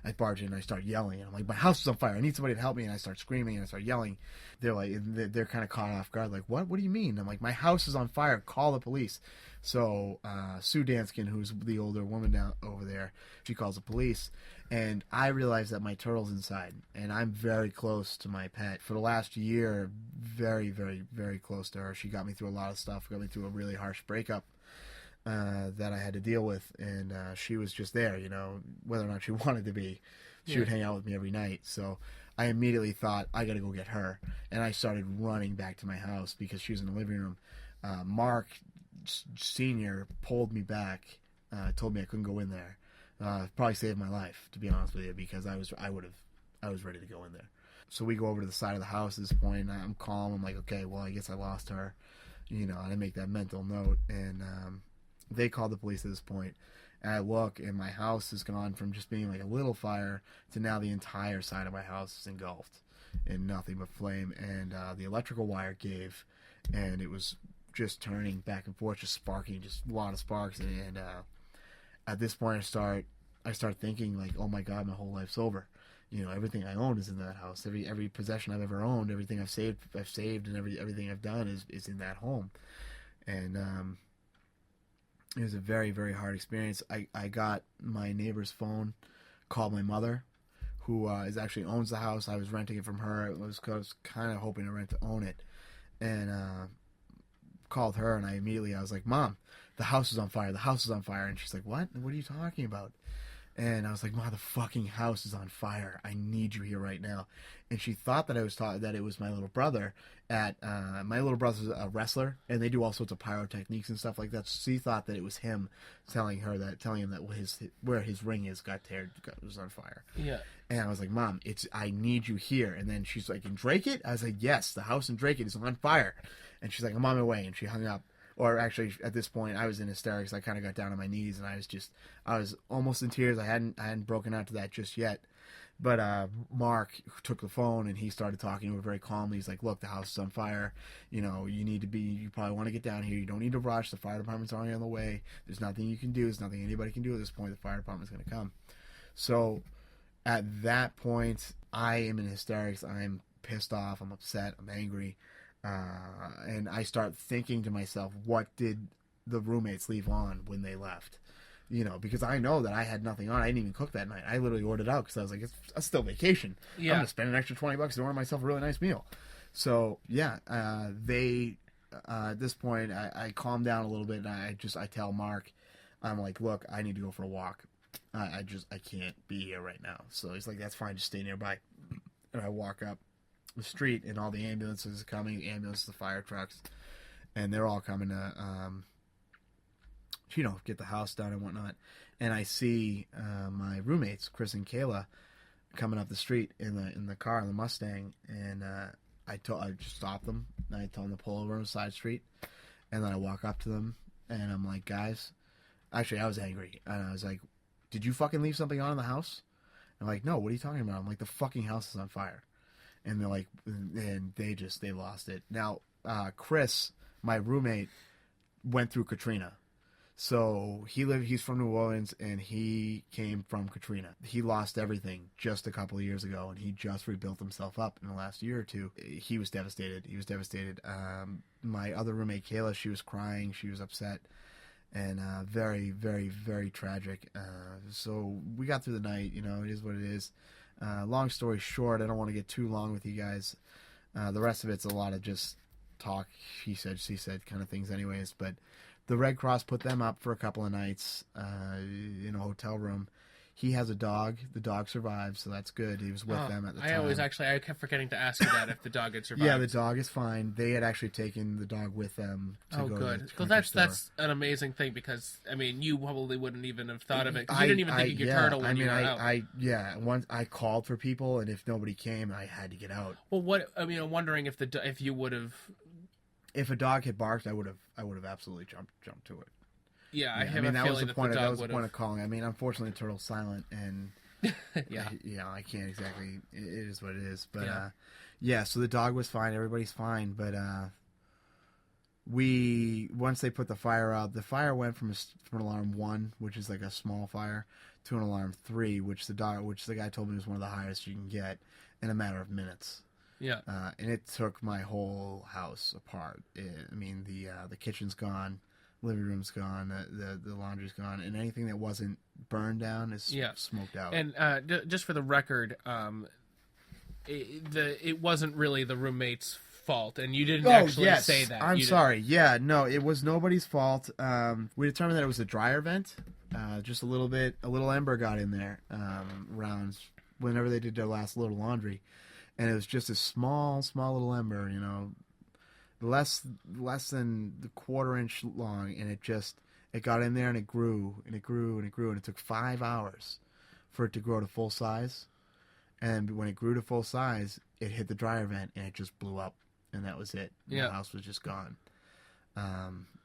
I barge in and I start yelling, and I'm like, my house is on fire. I need somebody to help me. And I start screaming and I start yelling. They're kind of caught off guard, like, what do you mean? I'm like, my house is on fire. Call the police. So Sue Danskin, who's the older woman down over there, she calls the police. And I realize that my turtle's inside, and I'm very close to my pet. For the last year, very, very, very close to her. She got me through a lot of stuff, got me through a really harsh breakup that I had to deal with. And she was just there, whether or not she wanted to be. She would hang out with me every night. So I immediately thought, I got to go get her. And I started running back to my house because she was in the living room. Mark Sr. pulled me back, told me I couldn't go in there. Probably saved my life, to be honest with you, because I was ready to go in there. So we go over to the side of the house at this point, and I'm calm. I'm like, okay, well, I guess I lost her, and I make that mental note. And they called the police at this point, And I look, and my house has gone from just being like a little fire to now the entire side of my house is engulfed in nothing but flame. And the electrical wire gave, and it was just turning back and forth, just sparking, just a lot of sparks. And at this point, I start thinking like, oh my God, my whole life's over. You know, everything I own is in that house. Every possession I've ever owned, everything I've saved, and everything I've done is in that home. And it was a very, very hard experience. I got my neighbor's phone, called my mother, who is actually owns the house. I was renting it from her. It was kind of hoping to rent to own it, and called her, and I was like, Mom, the house is on fire. The house is on fire. And she's like, what? What are you talking about? And I was like, Mom, the fucking house is on fire. I need you here right now. And she thought that that it was my little brother. My little brother's a wrestler, and they do all sorts of pyrotechniques and stuff like that. So she thought that it was him telling him that where his ring was on fire. Yeah. And I was like, Mom, I need you here. And then she's like, in Drake-it? I was like, yes, the house in Drake-it is on fire. And she's like, I'm on my way. And she hung up. Or actually, at this point, I was in hysterics. I kind of got down on my knees, and I was almost in tears. I hadn't broken out to that just yet. But Mark took the phone, and he started talking to her very calmly. He's like, look, the house is on fire. You know, you probably want to get down here. You don't need to rush. The fire department's already on the way. There's nothing you can do. There's nothing anybody can do at this point. The fire department's going to come. So at that point, I am in hysterics. I'm pissed off. I'm upset. I'm angry. And I start thinking to myself, what did the roommates leave on when they left? You know, because I know that I had nothing on. I didn't even cook that night. I literally ordered out because I was like, it's still vacation. Yeah. I'm going to spend an extra $20 to order myself a really nice meal. So, yeah, at this point, I calm down a little bit, and I tell Mark, I'm like, look, I need to go for a walk. I can't be here right now. So he's like, that's fine. Just stay nearby. And I walk up the street, and all the ambulances are coming, the fire trucks, and they're all coming to get the house done and whatnot. And I see my roommates, Chris and Kayla, coming up the street in the car, in the Mustang, and I just stop them, and I tell them to pull over on the side street, and then I walk up to them, and I'm like, guys, actually I was angry, and I was like, did you fucking leave something on in the house? And I'm like, no, what are you talking about? I'm like, the fucking house is on fire. And they're like, and they lost it. Now, Chris, my roommate, went through Katrina. So he's from New Orleans, and he came from Katrina. He lost everything just a couple of years ago, and he just rebuilt himself up in the last year or two. He was devastated. My other roommate, Kayla, she was crying. She was upset, and very, very, very tragic. So we got through the night. You know, it is what it is. Long story short, I don't want to get too long with you guys. The rest of it's a lot of just talk, he said, she said kind of things anyways. But the Red Cross put them up for a couple of nights in a hotel room. He has a dog. The dog survived, so that's good. He was with them at the time. I kept forgetting to ask you that if the dog had survived. Yeah, the dog is fine. They had actually taken the dog with them to go good. to the Well, that's an amazing thing, because I mean, you probably wouldn't even have thought of it, because you didn't even think you could turtle when you were out. Once I called for people, and if nobody came, I had to get out. Well, I'm wondering if you would have. If a dog had barked, I would have absolutely jumped to it. Yeah, I have a feeling that the dog would have. Of calling. I mean, unfortunately, the turtle's silent, and yeah, I can't exactly. It is what it is. But so the dog was fine. Everybody's fine. But once they put the fire out, the fire went from an alarm 1, which is like a small fire, to an alarm 3, which the guy told me was one of the highest you can get, in a matter of minutes. Yeah. And it took my whole house apart. The kitchen's gone, living room's gone, the laundry's gone, and anything that wasn't burned down is smoked out. And just for the record, it wasn't really the roommate's fault, and you didn't actually say that. I'm sorry. Yeah, no, it was nobody's fault. We determined that it was a dryer vent. Just a little ember got in there around whenever they did their last load of laundry. And it was just a small little ember, you know, less than the 1/4 inch long, and it got in there, and it grew, and it grew, and it grew, and it took 5 hours for it to grow to full size. And when it grew to full size, it hit the dryer vent, and it just blew up, and that was it. Yeah. The house was just gone.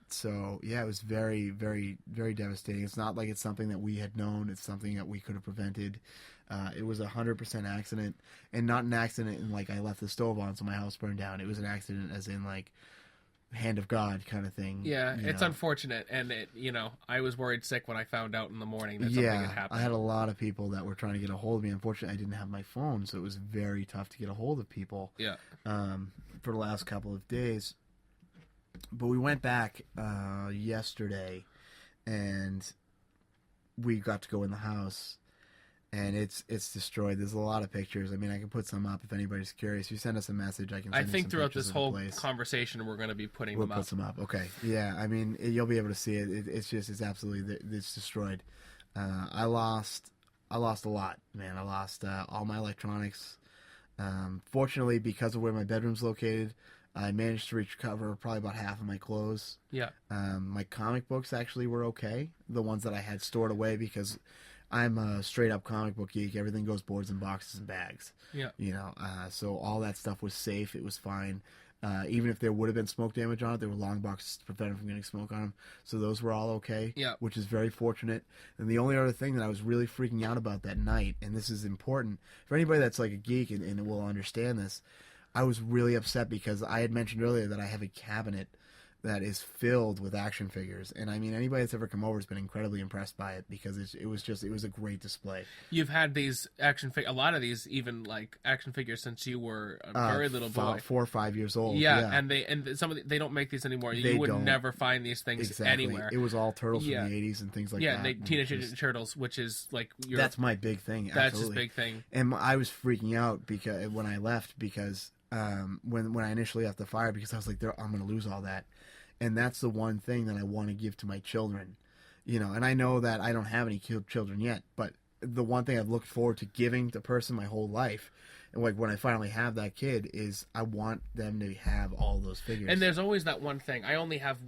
So yeah, it was very, very, very devastating. It's not like it's something that we had known. It's something that we could have prevented. It was 100% accident, and not an accident in like I left the stove on so my house burned down. It was an accident as in like hand of God kind of thing. Yeah, it's unfortunate, and I was worried sick when I found out in the morning that something had happened. I had a lot of people that were trying to get a hold of me. Unfortunately, I didn't have my phone, so it was very tough to get a hold of people. Yeah. For the last couple of days. But we went back yesterday, and we got to go in the house, and it's destroyed. There's a lot of pictures. I mean, I can put some up if anybody's curious. If you send us a message, I can send I think some throughout pictures this of the whole place. conversation, we're going to be putting We'll them up. put some up. Okay. Yeah, I mean, you'll be able to see it. It's absolutely, it's destroyed. I lost a lot, man. I lost all my electronics. Fortunately, because of where my bedroom's located, I managed to recover probably about half of my clothes. Yeah. My comic books actually were okay. The ones that I had stored away, because I'm a straight up comic book geek. Everything goes boards and boxes and bags. Yeah. So all that stuff was safe. It was fine. Even if there would have been smoke damage on it, there were long boxes to prevent it from getting smoke on them. So those were all okay. Yeah. Which is very fortunate. And the only other thing that I was really freaking out about that night, and this is important for anybody that's like a geek and will understand this, I was really upset because I had mentioned earlier that I have a cabinet that is filled with action figures, and I mean, anybody that's ever come over has been incredibly impressed by it, because it was a great display. You've had these a lot of these even like action figures since you were a very little boy, 4 or 5 years old. Yeah. And some of they don't make these anymore. You would never find these things anywhere. It was all Turtles from the 80s and things like that. Yeah, Teenage Mutant Turtles, which is like that's my big thing. That's absolutely. his big thing. And I was freaking out because when I left, because when I initially left the fire, because I was like, I'm going to lose all that. And that's the one thing that I want to give to my children, and I know that I don't have any children yet, but the one thing I've looked forward to giving the person my whole life, and like when I finally have that kid, is I want them to have all those figures. And there's always that one thing. I only have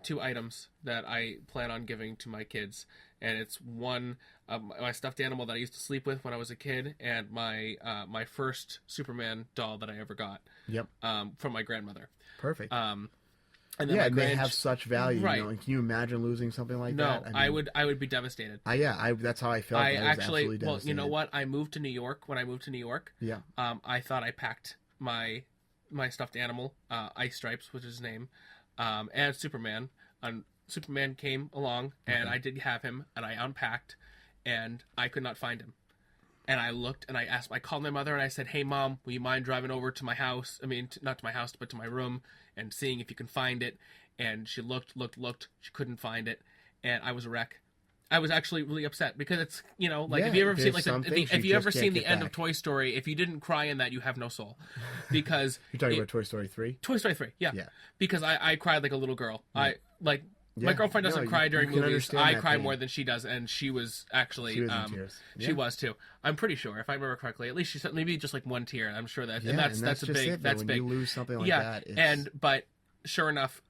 2 items that I plan on giving to my kids, and it's one, my stuffed animal that I used to sleep with when I was a kid, and my first Superman doll that I ever got. Yep. From my grandmother. Perfect. And then they have such value, right? And can you imagine losing something like that? No, I would be devastated. That's how I felt. I was absolutely devastated. You know what? I moved to New York. When I moved to New York, yeah, I thought I packed my stuffed animal, Ice Stripes, which is his name, and Superman. Superman came along, and I did have him, and I unpacked, and I could not find him. And I looked, and I called my mother, and I said, "Hey, Mom, will you mind driving over to my house? I mean, not to my house, but to my room, and seeing if you can find it." And she looked. She couldn't find it, and I was a wreck. I was actually really upset because it's if you ever seen if you ever seen the end of Toy Story, if you didn't cry in that, you have no soul. Because you're talking about Toy Story 3. Toy Story 3, yeah. Because I cried like a little girl. Yeah. My girlfine doesn't cry during movies. I cry pain. more than she does, and she was actually she was in tears. Yeah. She was too. I'm pretty sure, if I remember correctly. At least she said maybe just like one tear. I'm sure that, yeah, and that's a big. It, that's when big. You lose something like that. But sure enough,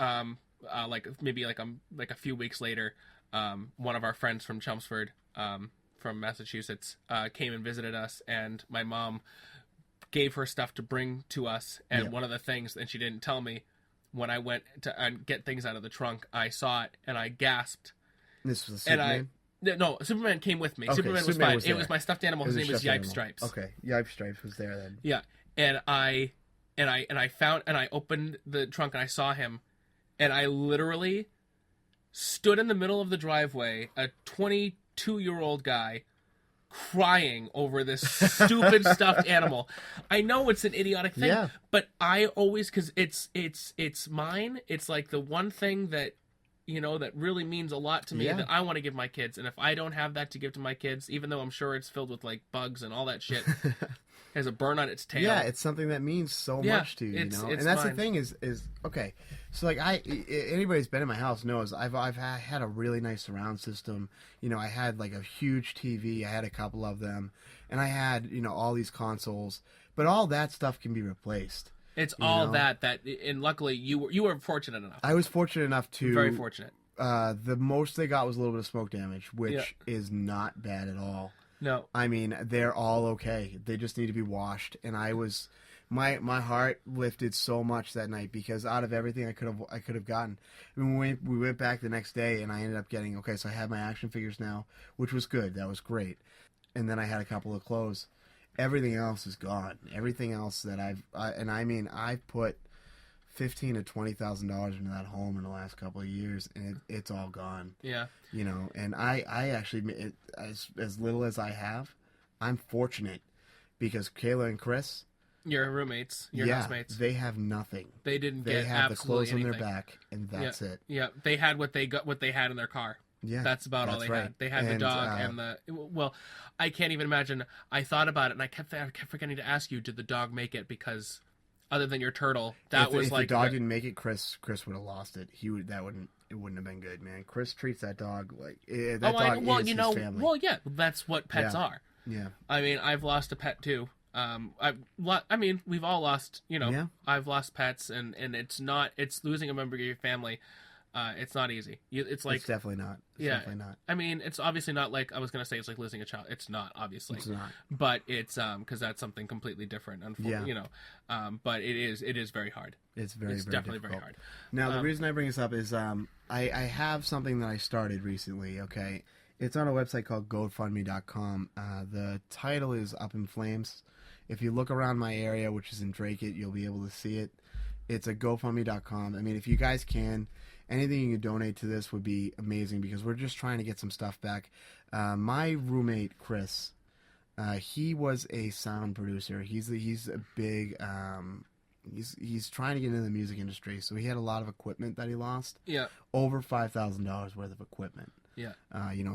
maybe a few weeks later, one of our friends from Chelmsford, from Massachusetts, came and visited us, and my mom gave her stuff to bring to us, and one of the things, and she didn't tell me. When I went to get things out of the trunk, I saw it and I gasped. This was a Superman? No, Superman came with me. Okay, Superman was fine. It was my stuffed animal. His name was Yipe Stripes. Okay, Yipe Stripes was there then. Yeah, and I opened the trunk and I saw him, and I literally stood in the middle of the driveway, a 22-year-old guy, crying over this stupid stuffed animal. I know it's an idiotic thing, but I always, because it's mine. It's like the one thing that that really means a lot to me that I want to give my kids. And if I don't have that to give to my kids, even though I'm sure it's filled with like bugs and all that shit, has a burn on its tail. Yeah, it's something that means so much to you, and that's mine. The thing is okay. So like anybody's been in my house knows I've had a really nice surround system. I had like a huge TV. I had a couple of them, and I had all these consoles. But all that stuff can be replaced. It's all that, and luckily you were fortunate enough. I was fortunate enough to very fortunate. The most they got was a little bit of smoke damage, which is not bad at all. No, I mean they're all okay. They just need to be washed. And I was my heart lifted so much that night because out of everything I could have gotten, I mean, we went back the next day and I ended up getting so I have my action figures now, which was good. That was great, and then I had a couple of clothes. Everything else is gone. Everything else that I've put $15,000 to $20,000 into that home in the last couple of years, and it's all gone. Yeah. You know, and I actually, as little as I have, I'm fortunate because Kayla and Chris, your roommates, your housemates, they have nothing. They didn't they get have the absolutely clothes on anything. their back, and that's it. Yeah, they had what they had in their car. Yeah, that's about all they had. They had the dog and the. Well, I can't even imagine. I thought about it, and I kept forgetting to ask you: did the dog make it? Because other than your turtle, if the dog didn't make it, Chris would have lost it. It wouldn't have been good, man. Chris treats that dog like that dog is his family. Well, yeah, that's what pets are. Yeah. I mean, I've lost a pet too. We've all lost. I've lost pets, and it's losing a member of your family. It's not easy. It's definitely not. Definitely not. I mean, it's obviously not like I was gonna say. It's like losing a child. It's not, obviously. It's not. But it's because that's something completely different. But it is very hard. It's very definitely difficult. very hard. Now the reason I bring this up is I have something that I started recently. Okay, it's on a website called GoFundMe.com. The title is Up in Flames. If you look around my area, which is in Drake-it, you'll be able to see it. It's at GoFundMe.com. I mean, if you guys can. Anything you can donate to this would be amazing because we're just trying to get some stuff back. My roommate Chris, he was a sound producer. He's a big he's trying to get into the music industry, so he had a lot of equipment that he lost. Yeah, over $5,000 worth of equipment. Yeah,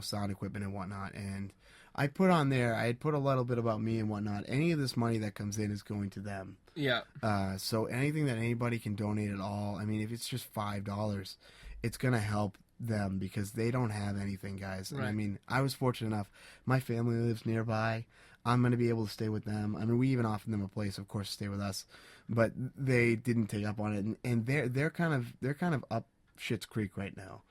sound equipment and whatnot. And I put on there. I had put a little bit about me and whatnot. Any of this money that comes in is going to them. Yeah. So anything that anybody can donate at all, I mean, if it's just $5, it's gonna help them because they don't have anything, guys. Right. And I mean, I was fortunate enough. My family lives nearby. I'm gonna be able to stay with them. I mean, we even offered them a place, of course, to stay with us, but they didn't take up on it. And they're kind of up Schitt's Creek right now.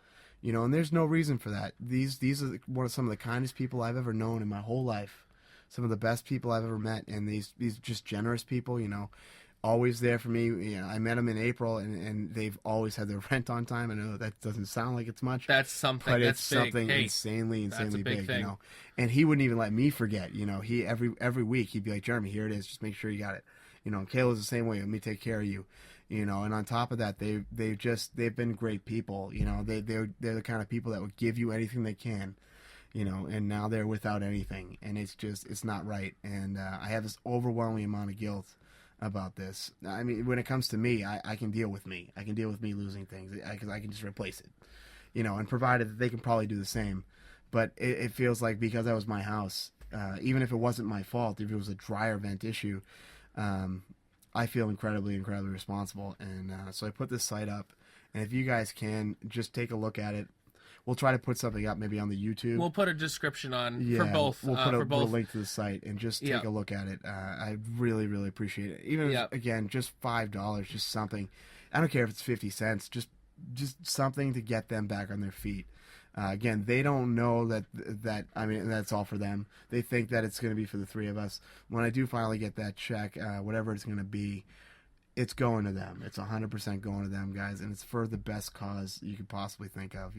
And there's no reason for that. These are some of the kindest people I've ever known in my whole life. Some of the best people I've ever met, and these just generous people, always there for me. I met them in April, and they've always had their rent on time. I know that doesn't sound like it's much. That's something. But that's it's big. something Hey, insanely big thing. And he wouldn't even let me forget. He every week he'd be like, Jeremy, here it is. Just make sure you got it. And Kayla's the same way. Let me take care of you. And on top of that, they've been great people. They're the kind of people that would give you anything they can. And now they're without anything, and it's not right. And I have this overwhelming amount of guilt about this. I mean, when it comes to me, I can deal with me. I can deal with me losing things because I can just replace it. And provided that they can probably do the same. But it feels like because that was my house, even if it wasn't my fault, if it was a dryer vent issue, I feel incredibly responsible. And so I put this site up, and if you guys can just take a look at it. We'll try to put something up maybe on the YouTube. We'll put a description on for both. We'll put a link to the site and just take a look at it. I really appreciate it. Even if, again, just $5, just something. I don't care if it's 50 cents. Just something to get them back on their feet. Again, they don't know that. I mean, that's all for them. They think that it's going to be for the three of us. When I do finally get that check, whatever it's going to be, it's going to them. It's 100% going to them, guys, and it's for the best cause you could possibly think of.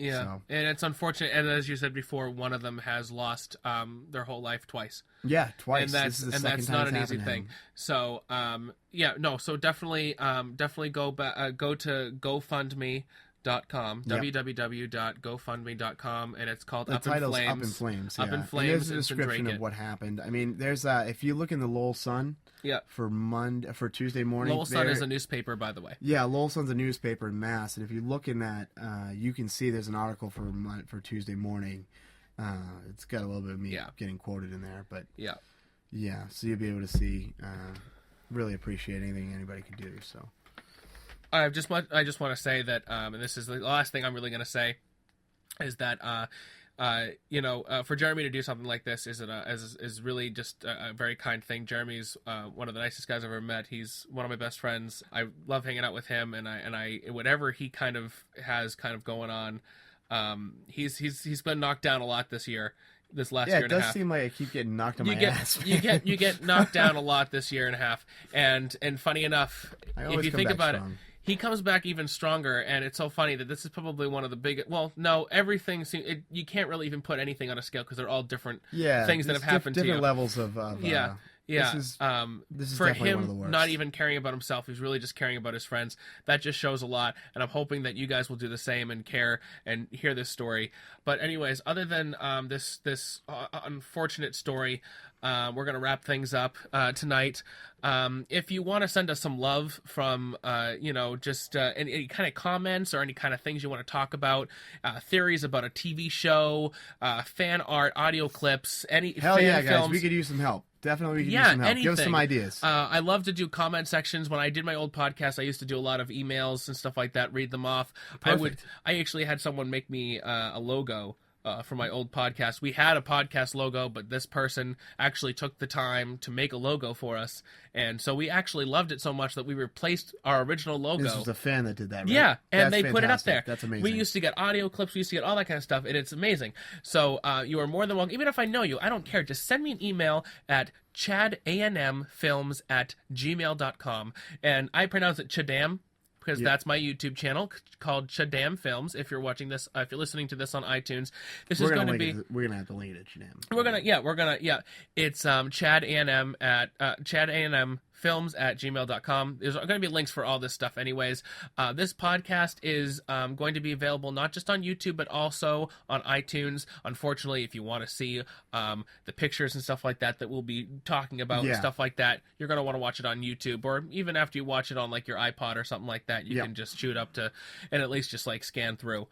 Yeah, so. And it's unfortunate. And as you said before, one of them has lost their whole life twice. Yeah, twice. And that's not an easy thing. So, So definitely go to GoFundMe.com, www.gofundme.com, and it's called Up in Flames. Up in Flames. Up in Flames. And there's a description of what happened. I mean, there's if you look in the Lowell Sun. Yeah. For Tuesday morning. Lowell Sun is a newspaper, by the way. Yeah, Lowell Sun's a newspaper in Mass, and if you look in that, you can see there's an article for Tuesday morning. It's got a little bit of me getting quoted in there, but yeah. So you'll be able to see. Really appreciate anything anybody could do. So I just want to say that, and this is the last thing I'm really going to say, is that for Jeremy to do something like this is really just a very kind thing. Jeremy's one of the nicest guys I've ever met. He's one of my best friends. I love hanging out with him, and I whatever he has going on, he's been knocked down a lot this year. this last Yeah, year it and a does half. seem like I keep getting knocked on You my get ass. you get knocked down a lot this year and a half, and funny enough, I if always you come think back about strong. it, he comes back even stronger, and it's so funny that this is probably one of the biggest. Well, no, everything you can't really even put anything on a scale because they're all different things that have happened to you. Different levels of Yeah. Yeah, this is for definitely one of the him worst. not even caring about himself, he's really just caring about his friends. That just shows a lot, and I'm hoping that you guys will do the same and care and hear this story. But anyways, other than this unfortunate story, we're gonna wrap things up tonight. If you want to send us some love from just any kind of comments or any kind of things you want to talk about, theories about a TV show, fan art, audio clips, any Hell fan yeah, guys, films. we could use some help. Definitely, we could use some help. Give us some anything. ideas. I love to do comment sections. When I did my old podcast, I used to do a lot of emails and stuff like that, read them off. Perfect. I actually had someone make me a logo for my old podcast. We had a podcast logo, but this person actually took the time to make a logo for us, and so we actually loved it so much that we replaced our original logo. This was a fan that did that, right? Yeah, and That's they put it up fantastic. there. That's amazing. We used to get audio clips, we used to get all that kind of stuff, and it's amazing. So you are more than welcome. Even if I know you, I don't care. Just send me an email at chadanmfilms@gmail.com, and I pronounce it Chadam because that's my YouTube channel called Chadam Films. If you're watching this, if you're listening to this on iTunes, this is going to be. We're gonna have to link it to Chadam. It's Chad A&M at Chad A&M films@gmail.com. There's going to be links for all this stuff anyways. This podcast is going to be available not just on YouTube but also on iTunes. Unfortunately, if you want to see the pictures and stuff like that we'll be talking about and stuff like that, you're going to want to watch it on YouTube, or even after you watch it on like your iPod or something like that, you can just shoot up to and at least just like scan through.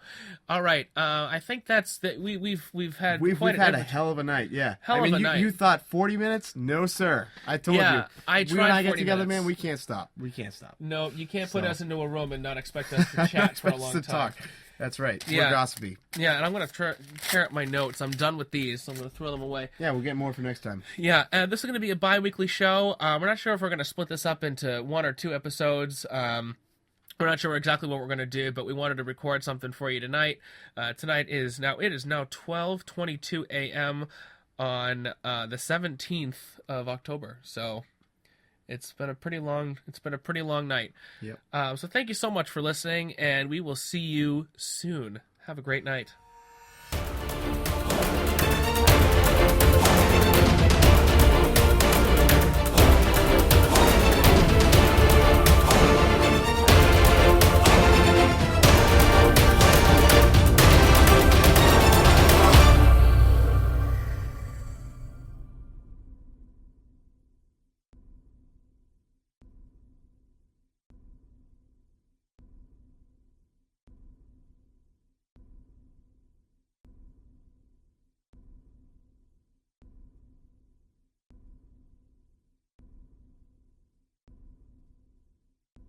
All right, I think that's that. We've had a hell of a night. Yeah, hell of a night. You thought 40 minutes? No, sir. I told you. I We and I get 40 together, minutes. man. We can't stop. No, you can't put us into a room and not expect us to chat for a long time. Talk. That's right. Yeah. We're gossipy. Yeah, and I'm going to tear up my notes. I'm done with these, so I'm going to throw them away. Yeah, we'll get more for next time. Yeah, this is going to be a bi-weekly show. We're not sure if we're going to split this up into 1 or 2 episodes. We're not sure exactly what we're going to do, but we wanted to record something for you tonight. It is now 12:22 a.m. on the 17th of October. So it's been a pretty long night. Yep. So thank you so much for listening, and we will see you soon. Have a great night.